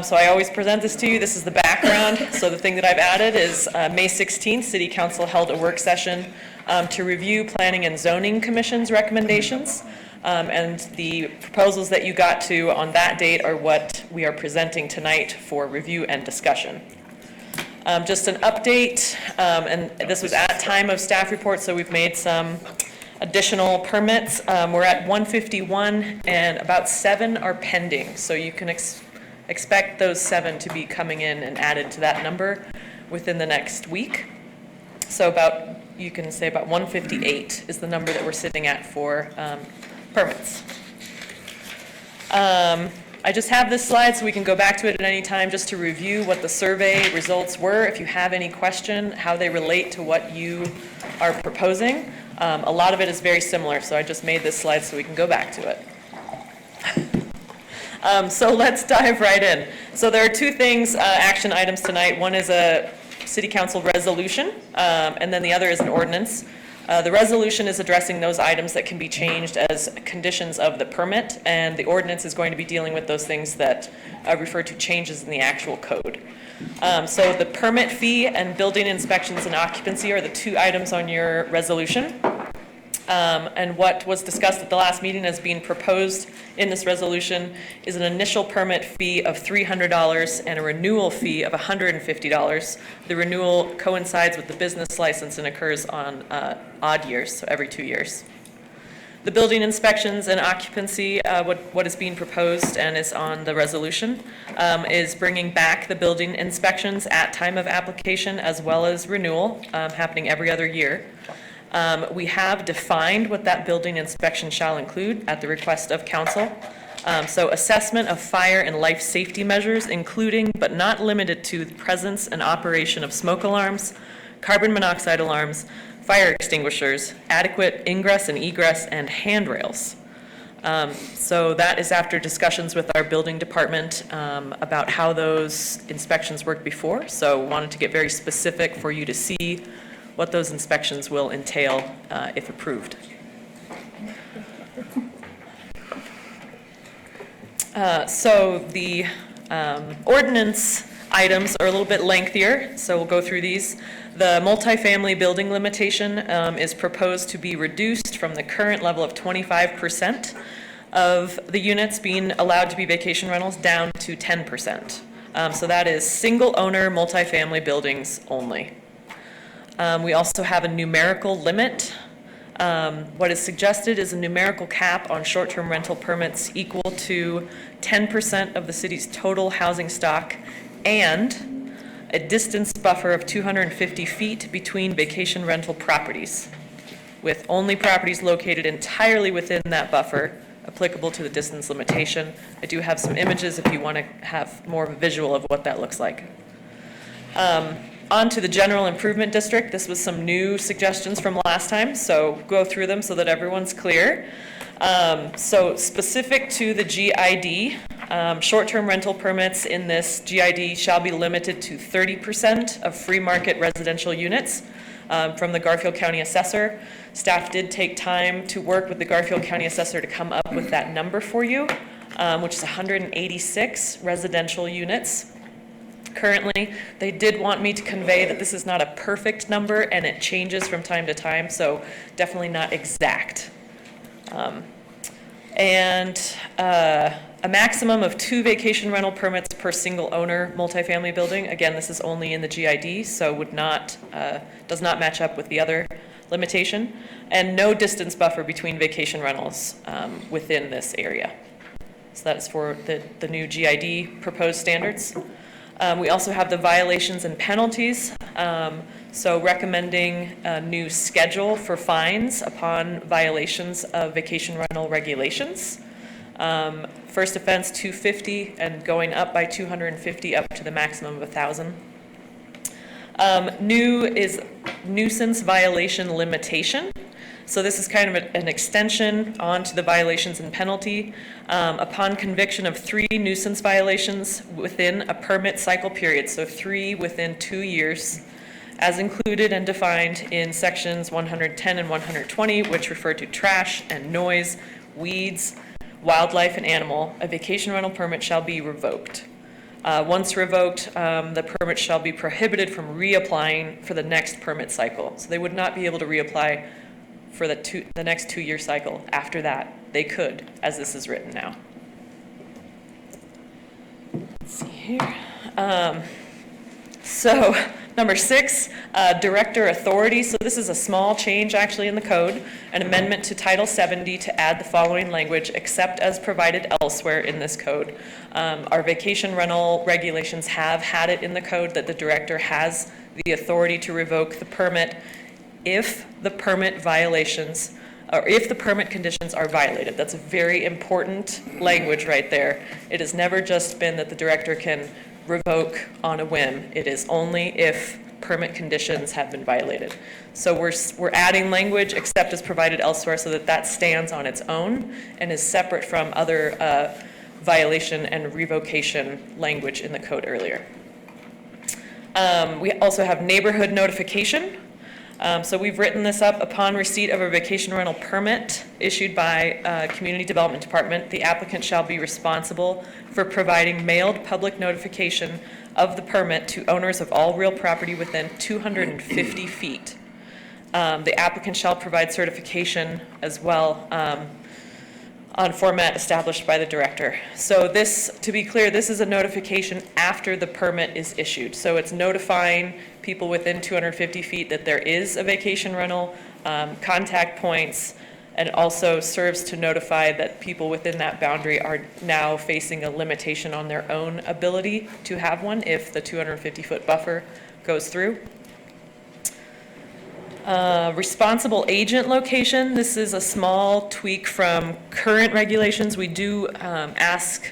So I always present this to you. This is the background. So the thing that I've added is May 16th, City Council held a work session to review Planning and Zoning Commission's recommendations. And the proposals that you got to on that date are what we are presenting tonight for review and discussion. Just an update, and this was at time of staff report, so we've made some additional permits. We're at 151 and about 7 are pending. So you can expect those 7 to be coming in and added to that number within the next week. So you can say about 158 is the number that we're sitting at for permits. I just have this slide so we can go back to it at any time just to review what the survey results were. If you have any question, how they relate to what you are proposing. A lot of it is very similar, so I just made this slide so we can go back to it. So let's dive right in. So there are 2 things, action items tonight. One is a City Council resolution, and then the other is an ordinance. The resolution is addressing those items that can be changed as conditions of the permit, and the ordinance is going to be dealing with those things that refer to changes in the actual code. So the permit fee and building inspections and occupancy are the 2 items on your resolution. And what was discussed at the last meeting as being proposed in this resolution is an initial permit fee of $300 and a renewal fee of $150. The renewal coincides with the business license and occurs on odd years, so every 2 years. The building inspections and occupancy, what is being proposed and is on the resolution, is bringing back the building inspections at time of application as well as renewal, happening every other year. We have defined what that building inspection shall include at the request of council. So assessment of fire and life safety measures, including but not limited to the presence and operation of smoke alarms, carbon monoxide alarms, fire extinguishers, adequate ingress and egress, and handrails. So that is after discussions with our building department about how those inspections worked before. So wanted to get very specific for you to see what those inspections will entail if approved. So the ordinance items are a little bit lengthier, so we'll go through these. The multifamily building limitation is proposed to be reduced from the current level of 25% of the units being allowed to be vacation rentals down to 10%. So that is single owner multifamily buildings only. We also have a numerical limit. What is suggested is a numerical cap on short-term rental permits equal to 10% of the city's total housing stock and a distance buffer of 250 feet between vacation rental properties, with only properties located entirely within that buffer applicable to the distance limitation. I do have some images if you want to have more of a visual of what that looks like. On to the general improvement district. This was some new suggestions from last time, so go through them so that everyone's clear. So specific to the GID, short-term rental permits in this GID shall be limited to 30% of free market residential units from the Garfield County Assessor. Staff did take time to work with the Garfield County Assessor to come up with that number for you, which is 186 residential units. Currently, they did want me to convey that this is not a perfect number and it changes from time to time, so definitely not exact. A maximum of 2 vacation rental permits per single owner multifamily building. Again, this is only in the GID, so does not match up with the other limitation. And no distance buffer between vacation rentals within this area. So that is for the new GID proposed standards. We also have the violations and penalties. So recommending a new schedule for fines upon violations of vacation rental regulations. First offense, $250, and going up by $250 up to the maximum of $1,000. New is nuisance violation limitation. So this is kind of an extension onto the violations and penalty. Upon conviction of 3 nuisance violations within a permit cycle period, so 3 within 2 years, as included and defined in sections 110 and 120, which refer to trash and noise, weeds, wildlife and animal, a vacation rental permit shall be revoked. Once revoked, the permit shall be prohibited from reapplying for the next permit cycle. So they would not be able to reapply for the next 2-year cycle. After that, they could, as this is written now. Let's see here. So number 6, director authority. So this is a small change actually in the code, an amendment to Title 70 to add the following language, except as provided elsewhere in this code. Our vacation rental regulations have had it in the code that the director has the authority to revoke the permit if the permit violations, or if the permit conditions are violated. That's a very important language right there. It has never just been that the director can revoke on a whim. It is only if permit conditions have been violated. So we're adding language except as provided elsewhere so that that stands on its own and is separate from other violation and revocation language in the code earlier. We also have neighborhood notification. So we've written this up: upon receipt of a vacation rental permit issued by Community Development Department, the applicant shall be responsible for providing mailed public notification of the permit to owners of all real property within 250 feet. The applicant shall provide certification as well on format established by the director. So this, to be clear, this is a notification after the permit is issued. So it's notifying people within 250 feet that there is a vacation rental, contact points, and also serves to notify that people within that boundary are now facing a limitation on their own ability to have one if the 250-foot buffer goes through. Responsible agent location. This is a small tweak from current regulations. We do ask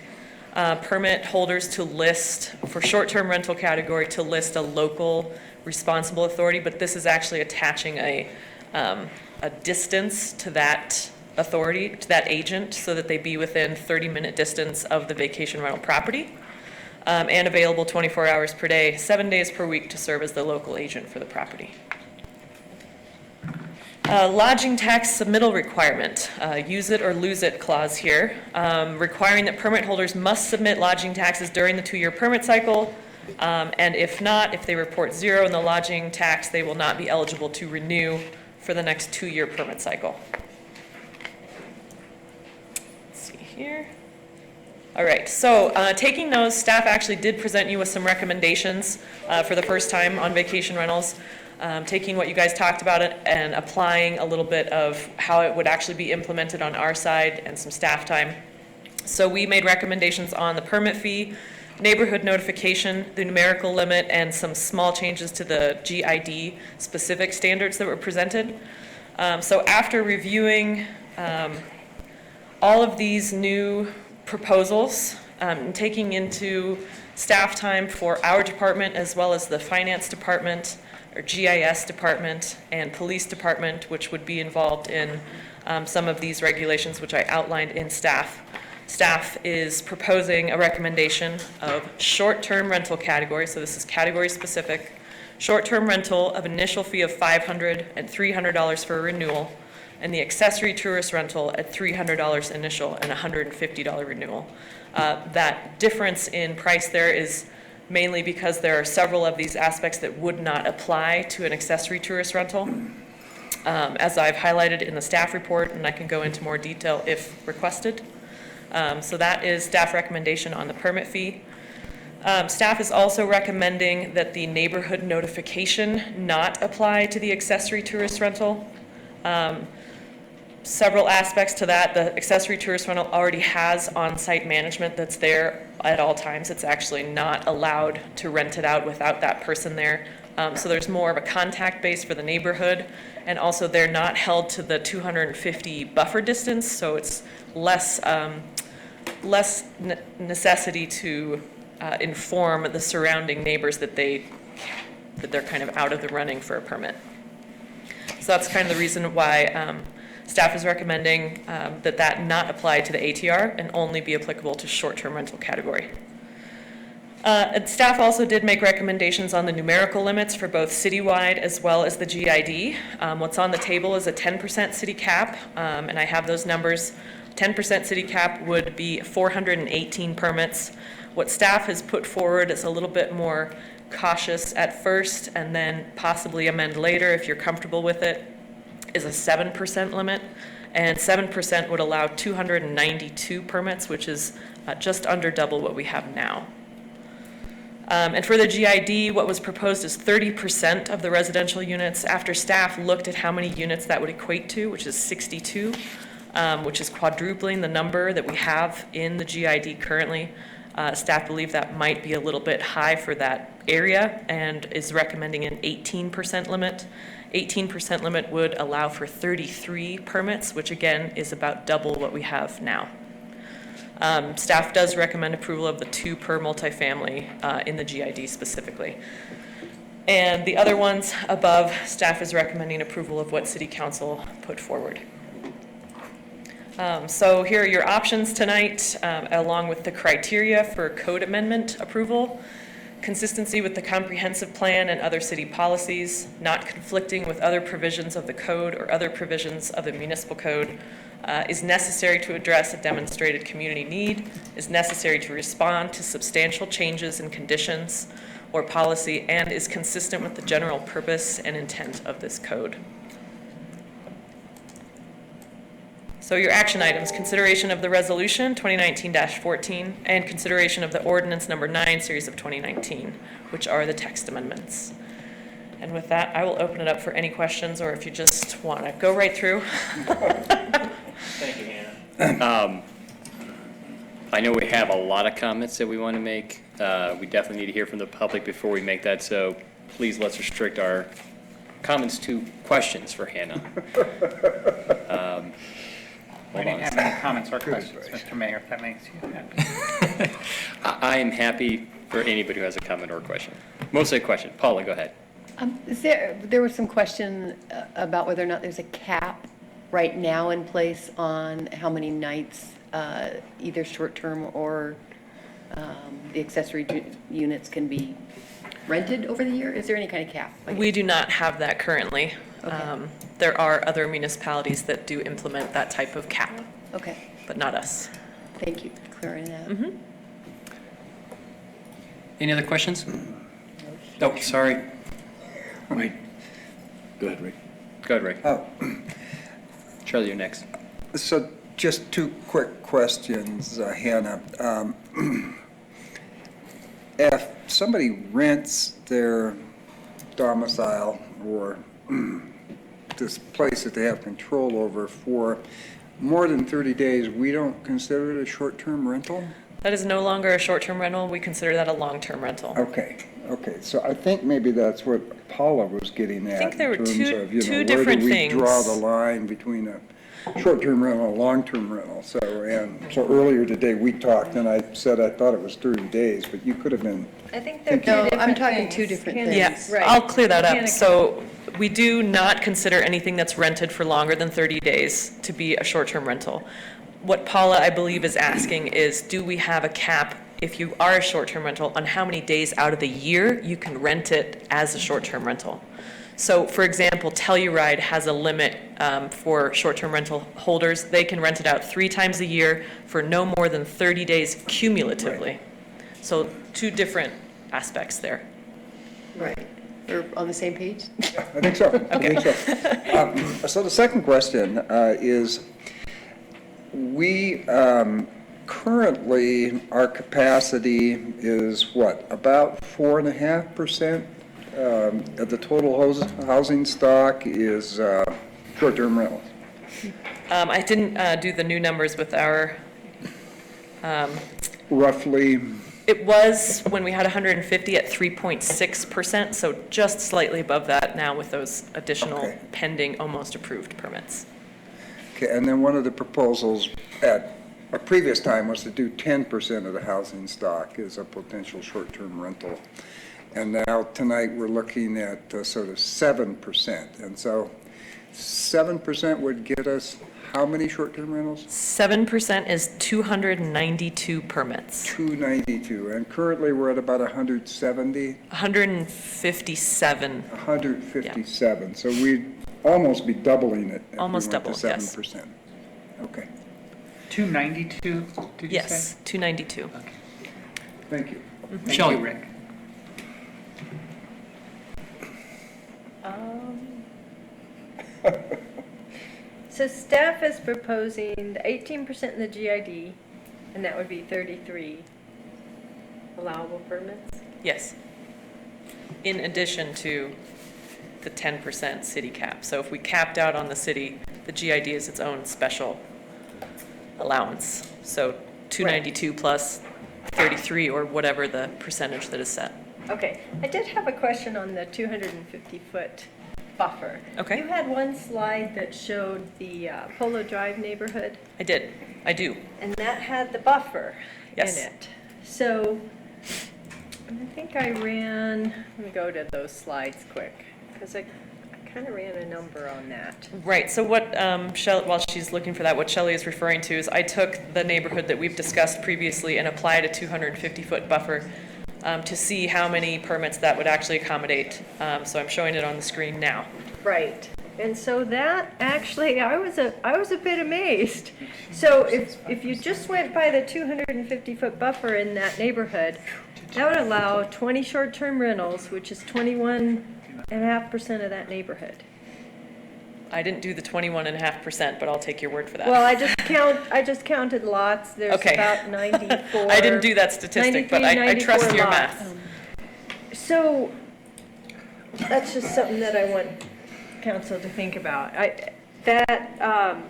permit holders to list, for short-term rental category, to list a local responsible authority, but this is actually attaching a distance to that authority, to that agent, so that they be within 30-minute distance of the vacation rental property, and available 24 hours per day, 7 days per week to serve as the local agent for the property. Lodging tax submittal requirement, use it or lose it clause here, requiring that permit holders must submit lodging taxes during the 2-year permit cycle, and if not, if they report 0 in the lodging tax, they will not be eligible to renew for the next 2-year permit cycle. Let's see here. All right, so taking those, staff actually did present you with some recommendations for the first time on vacation rentals. Taking what you guys talked about it and applying a little bit of how it would actually be implemented on our side and some staff time. So we made recommendations on the permit fee, neighborhood notification, the numerical limit, and some small changes to the GID specific standards that were presented. So after reviewing all of these new proposals, and taking into staff time for our department as well as the finance department, or GIS department, and police department, which would be involved in some of these regulations, which I outlined in staff. Staff is proposing a recommendation of short-term rental category, so this is category specific, short-term rental of initial fee of $500 and $300 for a renewal, and the accessory tourist rental at $300 initial and $150 renewal. That difference in price there is mainly because there are several of these aspects that would not apply to an accessory tourist rental, as I've highlighted in the staff report, and I can go into more detail if requested. So that is staff recommendation on the permit fee. Staff is also recommending that the neighborhood notification not apply to the accessory tourist rental. Several aspects to that. The accessory tourist rental already has on-site management that's there at all times. It's actually not allowed to rent it out without that person there. So there's more of a contact base for the neighborhood, and also they're not held to the 250 buffer distance, so it's less necessity to inform the surrounding neighbors that they're kind of out of the running for a permit. So that's kind of the reason why staff is recommending that not apply to the ATR and only be applicable to short-term rental category. And staff also did make recommendations on the numerical limits for both citywide as well as the GID. What's on the table is a 10% city cap, and I have those numbers. 10% city cap would be 418 permits. What staff has put forward is a little bit more cautious at first and then possibly amend later if you're comfortable with it, is a 7% limit. And 7% would allow 292 permits, which is just under double what we have now. And for the GID, what was proposed is 30% of the residential units after staff looked at how many units that would equate to, which is 62, which is quadrupling the number that we have in the GID currently. Staff believe that might be a little bit high for that area and is recommending an 18% limit. 18% limit would allow for 33 permits, which again is about double what we have now. Staff does recommend approval of the 2 per multifamily in the GID specifically. And the other ones above, staff is recommending approval of what City Council put forward. So here are your options tonight, along with the criteria for code amendment approval. Consistency with the comprehensive plan and other city policies, not conflicting with other provisions of the code or other provisions of the municipal code, is necessary to address a demonstrated community need, is necessary to respond to substantial changes in conditions or policy, and is consistent with the general purpose and intent of this code. So your action items: consideration of the resolution 2019-14 and consideration of the ordinance number 9 series of 2019, which are the text amendments. And with that, I will open it up for any questions, or if you just want to go right through. Thank you, Hannah. I know we have a lot of comments that we want to make. We definitely need to hear from the public before we make that, so please let's restrict our comments to questions for Hannah. We didn't have any comments or questions, Mr. Mayor, if that makes you happy. I am happy for anybody who has a comment or a question. Mostly a question. Paula, go ahead. There was some question about whether or not there's a cap right now in place on how many nights, either short-term or the accessory units can be rented over the year? Is there any kind of cap? We do not have that currently. Okay. There are other municipalities that do implement that type of cap. Okay. But not us. Thank you for clearing that. Mm-hmm. Any other questions? Oh, sorry. Wait. Go ahead, Rick. Go ahead, Rick. Oh. Charlie, you're next. So just 2 quick questions, Hannah. If somebody rents their domicile or this place that they have control over for more than 30 days, we don't consider it a short-term rental? That is no longer a short-term rental. We consider that a long-term rental. Okay. So I think maybe that's what Paula was getting at. I think there were in terms two of, you know, two different where do we things. draw the line between a short-term rental and a long-term rental? So earlier today, we talked, and I said I thought it was 30 days, but you could have been. I think they're No, two different I'm talking things. 2 different Hannah- things. Yeah, I'll clear that up. So we do not consider anything that's rented for longer than 30 days to be a short-term rental. What Paula, I believe, is asking is, do we have a cap, if you are a short-term rental, on how many days out of the year you can rent it as a short-term rental? So, for example, Telluride has a limit for short-term rental holders. They can rent it out 3 times a year for no more than 30 days cumulatively. Right. So 2 different aspects there. Right. We're on the same page? I think so. Okay. I think so. So the second question is, we currently, our capacity is what, about 4.5% of the total housing stock is short-term rentals? I didn't do the new numbers with our... Roughly? It was, when we had 150, at 3.6%, so just slightly above that now with those additional pending, almost approved permits. Okay, and then one of the proposals at a previous time was to do 10% of the housing stock as a potential short-term rental. And now, tonight, we're looking at sort of 7%. And so 7% would get us how many short-term rentals? 7% is 292 permits. 292, and currently we're at about 170? 157. 157, so we'd almost be doubling it. If Almost we went double, to yes. 7%. Okay, 292, did you say? Yes, 292. thank you. Thank you, Rick. So staff is proposing the 18% in the GID, and that would be 33 allowable permits? Yes. In addition to the 10% city cap. So if we capped out on the city, the GID is its own special allowance. So 292 plus 33 or whatever the percentage that is set. Okay, I did have a question on the 250-foot buffer. Okay. You had one slide that showed the Polo Drive neighborhood, I did. I do. and that had the buffer Yes. in it. So I think I ran, let me go to those slides quick, because I kind of ran a number on that. Right, so what, while she's looking for that, what Shelley is referring to is I took the neighborhood that we've discussed previously and applied a 250-foot buffer to see how many permits that would actually accommodate. So I'm showing it on the screen now. Right, and so that actually, I was a bit amazed. So if you just went by the 250-foot buffer in that neighborhood, that would allow 20 short-term rentals, which is 21.5% of that neighborhood. I didn't do the 21.5%, but I'll take your word for that. Well, I just counted lots. There's Okay. about 94. I didn't do that statistic, but 93, I trust 94 your lots. math. So that's just something that I want council to think about.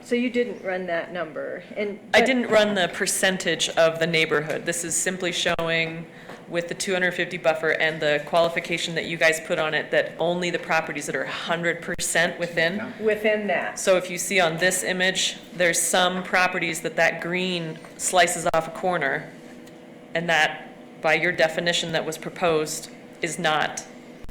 So you didn't run that number, and I didn't run the percentage of the neighborhood. This is simply showing with the 250 buffer and the qualification that you guys put on it that only the properties that are 100% within that. So if you see on this image, there's some properties that green slices off a corner, and that, by your definition that was proposed, is not,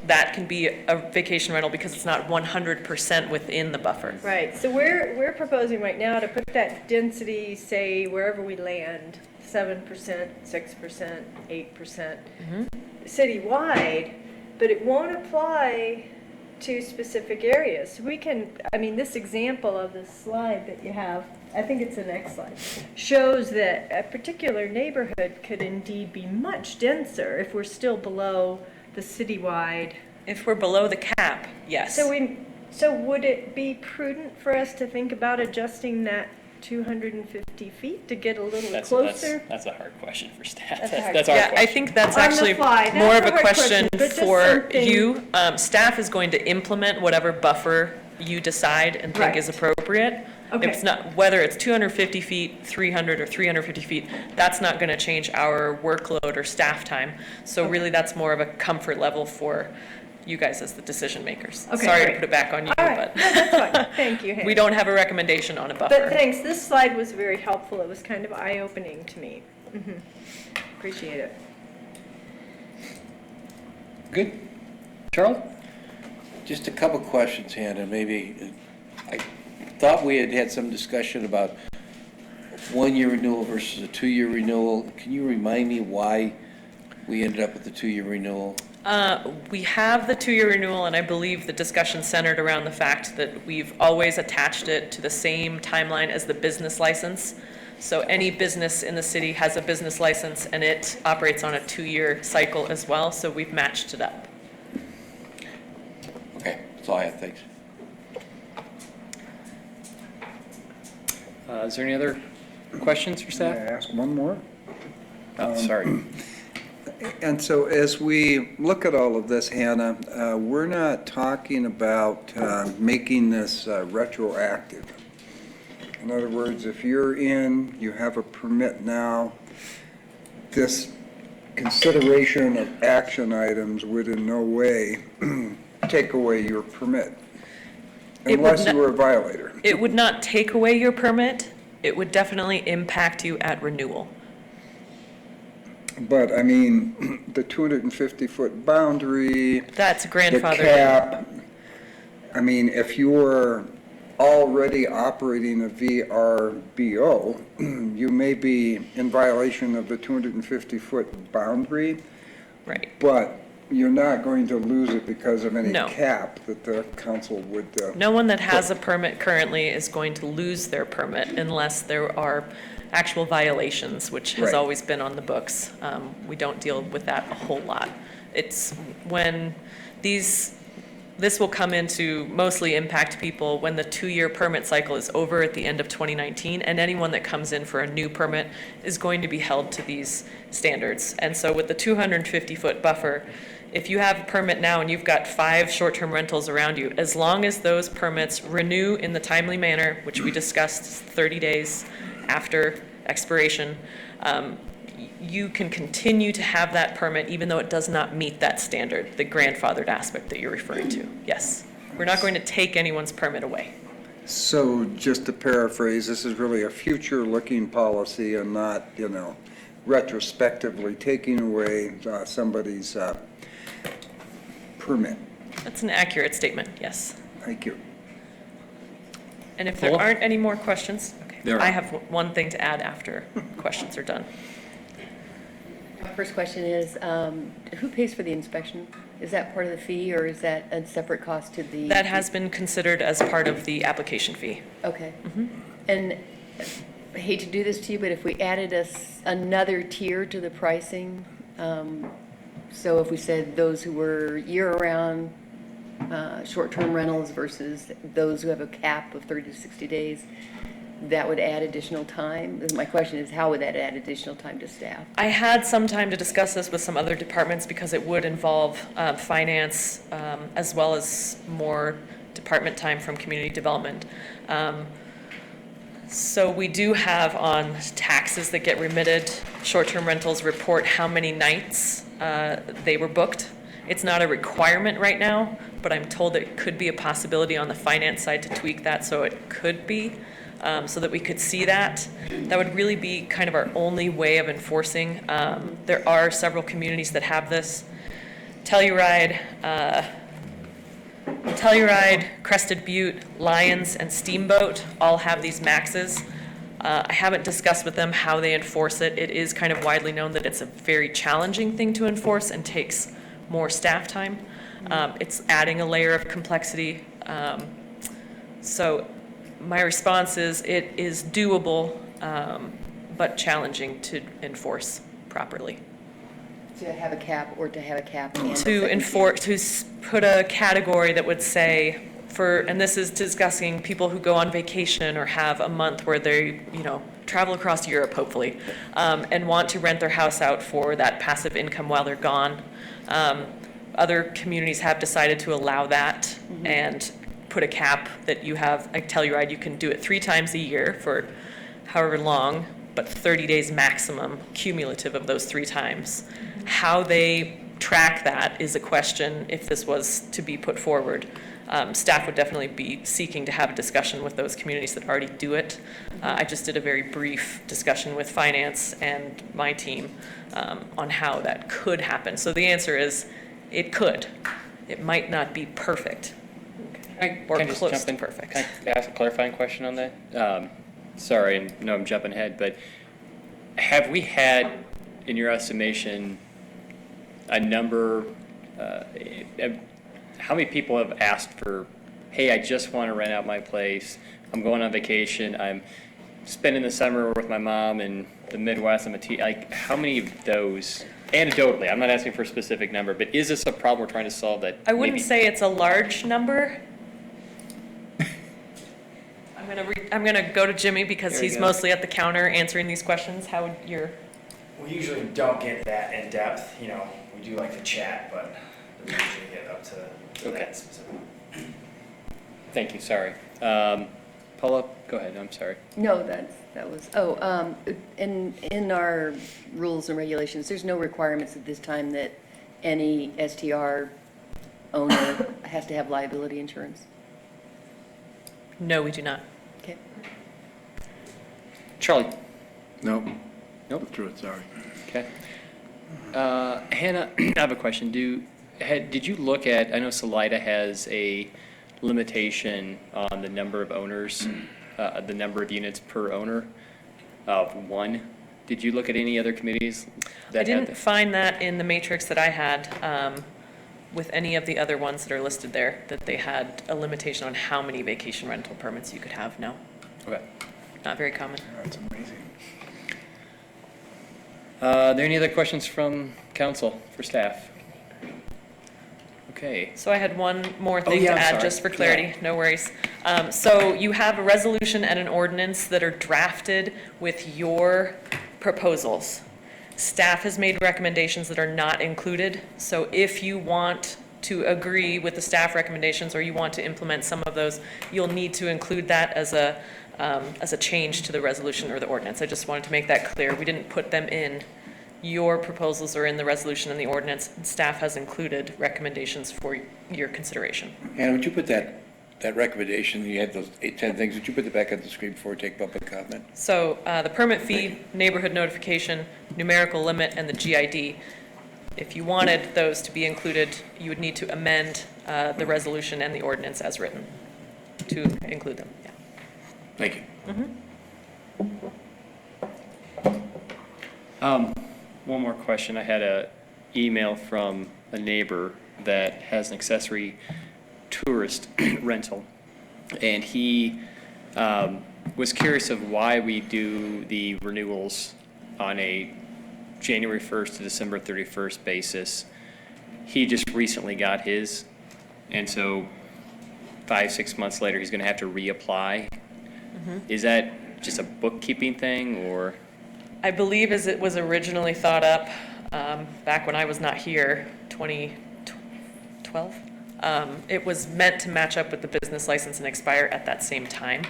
that can be a vacation rental because it's not 100% within the buffer. Right, so we're proposing right now to put that density, say, wherever we land, 7%, 6%, 8% citywide, but it won't apply to specific areas. We can, I mean, this example of this slide that you have, I think it's the next slide, shows that a particular neighborhood could indeed be much denser if we're still below the citywide. If we're below the cap, yes. So would it be prudent for us to think about adjusting that 250 feet to get a little closer? That's a hard question for staff. That's a hard That's our Yeah, I question. think that's On the actually fly. more That's of a a hard question question, but just for something- you. Staff is going to implement whatever buffer you decide and think is Right. appropriate. Okay. It's not, whether it's 250 feet, 300, or 350 feet, that's not going to change our workload or staff time. So really, that's more of a comfort level for you guys as the decision makers. Okay, Sorry to great. put it back on you, All right, but no, that's fine. Thank you, Hannah. we don't have a recommendation on a buffer. But thanks, this slide was very helpful. It was kind of eye-opening to me. Appreciate it. Good. Charlie? Just a couple questions, Hannah, maybe. I thought we had had some discussion about one-year renewal versus a two-year renewal. Can you remind me why we ended up with the two-year renewal? We have the two-year renewal, and I believe the discussion centered around the fact that we've always attached it to the same timeline as the business license. So any business in the city has a business license, and it operates on a two-year cycle as well, so we've matched it up. Okay, that's all I have, thanks. Is there any other questions for staff? May I ask one more? Oh, sorry. And so as we look at all of this, Hannah, we're not talking about making this retroactive. In other words, if you're in, you have a permit now, this consideration of action items would in no way take away your permit, It would unless not- you were a violator. It would not take away your permit. It would definitely impact you at renewal. But, I mean, the 250-foot boundary. That's grandfathered The cap, I mean, if you're already operating a VRBO, you may be in violation of the 250-foot boundary. Right. But you're not going to lose it because of any No. cap that the council would. No one that has a permit currently is going to lose their permit unless there are actual violations, which has Right. always been on the books. We don't deal with that a whole lot. It's when this will come into mostly impact people when the 2-year permit cycle is over at the end of 2019, and anyone that comes in for a new permit is going to be held to these standards. And so with the 250-foot buffer, if you have a permit now and you've got 5 short-term rentals around you, as long as those permits renew in the timely manner, which we discussed 30 days after expiration, you can continue to have that permit even though it does not meet that standard, the grandfathered aspect that you're referring to. Yes. We're not going to take anyone's permit away. So just to paraphrase, this is really a future-looking policy and not, retrospectively taking away somebody's permit. That's an accurate statement, yes. Thank you. And if there Paula? aren't any more questions, There I are. have one thing to add after questions are done. My first question is, who pays for the inspection? Is that part of the fee, or is that a separate cost to the? That has been considered as part of the application fee. Okay. And I hate to do this to you, but if we added another tier to the pricing, so if we said those who were year-round short-term rentals versus those who have a cap of 30 to 60 days, that would add additional time? My question is, how would that add additional time to staff? I had some time to discuss this with some other departments because it would involve finance as well as more department time from community development. So we do have on taxes that get remitted, short-term rentals report how many nights they were booked. It's not a requirement right now, but I'm told it could be a possibility on the finance side to tweak that so it could be. So that we could see that. That would really be kind of our only way of enforcing. There are several communities that have this. Telluride, Crested Butte, Lions, and Steamboat all have these maxes. I haven't discussed with them how they enforce it. It is kind of widely known that it's a very challenging thing to enforce and takes more staff time. It's adding a layer of complexity. So my response is it is doable, but challenging to enforce properly. To have a cap or to have a cap? And a To second enforce, to put a category that would say and this is discussing people who go on vacation or have a month where they, travel across Europe, hopefully, and want to rent their house out for that passive income while they're gone. Other communities have decided to allow that and put a cap that you have. I tell you, you can do it 3 times a year for however long, but 30 days maximum cumulative of those 3 times. How they track that is a question if this was to be put forward. Staff would definitely be seeking to have a discussion with those communities that already do it. I just did a very brief discussion with finance and my team on how that could happen. So the answer is it could. It might not be perfect. Or Can I just close jump to in? perfect. Can I ask a clarifying question on that? Sorry, and no, I'm jumping ahead, but have we had, in your estimation, a number, how many people have asked for, hey, I just want to rent out my place, I'm going on vacation, I'm spending the summer with my mom in the Midwest, how many of those, anecdotally, I'm not asking for a specific number, but is this a problem we're trying to solve that? I wouldn't say it's a large number. I'm gonna go to Jimmy because There you he's go. mostly at the counter answering these questions. How would your? We usually don't get that in depth, we do like to chat, but we usually get up to that specific. Thank you, sorry. Paula, go ahead, I'm sorry. No, that was, in our rules and regulations, there's no requirements at this time that any STR owner has to have liability insurance. No, we do not. Okay. Charlie? Nope. Nope. Withdrew it, sorry. Okay. Hannah, I have a question. Did you look at, I know Salida has a limitation on the number of owners, the number of units per owner of 1. Did you look at any other committees that I didn't had find that in the matrix that I had with any of the other ones that are listed there, that they had a limitation on how many vacation rental permits you could have. No. Okay. Not very common. That's amazing. Are there any other questions from council for staff? Okay. So I had one more thing yeah, to I'm add, sorry. just for clarity, no worries. So you have a resolution and an ordinance that are drafted with your proposals. Staff has made recommendations that are not included, so if you want to agree with the staff recommendations or you want to implement some of those, you'll need to include that as a change to the resolution or the ordinance. I just wanted to make that clear. We didn't put them in. Your proposals are in the resolution and the ordinance. Staff has included recommendations for your consideration. And would you put that recommendation, you had those 10 things, would you put it back on the screen before we take public comment? So the permit fee, neighborhood notification, numerical limit, and the GID. If you wanted those to be included, you would need to amend the resolution and the ordinance as written to include them. Yeah. Thank you. One more question. I had a email from a neighbor that has an accessory tourist rental, and he was curious of why we do the renewals on a January 1st to December 31st basis. He just recently got his, and so 5-6 months later, he's going to have to reapply. Is that just a bookkeeping thing, or? I believe as it was originally thought up back when I was not here, 2012, it was meant to match up with the business license and expire at that same time.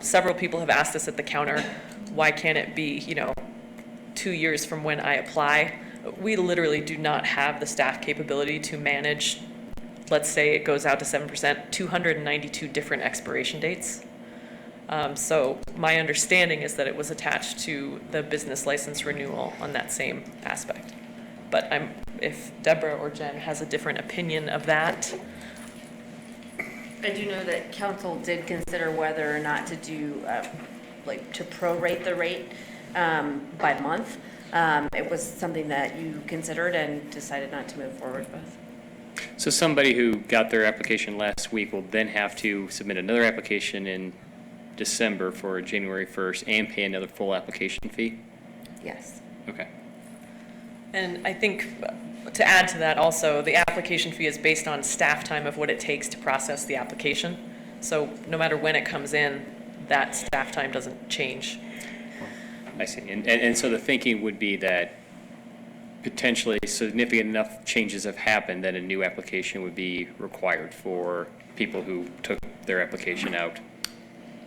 Several people have asked us at the counter, why can't it be, 2 years from when I apply? We literally do not have the staff capability to manage, let's say it goes out to 7%, 292 different expiration dates. So my understanding is that it was attached to the business license renewal on that same aspect. But if Deborah or Jen has a different opinion of that. I do know that council did consider whether or not to do, to prorate the rate by month. It was something that you considered and decided not to move forward with. So somebody who got their application last week will then have to submit another application in December for January 1st and pay another full application fee? Yes. Okay. And I think to add to that also, the application fee is based on staff time of what it takes to process the application. So no matter when it comes in, that staff time doesn't change. I see. And so the thinking would be that potentially significant enough changes have happened that a new application would be required for people who took their application out.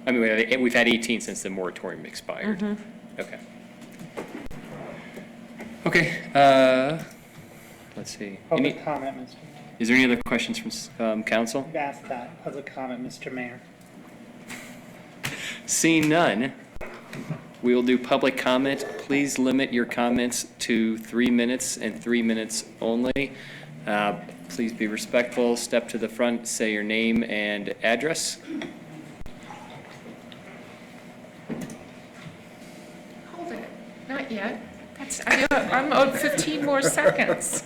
I mean, we've had 18 since the moratorium expired. Okay. Okay, let's see. Public comment, Mr. Mayor. Is there any other questions from council? You've asked that. Public comment, Mr. Mayor. Seeing none, we will do public comment. Please limit your comments to 3 minutes and 3 minutes only. Please be respectful. Step to the front, say your name and address. Hold it, not yet. I'm owed 15 more seconds.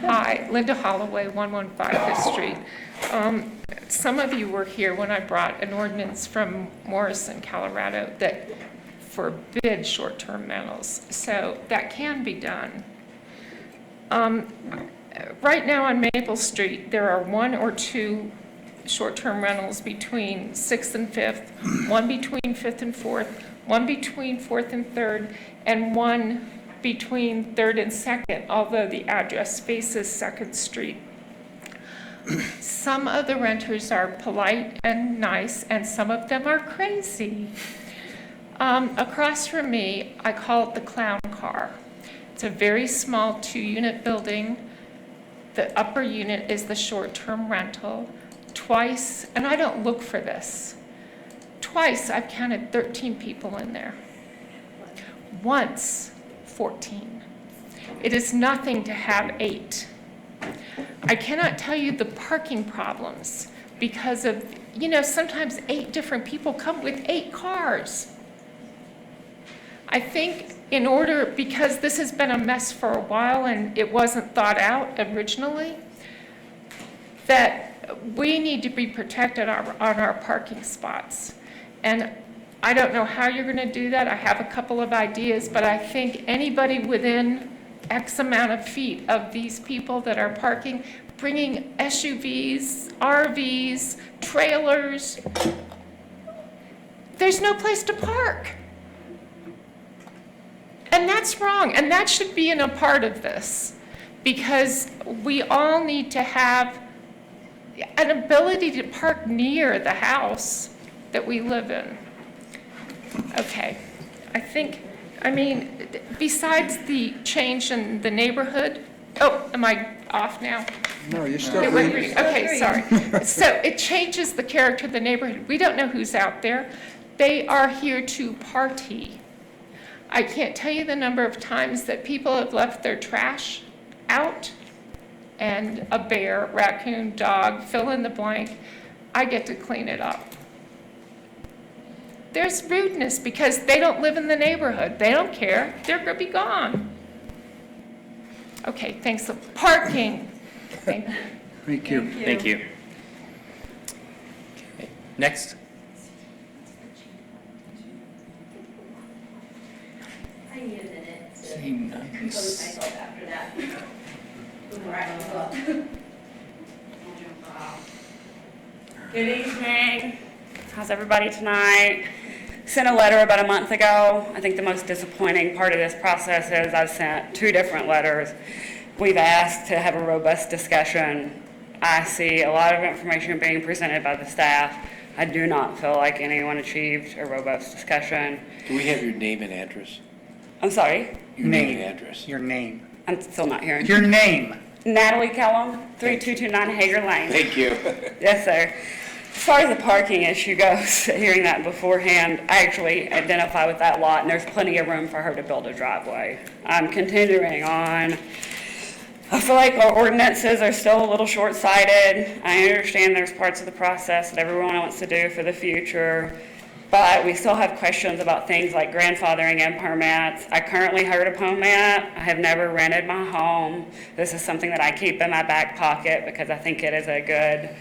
Hi, Linda Holloway, 115 Fifth Street. Some of you were here when I brought an ordinance from Morrison, Colorado that forbid short-term rentals. So that can be done. Right now on Maple Street, there are 1 or 2 short-term rentals between 6th and 5th, 1 between 5th and 4th, 1 between 4th and 3rd, and 1 between 3rd and 2nd, although the address faces 2nd Street. Some of the renters are polite and nice, and some of them are crazy. Across from me, I call it the clown car. It's a very small 2-unit building. The upper unit is the short-term rental. Twice, and I don't look for this, twice I've counted 13 people in there. Once, 14. It is nothing to have 8. I cannot tell you the parking problems because of, sometimes 8 different people come with 8 cars. I think because this has been a mess for a while and it wasn't thought out originally, that we need to be protected on our parking spots. And I don't know how you're going to do that. I have a couple of ideas, but I think anybody within X amount of feet of these people that are parking, bringing SUVs, RVs, trailers, there's no place to park. And that's wrong, and that should be in a part of this, because we all need to have an ability to park near the house that we live in. Okay, besides the change in the neighborhood, am I off now? No, you're still Wait, reading. okay, sorry. So it changes the character of the neighborhood. We don't know who's out there. They are here to party. I can't tell you the number of times that people have left their trash out, and a bear, raccoon, dog, fill in the blank, I get to clean it up. There's rudeness because they don't live in the neighborhood. They don't care. They're going to be gone. Okay, thanks. Parking. Thank you. Thank you. Thank you. Okay, next. I need a minute to compose myself after that. Before I move up. Good evening. How's everybody tonight? Sent a letter about a month ago. I think the most disappointing part of this process is I've sent 2 different letters. We've asked to have a robust discussion. I see a lot of information being presented by the staff. I do not feel like anyone achieved a robust discussion. Do we have your name and address? I'm sorry? Your name and address. Your name. I'm still not hearing. Your name. Natalie Kellum, 3229 Hager Lane. Thank you. Yes, sir. As far as the parking issue goes, hearing that beforehand, I actually identify with that lot, and there's plenty of room for her to build a driveway. I'm continuing on. I feel like our ordinances are still a little short-sighted. I understand there's parts of the process that everyone wants to do for the future, but we still have questions about things like grandfathering and permits. I currently hold a permit. I have never rented my home. This is something that I keep in my back pocket because I think it is a good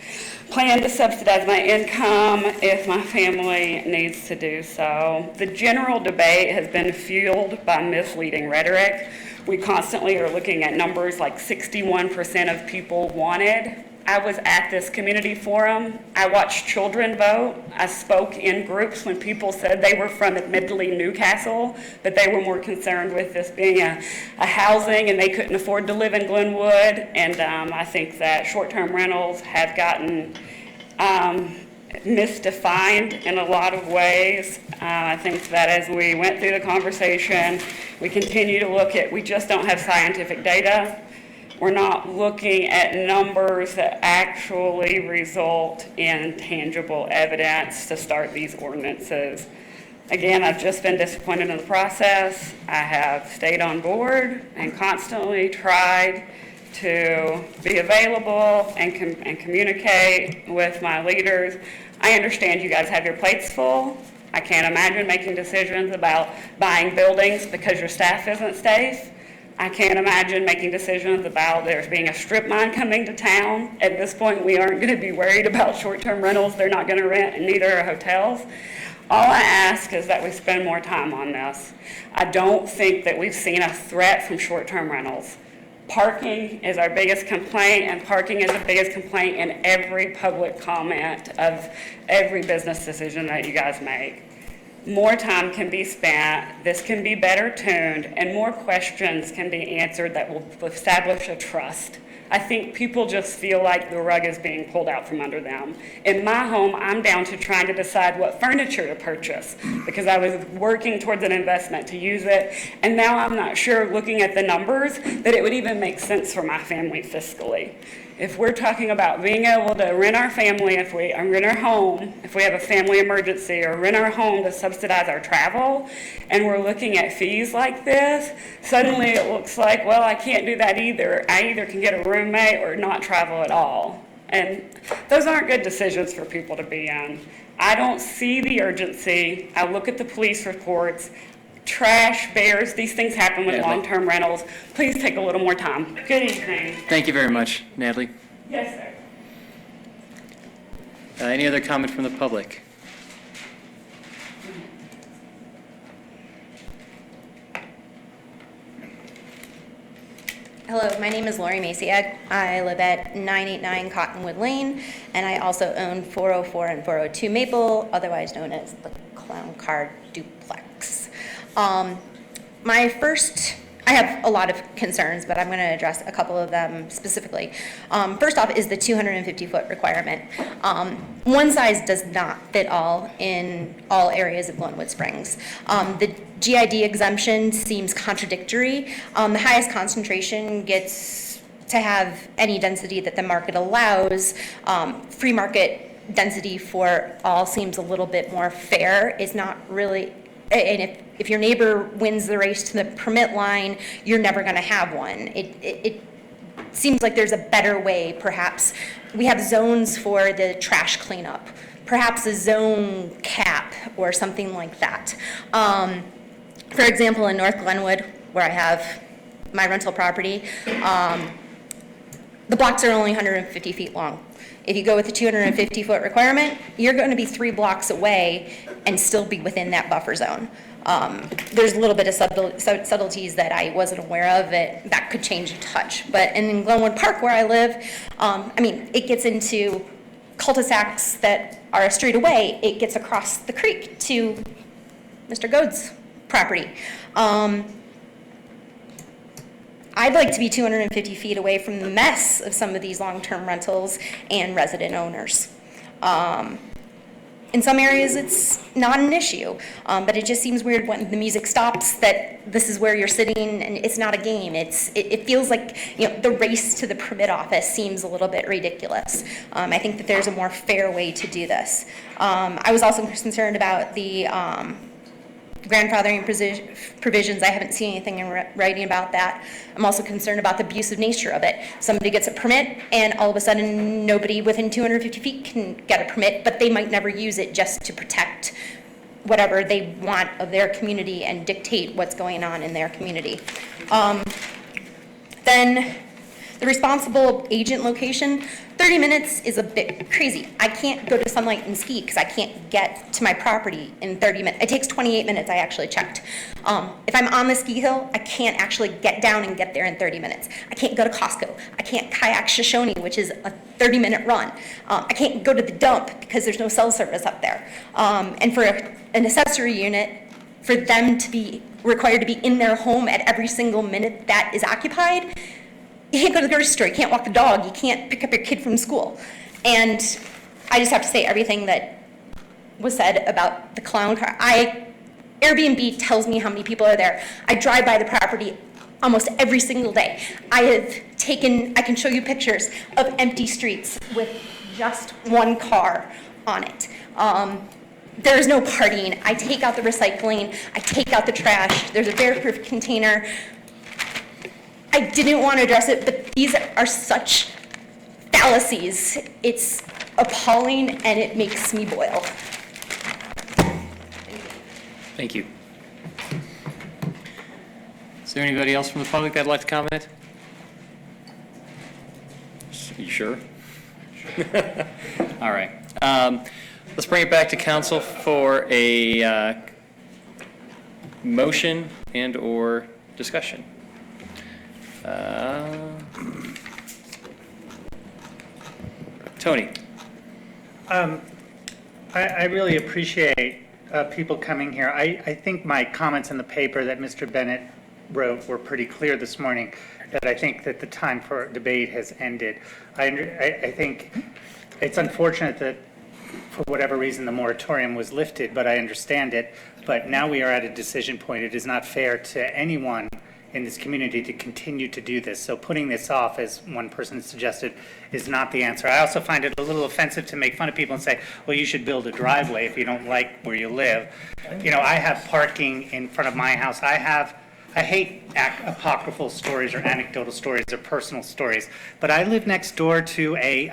plan to subsidize my income if my family needs to do so. The general debate has been fueled by misleading rhetoric. We constantly are looking at numbers like 61% of people wanted. I was at this community forum. I watched children vote. I spoke in groups when people said they were from admittedly Newcastle, but they were more concerned with this being a housing and they couldn't afford to live in Glenwood. And I think that short-term rentals have gotten misdefined in a lot of ways. I think that as we went through the conversation, we continue to look at, we just don't have scientific data. We're not looking at numbers that actually result in tangible evidence to start these ordinances. Again, I've just been disappointed in the process. I have stayed on board and constantly tried to be available and communicate with my leaders. I understand you guys have your plates full. I can't imagine making decisions about buying buildings because your staff isn't safe. I can't imagine making decisions about there's being a strip mine coming to town. At this point, we aren't going to be worried about short-term rentals. They're not going to rent, and neither are hotels. All I ask is that we spend more time on this. I don't think that we've seen a threat from short-term rentals. Parking is our biggest complaint, and parking is the biggest complaint in every public comment of every business decision that you guys make. More time can be spent, this can be better tuned, and more questions can be answered that will establish a trust. I think people just feel like the rug is being pulled out from under them. In my home, I'm down to trying to decide what furniture to purchase because I was working towards an investment to use it, and now I'm not sure, looking at the numbers, that it would even make sense for my family fiscally. If we're talking about being able to rent our family, rent our home, if we have a family emergency, or rent our home to subsidize our travel, and we're looking at fees like this, suddenly it looks like, well, I can't do that either. I either can get a roommate or not travel at all. And those aren't good decisions for people to be in. I don't see the urgency. I look at the police reports, trash, bears, these things happen with Natalie. long-term rentals. Please take a little more time. Good evening. Thank you very much, Natalie. Yes, sir. Any other comment from the public? Hello, my name is Lori Macy. I live at 989 Cottonwood Lane, and I also own 404 and 402 Maple, otherwise known as the Clown Car Duplex. I have a lot of concerns, but I'm going to address a couple of them specifically. First off is the 250-foot requirement. One size does not fit all in all areas of Glenwood Springs. The GID exemption seems contradictory. The highest concentration gets to have any density that the market allows. Free market density for all seems a little bit more fair. It's not really, and if your neighbor wins the race to the permit line, you're never going to have one. It seems like there's a better way, perhaps. We have zones for the trash cleanup, perhaps a zone cap or something like that. For example, in North Glenwood, where I have my rental property, the blocks are only 150 feet long. If you go with the 250-foot requirement, you're going to be 3 blocks away and still be within that buffer zone. There's a little bit of subtleties that I wasn't aware of that could change a touch. But in Glenwood Park, where I live, it gets into cul-de-sacs that are a street away. It gets across the creek to Mr. Gode's property. I'd like to be 250 feet away from the mess of some of these long-term rentals and resident owners. In some areas, it's not an issue, but it just seems weird when the music stops that this is where you're sitting and it's not a game. It feels like, the race to the permit office seems a little bit ridiculous. I think that there's a more fair way to do this. I was also concerned about the grandfathering provisions. I haven't seen anything in writing about that. I'm also concerned about the abusive nature of it. Somebody gets a permit and all of a sudden nobody within 250 feet can get a permit, but they might never use it just to protect whatever they want of their community and dictate what's going on in their community. Then the responsible agent location, 30 minutes is a bit crazy. I can't go to Sunlight and ski because I can't get to my property in 30 minutes. It takes 28 minutes, I actually checked. If I'm on the ski hill, I can't actually get down and get there in 30 minutes. I can't go to Costco. I can't kayak Shoshone, which is a 30-minute run. I can't go to the dump because there's no cell service up there. And for an accessory unit, for them to be required to be in their home at every single minute that is occupied, you can't go to the grocery store, you can't walk the dog, you can't pick up your kid from school. And I just have to say everything that was said about the clown car. Airbnb tells me how many people are there. I drive by the property almost every single day. I can show you pictures of empty streets with just one car on it. There's no partying. I take out the recycling, I take out the trash, there's a bear-proof container. I didn't want to address it, but these are such fallacies. It's appalling and it makes me boil. Thank you. Is there anybody else from the public that'd like to comment? You sure? All right. Let's bring it back to council for a motion and/or discussion. Tony. I really appreciate people coming here. I think my comments in the paper that Mr. Bennett wrote were pretty clear this morning, that I think that the time for debate has ended. I think it's unfortunate that for whatever reason the moratorium was lifted, but I understand it. But now we are at a decision point. It is not fair to anyone in this community to continue to do this. So putting this off, as one person suggested, is not the answer. I also find it a little offensive to make fun of people and say, well, you should build a driveway if you don't like where you live. I have parking in front of my house. I hate apocryphal stories or anecdotal stories or personal stories, but I live next door to a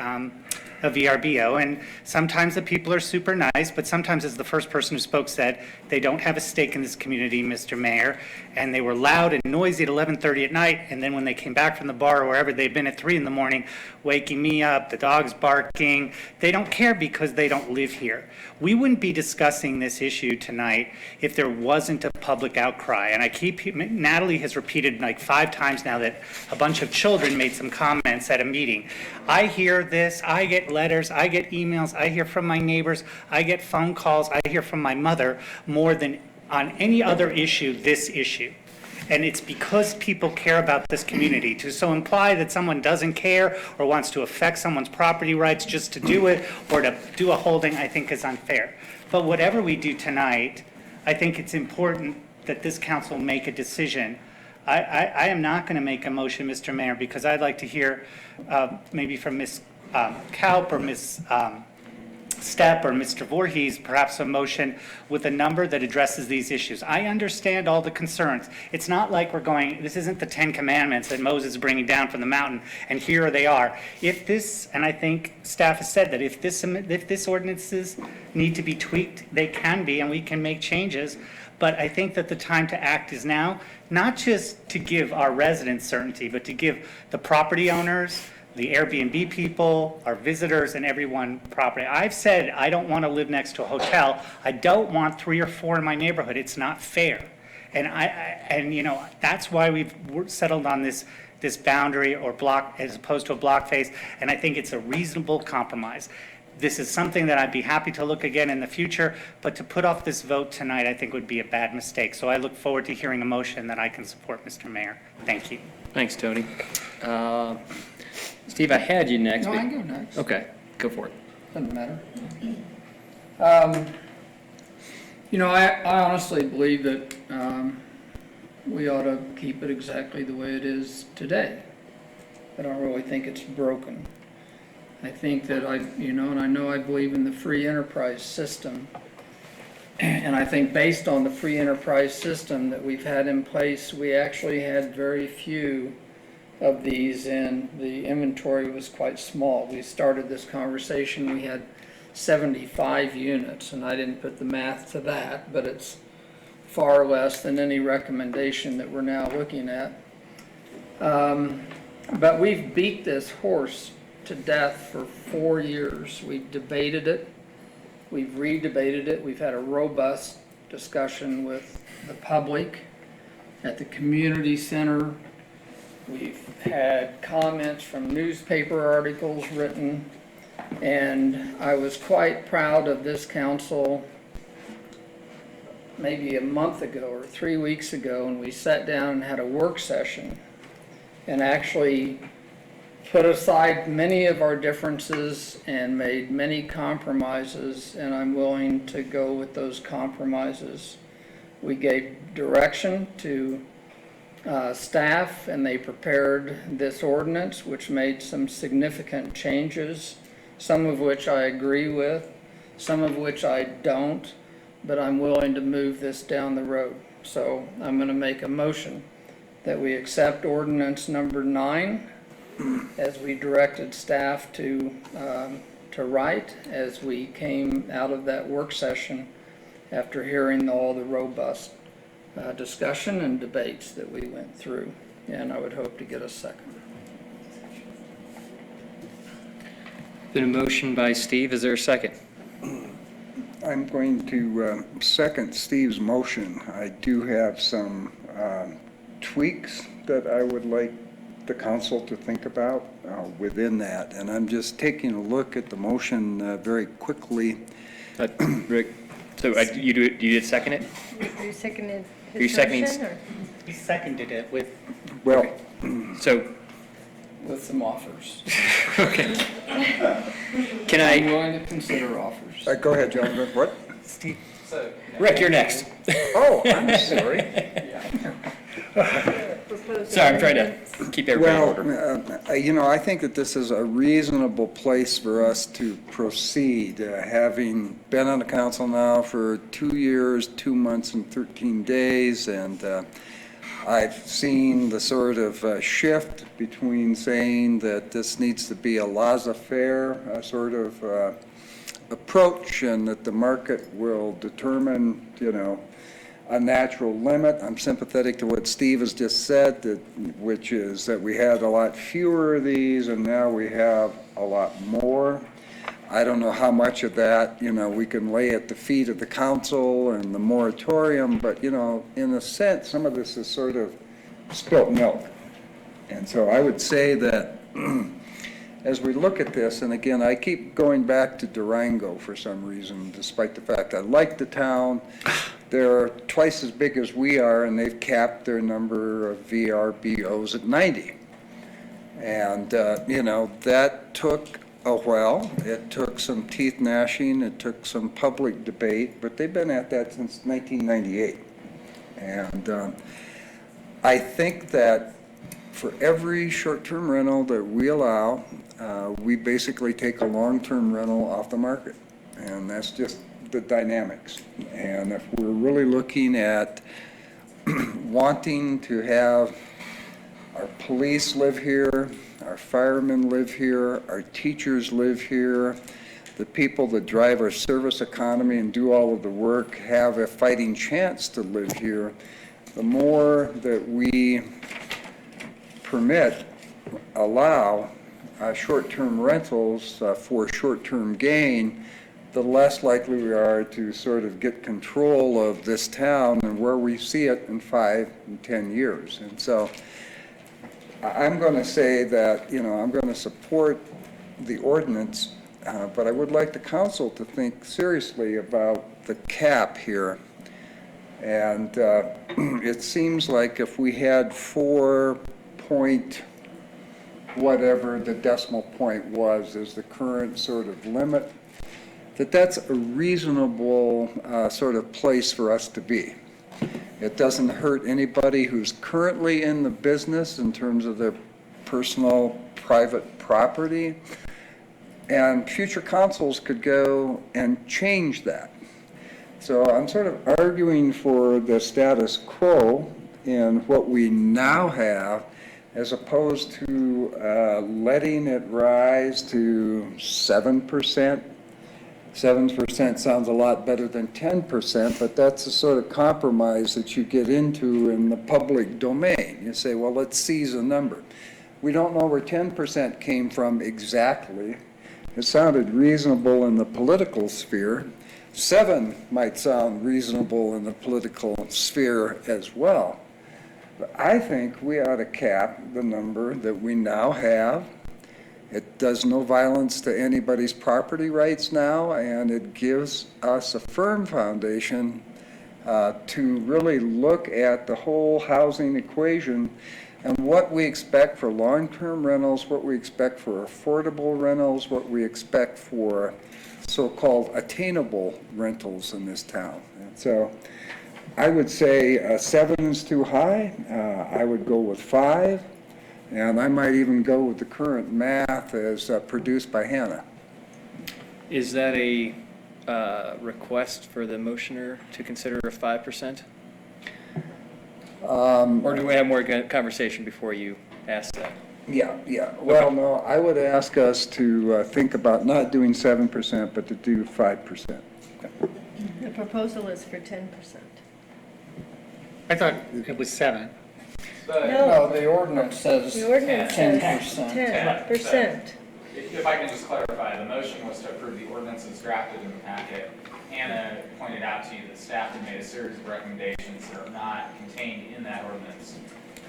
of VRBO. And sometimes the people are super nice, but sometimes, as the first person who spoke said, they don't have a stake in this community, Mr. Mayor. And they were loud and noisy at 11:30 at night. And then when they came back from the bar or wherever they'd been at 3 in the morning, waking me up, the dog's barking. They don't care because they don't live here. We wouldn't be discussing this issue tonight if there wasn't a public outcry. And Natalie has repeated like 5 times now that a bunch of children made some comments at a meeting. I hear this, I get letters, I get emails, I hear from my neighbors, I get phone calls, I hear from my mother more than on any other issue, this issue. And it's because people care about this community. To so imply that someone doesn't care or wants to affect someone's property rights just to do it or to do a holding, I think is unfair. But whatever we do tonight, I think it's important that this council make a decision. I am not going to make a motion, Mr. Mayor, because I'd like to hear maybe from Ms. Kaup or Ms. Stepp or Mr. Voorhees, perhaps a motion with a number that addresses these issues. I understand all the concerns. It's not like this isn't the 10 Commandments that Moses is bringing down from the mountain, and here they are. If this, and I think staff has said that if this ordinances need to be tweaked, they can be, and we can make changes. But I think that the time to act is now, not just to give our residents certainty, but to give the property owners, the Airbnb people, our visitors, and everyone property. I've said I don't want to live next to a hotel. I don't want 3 or 4 in my neighborhood. It's not fair. And you know, that's why we've settled on this boundary or block as opposed to a block face. And I think it's a reasonable compromise. This is something that I'd be happy to look again in the future, but to put off this vote tonight, I think would be a bad mistake. So I look forward to hearing a motion that I can support, Mr. Mayor. Thank you. Thanks, Tony. Steve, I had you next. No, but- I can go next. Okay, go for it. Doesn't matter. You know, I honestly believe that we ought to keep it exactly the way it is today. I don't really think it's broken. I think that and I know I believe in the free enterprise system. And I think based on the free enterprise system that we've had in place, we actually had very few of these, and the inventory was quite small. We started this conversation, we had 75 units, and I didn't put the math to that, but it's far less than any recommendation that we're now looking at. But we've beat this horse to death for 4 years. We've debated it, we've redebated it, we've had a robust discussion with the public at the community center. We've had comments from newspaper articles written, and I was quite proud of this council maybe a month ago or 3 weeks ago, and we sat down and had a work session and actually put aside many of our differences and made many compromises, and I'm willing to go with those compromises. We gave direction to staff, and they prepared this ordinance, which made some significant changes, some of which I agree with, some of which I don't, but I'm willing to move this down the road. So I'm going to make a motion that we accept ordinance number 9 as we directed staff to write as we came out of that work session after hearing all the robust discussion and debates that we went through, and I would hope to get a second. Been a motion by Steve, is there a second? I'm going to second Steve's motion. I do have some tweaks that I would like the council to think about within that, and I'm just taking a look at the motion very quickly. Rick, so you did second it? You seconded Are you his seconding motion, or? He seconded it with, Well, So, With some offers. okay. Can I'm I, willing to consider offers. go ahead, John. What? Steve. Rick, you're next. Oh, I'm sorry. Sorry, I'm trying to keep everybody in order. Well, you know, I think that this is a reasonable place for us to proceed, having been on the council now for 2 years, 2 months, and 13 days, and I've seen the sort of shift between saying that this needs to be a laissez-faire sort of approach, and that the market will determine, a natural limit. I'm sympathetic to what Steve has just said, which is that we had a lot fewer of these, and now we have a lot more. I don't know how much of that, we can lay at the feet of the council and the moratorium, but, in a sense, some of this is sort of spilt milk. And so I would say that as we look at this, and again, I keep going back to Durango for some reason, despite the fact I like the town. They're twice as big as we are, and they've capped their number of VRBOs at 90. And, that took a while. It took some teeth gnashing. It took some public debate, but they've been at that since 1998. And I think that for every short-term rental that we allow, we basically take a long-term rental off the market. And that's just the dynamics. And if we're really looking at wanting to have our police live here, our firemen live here, our teachers live here, the people that drive our service economy and do all of the work have a fighting chance to live here, the more that we allow short-term rentals for short-term gain, the less likely we are to sort of get control of this town and where we see it in 5 and 10 years. And so I'm going to say that, I'm going to support the ordinance, but I would like the council to think seriously about the cap here. And it seems like if we had 4 point whatever the decimal point was as the current sort of limit, that's a reasonable sort of place for us to be. It doesn't hurt anybody who's currently in the business in terms of their personal private property, and future councils could go and change that. So I'm sort of arguing for the status quo in what we now have, as opposed to letting it rise to 7%. 7% sounds a lot better than 10%, but that's the sort of compromise that you get into in the public domain. You say, well, let's seize a number. We don't know where 10% came from exactly. It sounded reasonable in the political sphere. 7 might sound reasonable in the political sphere as well. But I think we ought to cap the number that we now have. It does no violence to anybody's property rights now, and it gives us a firm foundation to really look at the whole housing equation and what we expect for long-term rentals, what we expect for affordable rentals, what we expect for so-called attainable rentals in this town. And so I would say 7 is too high. I would go with 5. And I might even go with the current math as produced by Hannah. Is that a request for the motioner to consider a 5%? Or do we have more conversation before you ask that? Yeah. Well, no, I would ask us to think about not doing 7%, but to do 5%. The proposal is for 10%. I thought it was 7. No, the ordinance says 10%. 10%. If I can just clarify, the motion was to approve the ordinance as drafted in the packet. Hannah pointed out to you that staff had made a series of recommendations that are not contained in that ordinance.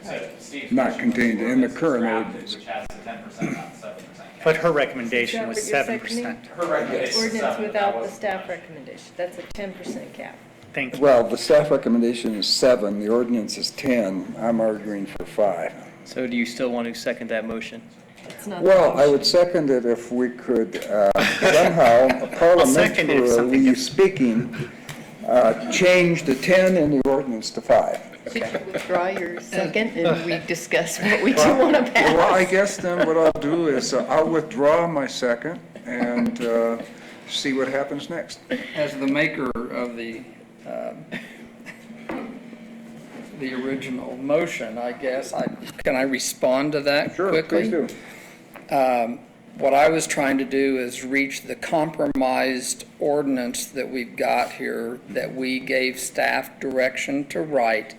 So Steve's Not motion was contained in the current drafted, ordinance. which has the 10%, not the 7% cap. But her recommendation was Is that what you're 7%. Her recommendation is Ordinance 7, without that the wasn't staff motion. recommendation. That's a 10% cap. Thank you. Well, the staff recommendation is 7, the ordinance is 10. I'm arguing for 5. So do you still want to second that motion? It's not Well, I would second it if we could somehow, parliamentarily speaking, change the 10 in the ordinance to 5. Should you withdraw your second and we discuss what we do want to pass? Well, I guess then what I'll do is I'll withdraw my second and see what happens next. As the maker of the the original motion, I guess. Can I respond to that quickly? Sure, please do. What I was trying to do is reach the compromised ordinance that we've got here that we gave staff direction to write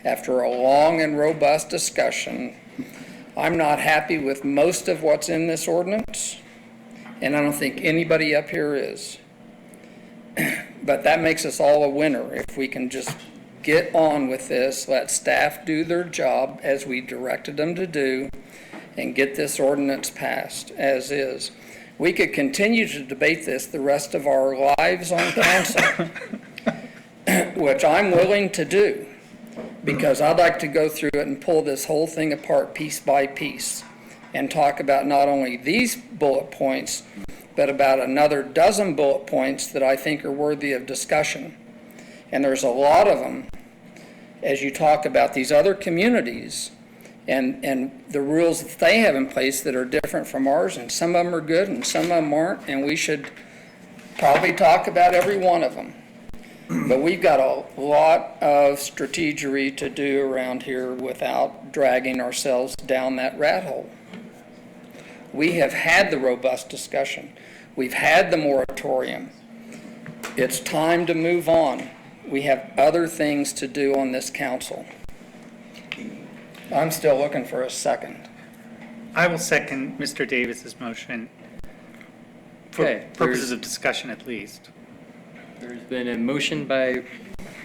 after a long and robust discussion. I'm not happy with most of what's in this ordinance, and I don't think anybody up here is. But that makes us all a winner if we can just get on with this, let staff do their job as we directed them to do, and get this ordinance passed as is. We could continue to debate this the rest of our lives on council, which I'm willing to do, because I'd like to go through it and pull this whole thing apart piece by piece and talk about not only these bullet points, but about another dozen bullet points that I think are worthy of discussion. And there's a lot of them as you talk about these other communities and the rules that they have in place that are different from ours, and some of them are good and some of them aren't, and we should probably talk about every one of them. But we've got a lot of strategery to do around here without dragging ourselves down that rat hole. We have had the robust discussion. We've had the moratorium. It's time to move on. We have other things to do on this council. I'm still looking for a second. I will second Mr. Davis's motion for Okay, purposes of discussion at least. There's been a motion by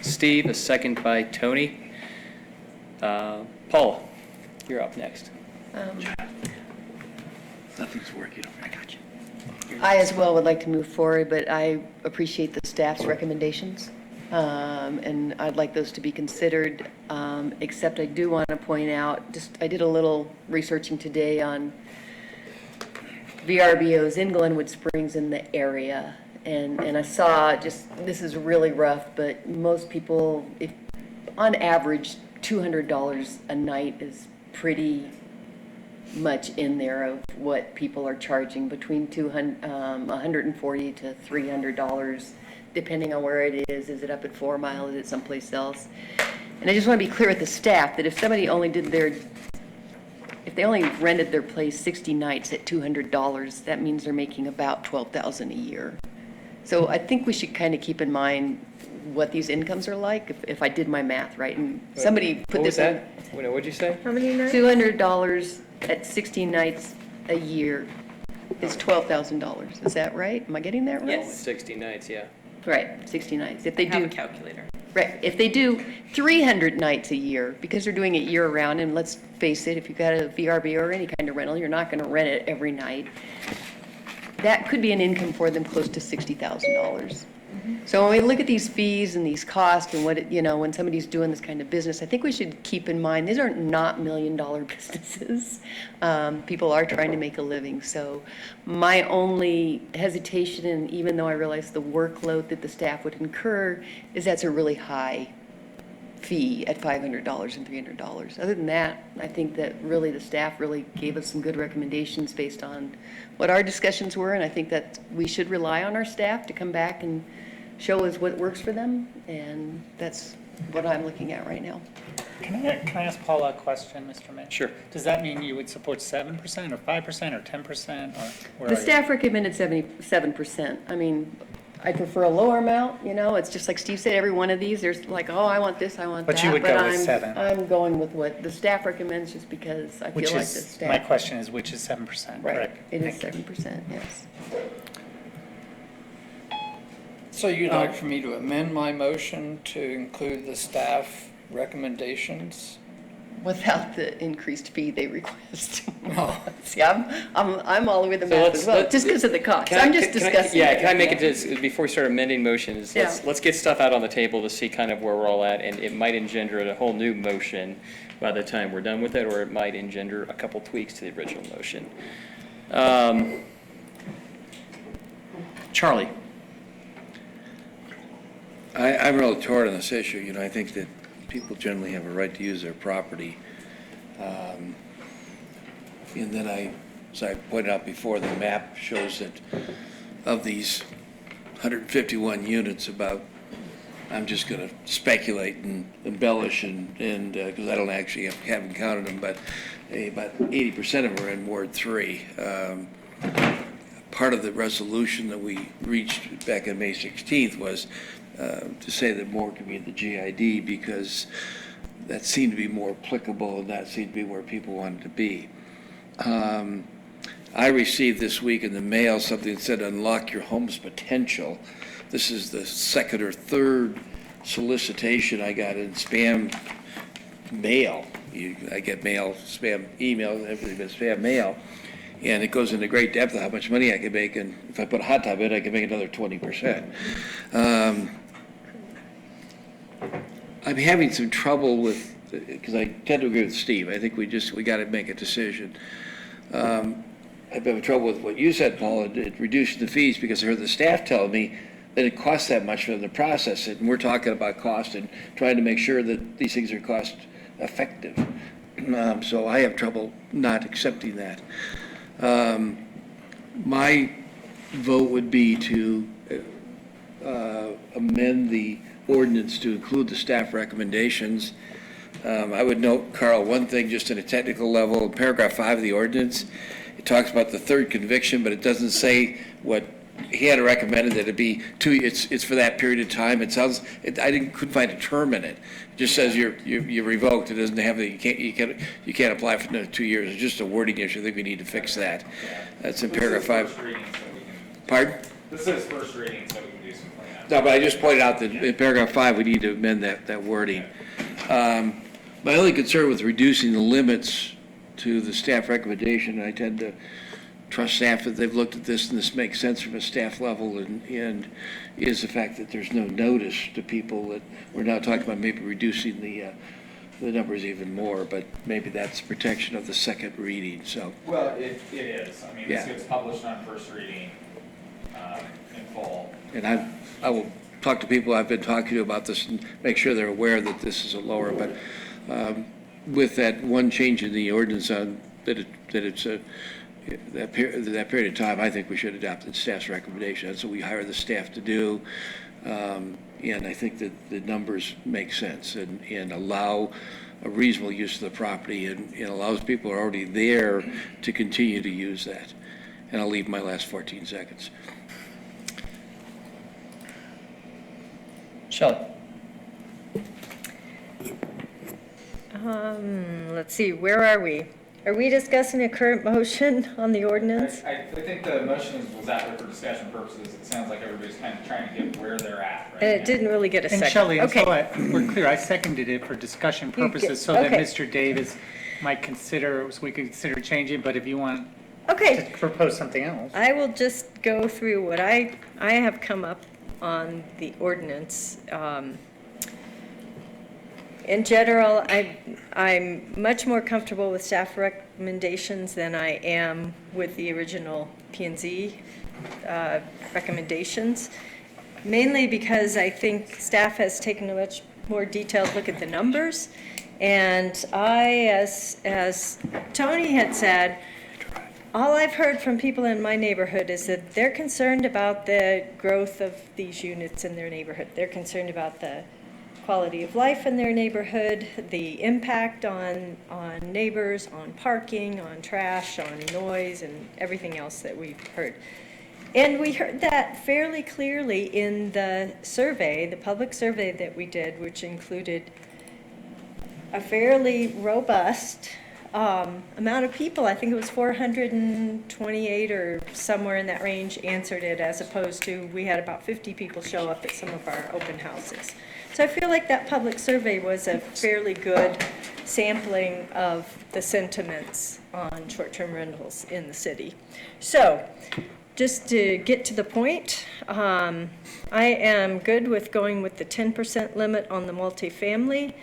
Steve, a second by Tony. Paula, you're up next. Nothing's working. I got you. I as well would like to move forward, but I appreciate the staff's recommendations, and I'd like those to be considered, except I do want to point out, I did a little researching today on VRBOs in Glenwood Springs in the area, and I saw this is really rough, but most people, on average, $200 a night is pretty much in there of what people are charging, between $140 to $300, depending on where it is. Is it up at 4 Mile? Is it someplace else? And I just want to be clear with the staff that if somebody only if they only rented their place 60 nights at $200, that means they're making about $12,000 a year. So I think we should kind of keep in mind what these incomes are like, if I did my math right. And somebody put this in. What'd you say? How many nights? $200 at 60 nights a year is $12,000. Is that right? Am I getting that right? Yes. 60 nights, yeah. Right, 60 nights. If they Have do, a calculator. right, if they do 300 nights a year, because they're doing it year round, and let's face it, if you've got a VRBO or any kind of rental, you're not going to rent it every night. That could be an income for them close to $60,000. So when we look at these fees and these costs and what, when somebody's doing this kind of business, I think we should keep in mind, these are not million-dollar businesses. People are trying to make a living. So my only hesitation, and even though I realize the workload that the staff would incur, is that's a really high fee at $500 and $300. Other than that, I think that really the staff really gave us some good recommendations based on what our discussions were, and I think that we should rely on our staff to come back and show us what works for them, and that's what I'm looking at right now. Can I ask Paula a question, Mr. Mayor? Sure. Does that mean you would support 7% or 5% or 10%, or where The are you? staff recommended 77%. I mean, I prefer a lower amount, it's just like Steve said, every one of these, there's like, oh, I want this, I want that. But you would go with 7. I'm going with what the staff recommends, just because I feel Which like the is, staff. my question is, which is 7%, Right, correct? it is Thank you. 7%, yes. So you'd like for me to amend my motion to include the staff recommendations? Without the increased fee they request. Oh. See, I'm all over the So map let's- as well, let- just because of the cost. Can I- I'm just can I- discussing. Yeah, it. can I make it to, before we start amending motions, Yeah. let's get stuff out on the table to see kind of where we're all at, and it might engender a whole new motion by the time we're done with it, or it might engender a couple tweaks to the original motion. Charlie? I'm really torn on this issue. I think that people generally have a right to use their property. And then as I pointed out before, the map shows that of these 151 units, about I'm just going to speculate and embellish and because I don't actually haven't counted them, but about 80% of them are in Ward 3. Part of the resolution that we reached back on May 16th was to say that more could be in the GID because that seemed to be more applicable and that seemed to be where people wanted to be. I received this week in the mail something that said unlock your home's potential. This is the second or third solicitation I got in spam mail. I get mail, spam email, everything but spam mail. And it goes into great depth of how much money I can make. And if I put a hot tub in, I can make another 20%. I'm having some trouble with, because I tend to agree with Steve. I think we got to make a decision. I've been having trouble with what you said, Paul, and reducing the fees because I heard the staff tell me that it costs that much for them to process it. And we're talking about cost and trying to make sure that these things are cost effective. So I have trouble not accepting that. My vote would be to amend the ordinance to include the staff recommendations. I would note, Carl, one thing just at a technical level, in paragraph 5 of the ordinance, it talks about the third conviction, but it doesn't say what he had recommended that it be it's for that period of time. It sounds, couldn't find a term in it. It just says you're revoked. It doesn't have you can't apply for another 2 years. It's just a wording issue. I think we need to fix that. That's in paragraph 5. Pardon? This is first reading, so we can do some cleanup. No, but I just pointed out that in paragraph 5, we need to amend that wording. My only concern with reducing the limits to the staff recommendation, I tend to trust staff that they've looked at this and this makes sense from a staff level, and is the fact that there's no notice to people that we're now talking about maybe reducing the numbers even more, but maybe that's protection of the second reading, so. Well, it is. I mean, Yeah. this gets published on first reading in full. And I will talk to people I've been talking to about this and make sure they're aware that this is a lower, but with that one change in the ordinance on that it's that period of time, I think we should adopt the staff's recommendation. That's what we hire the staff to do. And I think that the numbers make sense and allow a reasonable use of the property and allows people who are already there to continue to use that. And I'll leave my last 14 seconds. Shelley. Let's see, where are we? Are we discussing a current motion on the ordinance? I think the motion was out there for discussion purposes. It sounds like everybody's kind of trying to get where they're at right And it now. didn't really get a second. And Shelley, Okay. we're clear, I seconded it for discussion purposes so that okay. Mr. Davis might consider, so we could consider changing, but if you want Okay. to propose something else. I will just go through what I have come up on the ordinance. In general, I'm much more comfortable with staff recommendations than I am with the original P&Z recommendations, mainly because I think staff has taken a much more detailed look at the numbers. And as Tony had said, all I've heard from people in my neighborhood is that they're concerned about the growth of these units in their neighborhood. They're concerned about the quality of life in their neighborhood, the impact on neighbors, on parking, on trash, on noise, and everything else that we've heard. And we heard that fairly clearly in the survey, the public survey that we did, which included a fairly robust amount of people. I think it was 428 or somewhere in that range answered it, as opposed to we had about 50 people show up at some of our open houses. So I feel like that public survey was a fairly good sampling of the sentiments on short-term rentals in the city. So just to get to the point, I am good with going with the 10% limit on the multifamily.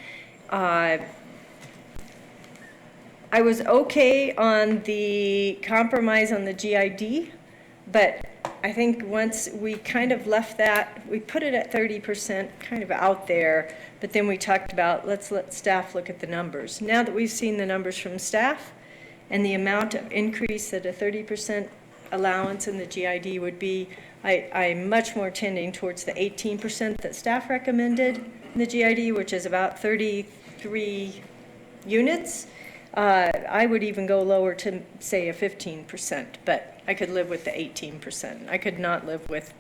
I was okay on the compromise on the GID, but I think once we kind of left that, we put it at 30% kind of out there, but then we talked about let's let staff look at the numbers. Now that we've seen the numbers from staff and the amount of increase that a 30% allowance in the GID would be, I'm much more tending towards the 18% that staff recommended in the GID, which is about 33 units. I would even go lower to, say, a 15%, but I could live with the 18%. I could not live with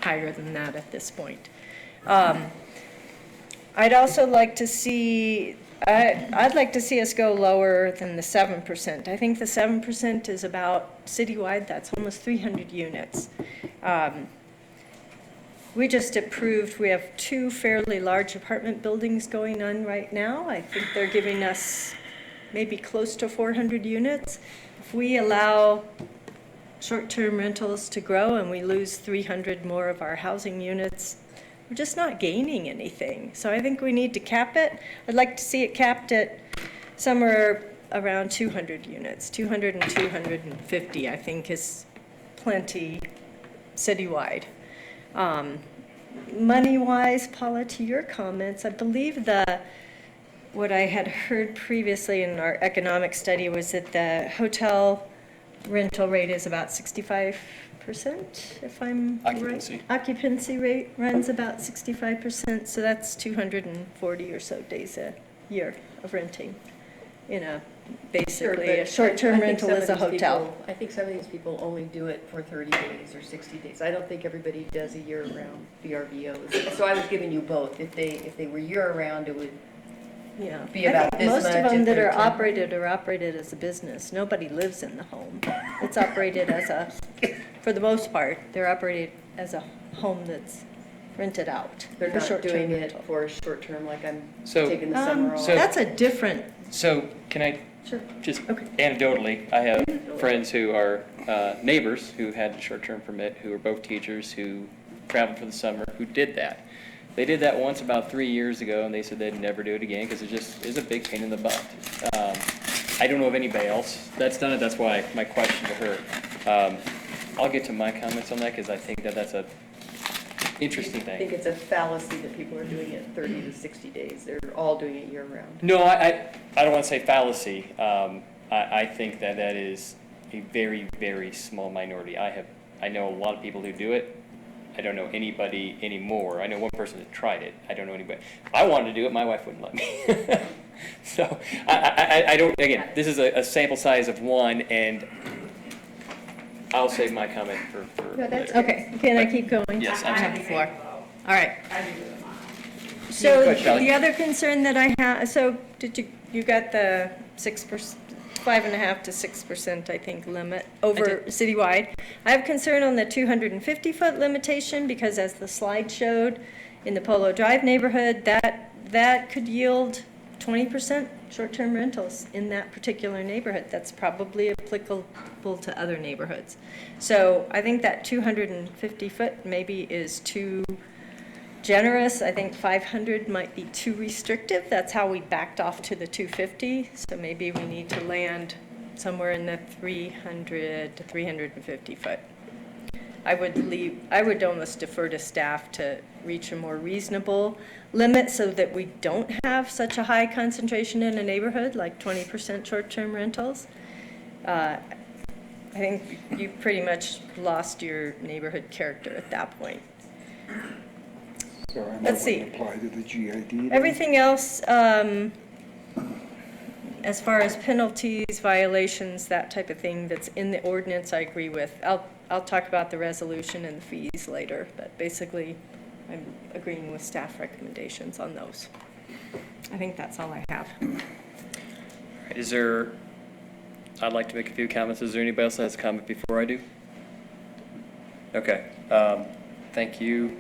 higher than that at this point. I'd also like to see, I'd like to see us go lower than the 7%. I think the 7% is about citywide, that's almost 300 units. We just approved, we have 2 fairly large apartment buildings going on right now. I think they're giving us maybe close to 400 units. If we allow short-term rentals to grow and we lose 300 more of our housing units, we're just not gaining anything. So I think we need to cap it. I'd like to see it capped at somewhere around 200 units. 200 and 250, I think, is plenty citywide. Money-wise, Paula, to your comments, I believe what I had heard previously in our economic study was that the hotel rental rate is about 65%, if I'm right. Occupancy rate runs about 65%, so that's 240 or so days a year of renting in a, basically, a short-term rental is a hotel. I think some of these people only do it for 30 days or 60 days. I don't think everybody does a year-round VRBOs. So I was giving you both. If they were year-round, it would be about this much. Most of them that are operated as a business. Nobody lives in the home. It's operated as a, for the most part, they're operated as a home that's rented out. They're for not short-term doing it rental. for short-term, like I'm So- taking the summer off. That's a different, So can I, just anecdotally, I have friends who are neighbors who had a short-term permit, who are both teachers, who traveled for the summer, who did that. They did that once about 3 years ago, and they said they'd never do it again because it just is a big pain in the butt. I don't know of anybody else that's done it. That's why my question to her. I'll get to my comments on that because I think that's a interesting I think thing. it's a fallacy that people are doing it 30 to 60 days. They're all doing it year-round. No, I don't want to say fallacy. I think that is a very, very small minority. I know a lot of people who do it. I don't know anybody anymore. I know one person that tried it. I don't know anybody. If I wanted to do it, my wife wouldn't let me. So I don't, again, this is a sample size of one, and I'll save my comment for no, that's later. okay. Can I keep going? Yes, I have absolutely. the floor. All right. So Go ahead, Shelley. the other concern that I have, so you got the 6%, 5.5% to 6%, I think, limit over citywide. I have concern on the 250-foot limitation because as the slide showed in the Polo Drive neighborhood, that could yield 20% short-term rentals in that particular neighborhood. That's probably applicable to other neighborhoods. So I think that 250-foot maybe is too generous. I think 500 might be too restrictive. That's how we backed off to the 250. So maybe we need to land somewhere in the 300 to 350 foot. I would almost defer to staff to reach a more reasonable limit so that we don't have such a high concentration in a neighborhood, like 20% short-term rentals. I think you pretty much lost your neighborhood character at that point. So I know Let's see. what apply to the GID. then? Everything else, as far as penalties, violations, that type of thing that's in the ordinance, I agree with. I'll talk about the resolution and the fees later, but basically, I'm agreeing with staff recommendations on those. I think that's all I have. Is there, I'd like to make a few comments. Is there anybody else that has a comment before I do? Okay, thank you.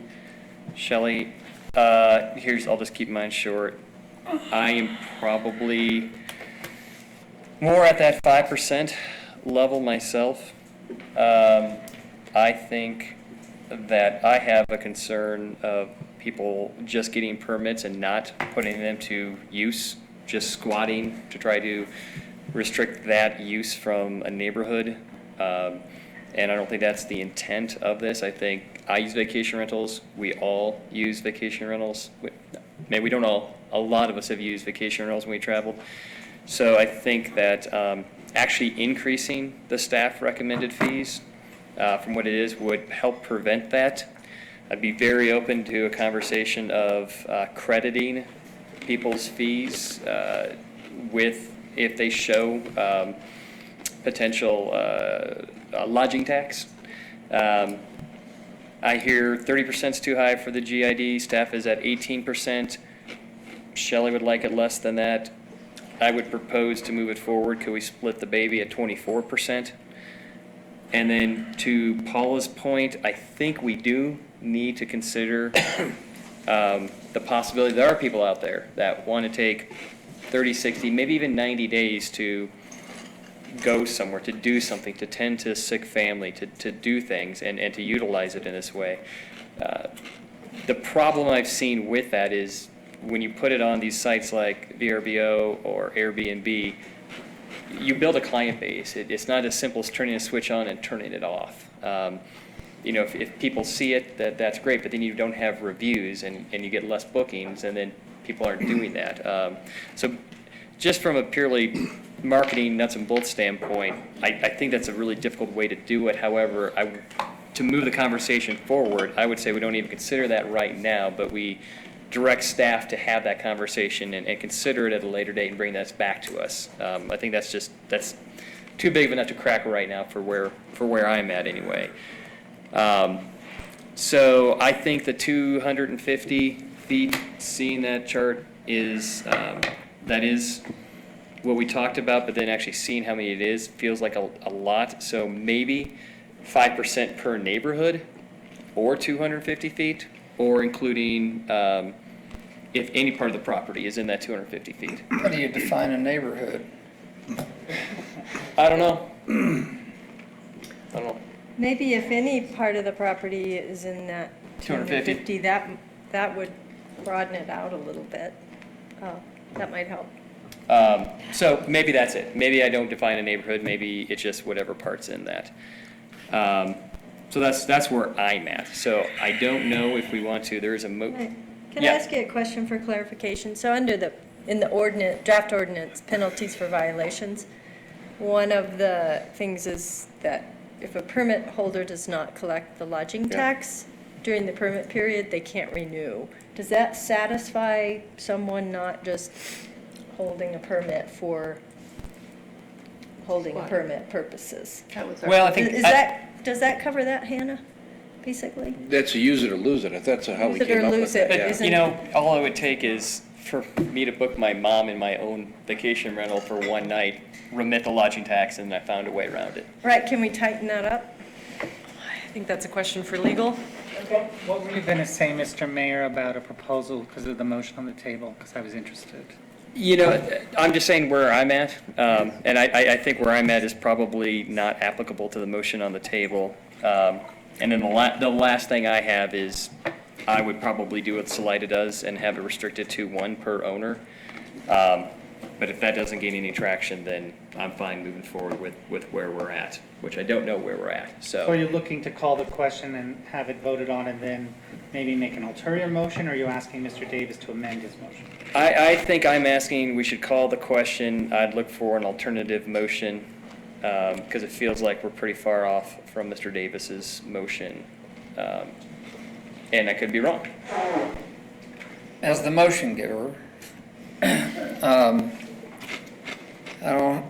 Shelley, I'll just keep mine short. I am probably more at that 5% level myself. I think that I have a concern of people just getting permits and not putting them to use, just squatting to try to restrict that use from a neighborhood. And I don't think that's the intent of this. I think I use vacation rentals. We all use vacation rentals. Maybe we don't all. A lot of us have used vacation rentals when we traveled. So I think that actually increasing the staff recommended fees from what it is would help prevent that. I'd be very open to a conversation of crediting people's fees if they show potential lodging tax. I hear 30% is too high for the GID. Staff is at 18%. Shelley would like it less than that. I would propose to move it forward. Could we split the baby at 24%? And then to Paula's point, I think we do need to consider the possibility there are people out there that want to take 30, 60, maybe even 90 days to go somewhere, to do something, to tend to a sick family, to do things and to utilize it in this way. The problem I've seen with that is when you put it on these sites like VRBO or Airbnb, you build a client base. It's not as simple as turning a switch on and turning it off. If people see it, that's great, but then you don't have reviews and you get less bookings, and then people aren't doing that. So just from a purely marketing nuts and bolts standpoint, I think that's a really difficult way to do it. However, to move the conversation forward, I would say we don't even consider that right now, but we direct staff to have that conversation and consider it at a later date and bring that back to us. I think that's too big of a nut to crack right now for where I'm at anyway. So I think the 250 feet, seeing that chart is, that is what we talked about, but then actually seeing how many it is feels like a lot. So maybe 5% per neighborhood, or 250 feet, or including if any part of the property is in that 250 feet. How do you define a neighborhood? I don't know. I don't know. Maybe if any part of the property is in that 250, that would broaden it out a little bit. That might help. So maybe that's it. Maybe I don't define a neighborhood. Maybe it's just whatever part's in that. So that's where I'm at. So I don't know if we want to. There is a Can I ask you a question for clarification? So in the ordinance, draft ordinance, penalties for violations, one of the things is that if a permit holder does not collect the lodging tax during the permit period, they can't renew. Does that satisfy someone not just holding a permit for holding permit purposes? Well, I think does that cover that, Hannah, basically? That's a use it or lose it, if that's how we Use it came or up with lose that. it, yeah. all it would take is for me to book my mom in my own vacation rental for one night, remit the lodging tax, and I found a way around it. Right, can we tighten that up? I think that's a question for legal. What were you going to say, Mr. Mayor, about a proposal because of the motion on the table? Because I was interested. I'm just saying where I'm at, and I think where I'm at is probably not applicable to the motion on the table. And then the last thing I have is I would probably do what Salida does and have it restricted to one per owner. But if that doesn't gain any traction, then I'm fine moving forward with where we're at, which I don't know where we're at. So are you looking to call the question and have it voted on and then maybe make an ulterior motion, or are you asking Mr. Davis to amend his motion? I think I'm asking we should call the question. I'd look for an alternative motion because it feels like we're pretty far off from Mr. Davis's motion. And I could be wrong. As the motion giver, I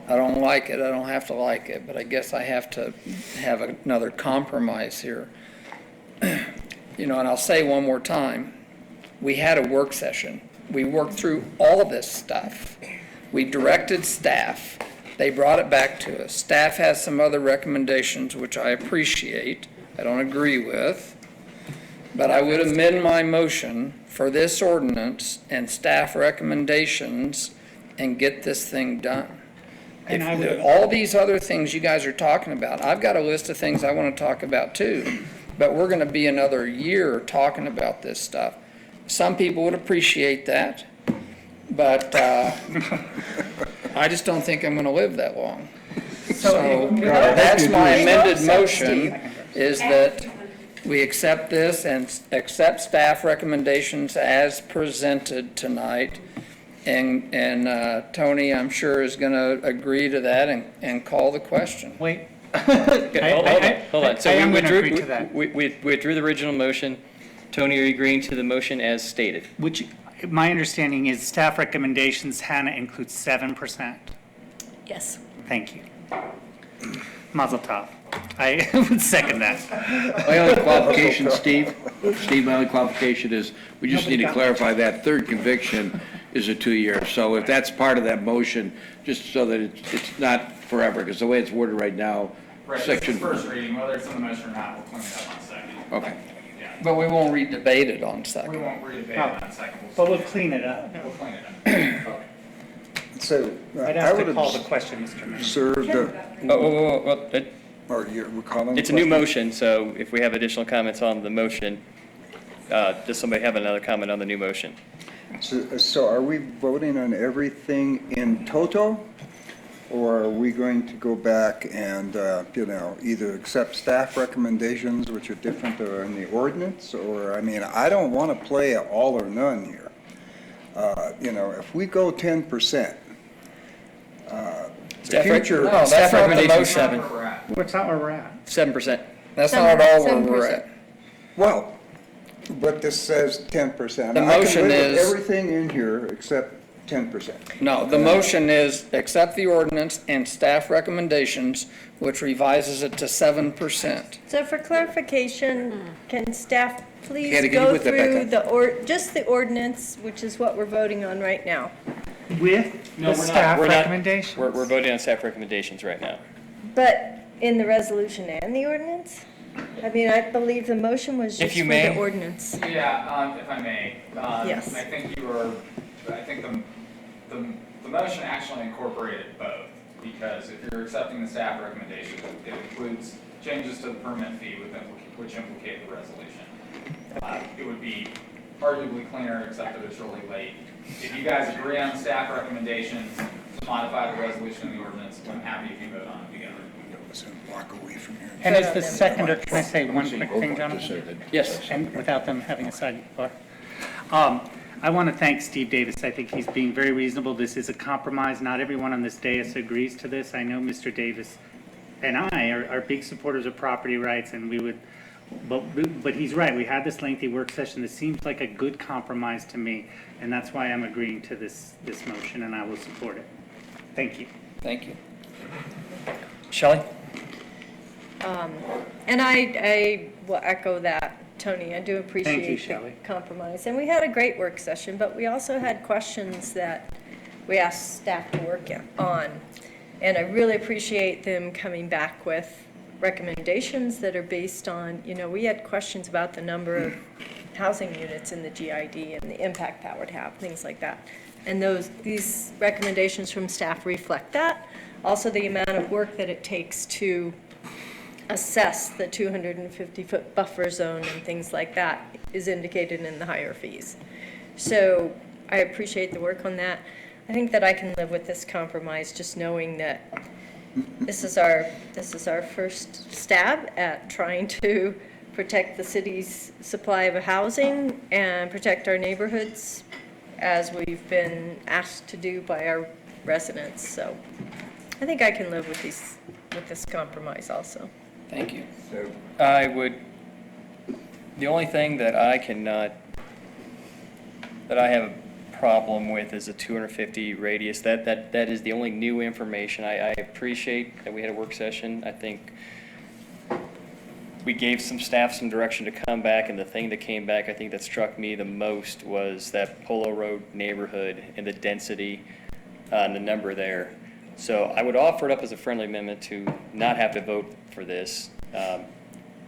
don't like it. I don't have to like it, but I guess I have to have another compromise here. And I'll say one more time, we had a work session. We worked through all of this stuff. We directed staff. They brought it back to us. Staff has some other recommendations, which I appreciate. I don't agree with. But I would amend my motion for this ordinance and staff recommendations and get this thing done. And all these other things you guys are talking about, I've got a list of things I want to talk about too. But we're going to be another year talking about this stuff. Some people would appreciate that, but I just don't think I'm going to live that long. So that's my amended motion, is that we accept this and accept staff recommendations as presented tonight. And Tony, I'm sure, is going to agree to that and call the question. Wait, Okay, hold on. So I we am going to withdrew- agree to that. We withdrew the original motion. Tony, are you agreeing to the motion as stated? Which, my understanding is staff recommendations, Hannah, includes 7%. Yes. Thank you. Mazel tov. I would second that. My only qualification, Steve, my only qualification is, we just need to clarify that third conviction is a 2-year. So if that's part of that motion, just so that it's not forever, because the way it's worded right now, Right, this section. is first reading, whether it's in the motion or not, we'll clean it up on second. Okay. Yeah. But we won't re-debate it on second. We won't re-debate it on second. But we'll clean it up. We'll clean it up. So I'd I have would to call the have question, Mr. Mayor. served, or you're calling? It's a new motion, so if we have additional comments on the motion, does somebody have another comment on the new motion? So are we voting on everything in toto? Or are we going to go back and, either accept staff recommendations, which are different or in the ordinance? Or, I mean, I don't want to play all or none here. If we go 10%, the future. No, that's Staff not the recommendation motion. 7. What's not where we're at? 7%. That's not all where we're at. Well, but this says 10%. The motion I can live with is- everything in here except 10%. No, the motion is accept the ordinance and staff recommendations, which revises it to 7%. So for clarification, can staff please Can you go put that back through up? just the ordinance, which is what we're voting on right now? With No, the we're not. staff We're not. recommendations. We're voting on staff recommendations right now. But in the resolution and the ordinance? I mean, I believe the motion was If just you for may. the ordinance. Yeah, if I may. Yes. I think the motion actually incorporated both, because if you're accepting the staff recommendation, it includes changes to the permit fee which implicate the resolution. It would be arguably cleaner, except that it's really late. If you guys agree on the staff recommendations to modify the resolution and the ordinance, I'm happy if you vote on it together. Walk away from here. And is the second, or can I say one quick thing, Jonathan? Yes. And without them having a sidebar. I want to thank Steve Davis. I think he's being very reasonable. This is a compromise. Not everyone on this dais agrees to this. I know Mr. Davis and I are big supporters of property rights, and we would, but he's right. We had this lengthy work session. This seems like a good compromise to me, and that's why I'm agreeing to this motion, and I will support it. Thank you. Thank you. Shelley? And I will echo that, Tony. I do appreciate the Shelley. compromise. And we had a great work session, but we also had questions that we asked staff to work on. And I really appreciate them coming back with recommendations that are based on, we had questions about the number of housing units in the GID and the impact that would have, things like that. And these recommendations from staff reflect that. Also, the amount of work that it takes to assess the 250-foot buffer zone and things like that is indicated in the higher fees. So I appreciate the work on that. I think that I can live with this compromise, just knowing that this is our first stab at trying to protect the city's supply of housing and protect our neighborhoods as we've been asked to do by our residents. So I think I can live with this compromise also. Thank you. The only thing that I have a problem with is a 250 radius. That is the only new information. I appreciate that we had a work session. I think we gave some staff some direction to come back, and the thing that came back, I think that struck me the most was that Polo Road neighborhood and the density and the number there. So I would offer it up as a friendly amendment to not have to vote for this.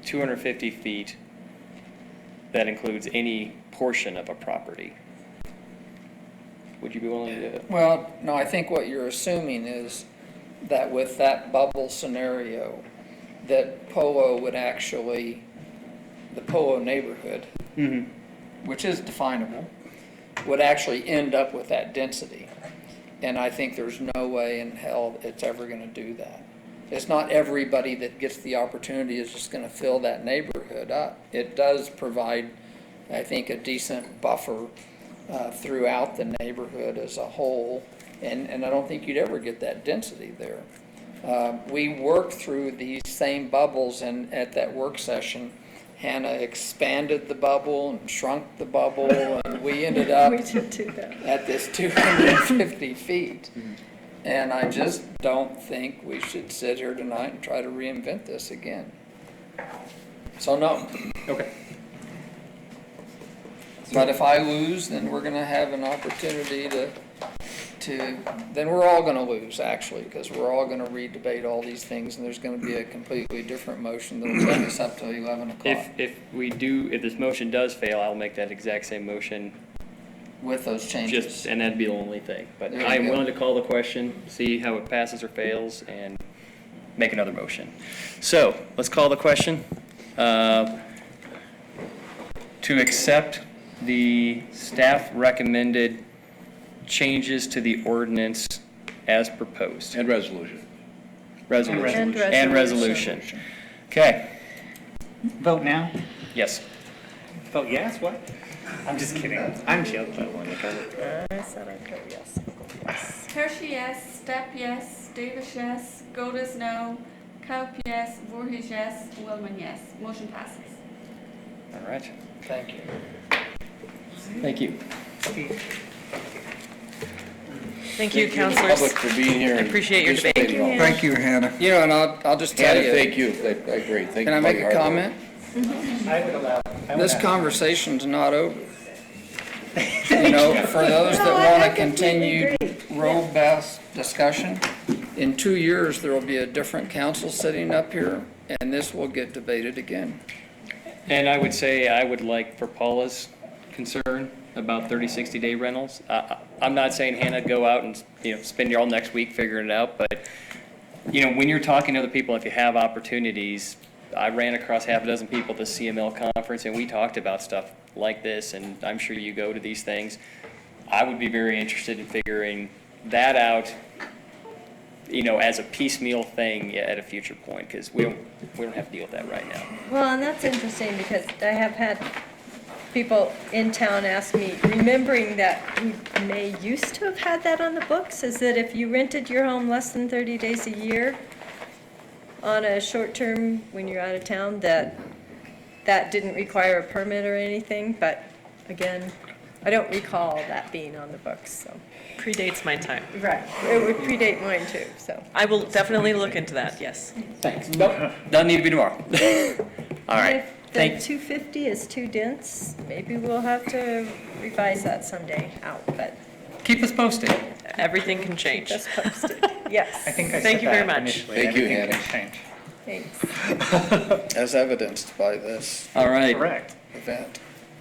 250 feet, that includes any portion of a property. Would you be willing to do it? Well, no, I think what you're assuming is that with that bubble scenario, that Polo would actually, the Polo neighborhood, which is definable, would actually end up with that density. And I think there's no way in hell it's ever going to do that. It's not everybody that gets the opportunity is just going to fill that neighborhood up. It does provide, I think, a decent buffer throughout the neighborhood as a whole, and I don't think you'd ever get that density there. We worked through these same bubbles, and at that work session, Hannah expanded the bubble and shrunk the bubble, and we ended up We did do that. at this 250 feet. And I just don't think we should sit here tonight and try to reinvent this again. So no. Okay. But if I lose, then we're gonna have an opportunity to, then we're all gonna lose, actually, because we're all gonna re-debate all these things, and there's gonna be a completely different motion that'll take us up till 11 o'clock If this motion does fail, I'll make that exact same motion. with those changes. And that'd be the only thing. But There you I am go. willing to call the question, see how it passes or fails, and make another motion. So, let's call the question. To accept the staff recommended changes to the ordinance as proposed. And resolution. Resolution. And resolution. Okay. Vote now? Yes. Vote yes, what? I'm just kidding. I'm joking. I said I'd go yes. Hershey, yes. Stepp, yes. Davis, yes. Godas, no. Kaup, yes. Voorhees, yes. Willman, yes. Motion passes. All right. Thank you. Thank you. Thank you, Thank counselors. Public for being here. I and appreciate your debate. participating in all Thank you, Hannah. You know, and I'll just tell Hannah, you. thank you. I agree. Thank Can I you make for a your hard comment? I would allow. This conversation's not over. You know, for those that want a continued robust discussion, in 2 years, there will be a different council sitting up here, and this will get debated again. And I would say, I would like for Paula's concern about 30, 60-day rentals. I'm not saying, Hannah, go out and, spend your all next week figuring it out, but, when you're talking to other people, if you have opportunities, I ran across half a dozen people at the CML conference, and we talked about stuff like this, and I'm sure you go to these things. I would be very interested in figuring that out, as a piecemeal thing at a future point, because we don't have to deal with that right now. Well, and that's interesting because I have had people in town ask me, remembering that we may used to have had that on the books, is that if you rented your home less than 30 days a year on a short term when you're out of town, that didn't require a permit or anything, but again, I don't recall that being on the books, so. Predates my time. Right, it would predate mine too, so. I will definitely look into that, yes. Thanks. Nope, doesn't need to be tomorrow. All right. If the 250 is too dense, maybe we'll have to revise that someday out, but Keep us posted. Everything can change. just posted, yes. I think I Thank said you very that much. initially. Thank you, Everything Hannah. can change. Thanks. As evidenced by this All right. Correct. event.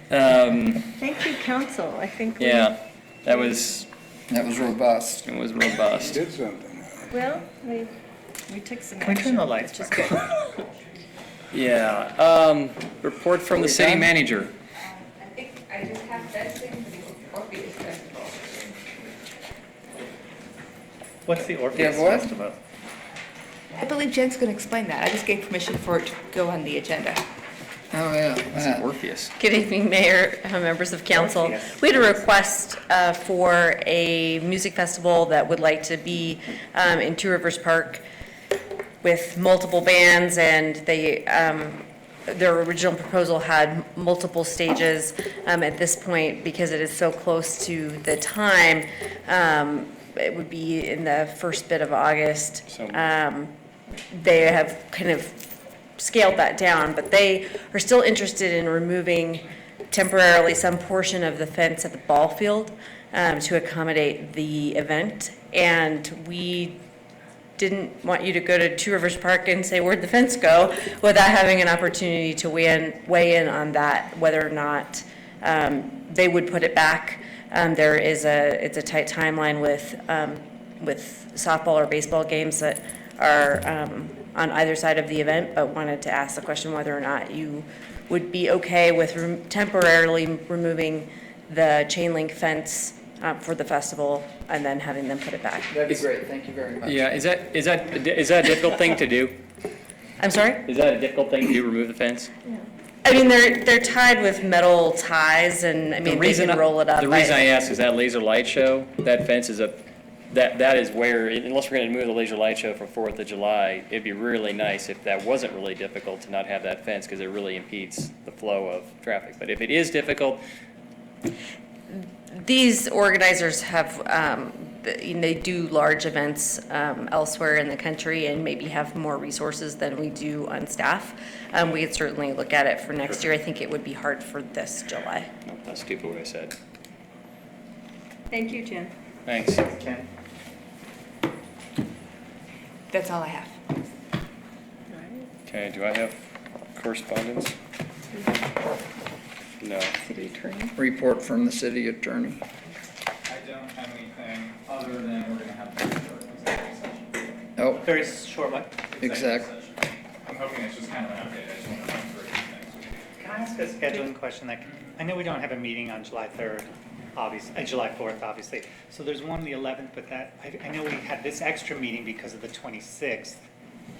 Thank you, council, I think we. Yeah, that was robust. It was robust. Did something. Well, we took some Can we action. turn the lights which is back on? good. Yeah. Report from the city manager. I think I just have that thing for the Orpheus Festival. What's the Yeah, Orpheus what? Festival? I believe Jen's going to explain that. I just gave permission for it to go on the agenda. Oh, yeah. It's that. Orpheus. Good evening, Mayor, members of council. We had a request for a music festival that would like to be in Two Rivers Park with multiple bands, and their original proposal had multiple stages. At this point, because it is so close to the time, it would be in the first bit of August. They have kind of scaled that down, but they are still interested in removing temporarily some portion of the fence at the ball field to accommodate the event. And we didn't want you to go to Two Rivers Park and say, where'd the fence go, without having an opportunity to weigh in on that, whether or not they would put it back. It's a tight timeline with softball or baseball games that are on either side of the event, but wanted to ask the question whether or not you would be okay with temporarily removing the chain link fence for the festival and then having them put it back. That'd be great, thank you very much. Yeah, is that a difficult thing to do? I'm sorry? Is that a difficult thing to do, remove the fence? I mean, they're tied with metal ties, and I mean, they can roll it up. The reason I ask is that laser light show, that fence is that is where, unless we're going to move the Laser Light Show from 4th of July, it'd be really nice if that wasn't really difficult to not have that fence, because it really impedes the flow of traffic. But if it is difficult, These organizers have, they do large events elsewhere in the country and maybe have more resources than we do on staff. We could certainly look at it for next year. I think it would be hard for this July. that's stupid what I said. Thank you, Jen. Thanks. Ken? That's all I have. Okay, do I have correspondence? No. City Attorney. Report from the city attorney. I don't have anything other than we're gonna have a short executive session. Oh, Very short one. exactly. I'm hoping it's just kind of an update. I just want to run through a few things. Can I ask a scheduling question? Like, I know we don't have a meeting on July 3rd, obviously, July 4th, obviously. So there's one on the 11th, but I know we had this extra meeting because of the 26th,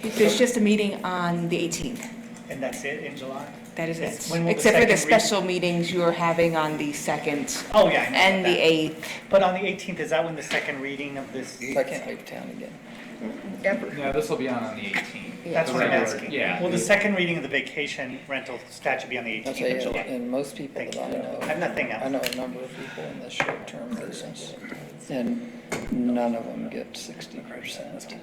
There's just a meeting on the 18th. and that's it in July? That is it. When will the Except for the second read- special meetings you're having on the 2nd Oh, yeah, I know and about the that. 8th. But on the 18th, is that when the second reading of this? I can't leave town again. No, this will be on the 18th. That's what I'm asking. Yeah. Will the second reading of the vacation rental statute be on the I'll 18th tell of you, July? and most people that I know. I have nothing else. I know a number of people in the short-term business, and none of them get 60%.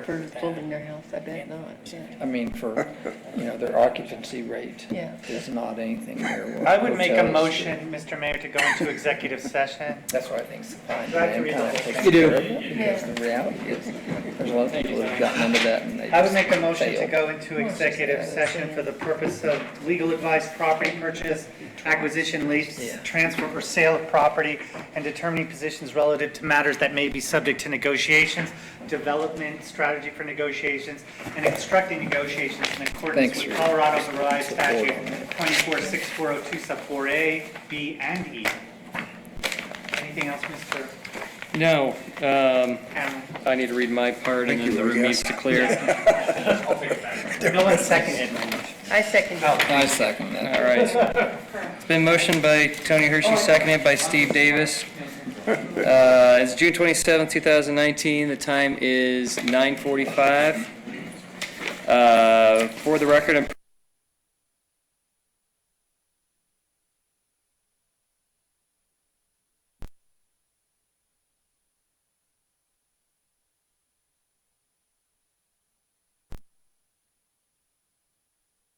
For building their house, I bet not, yeah. I mean, for, their occupancy rate Yeah. is not anything near what I would make a hotels motion, Mr. Mayor, to go into executive session. That's why I think it's fine. Do I have to Man read the kinda whole takes thing? care of it, because the reality is, there's a lot of people that have gotten into that and they I would just make a motion to fail. go into executive session for the purpose of legal advice, property purchase, acquisition, lease, transfer, or sale of property, and determining positions relative to matters that may be subject to negotiations, development, strategy for negotiations, and instructing negotiations in accordance Thanks, with Rick. Colorado's revised Support. statute 246402 sub 4A, B, and E. Anything else, Mr. No, Cameron? I need to read my part and Thank then you, the room Rick. needs to clear. No one seconded my motion. I second it. I second that. All right. It's been motioned by Tony Hershey, seconded by Steve Davis. It's June 27th, 2019. The time is 9:45. For the record, I'm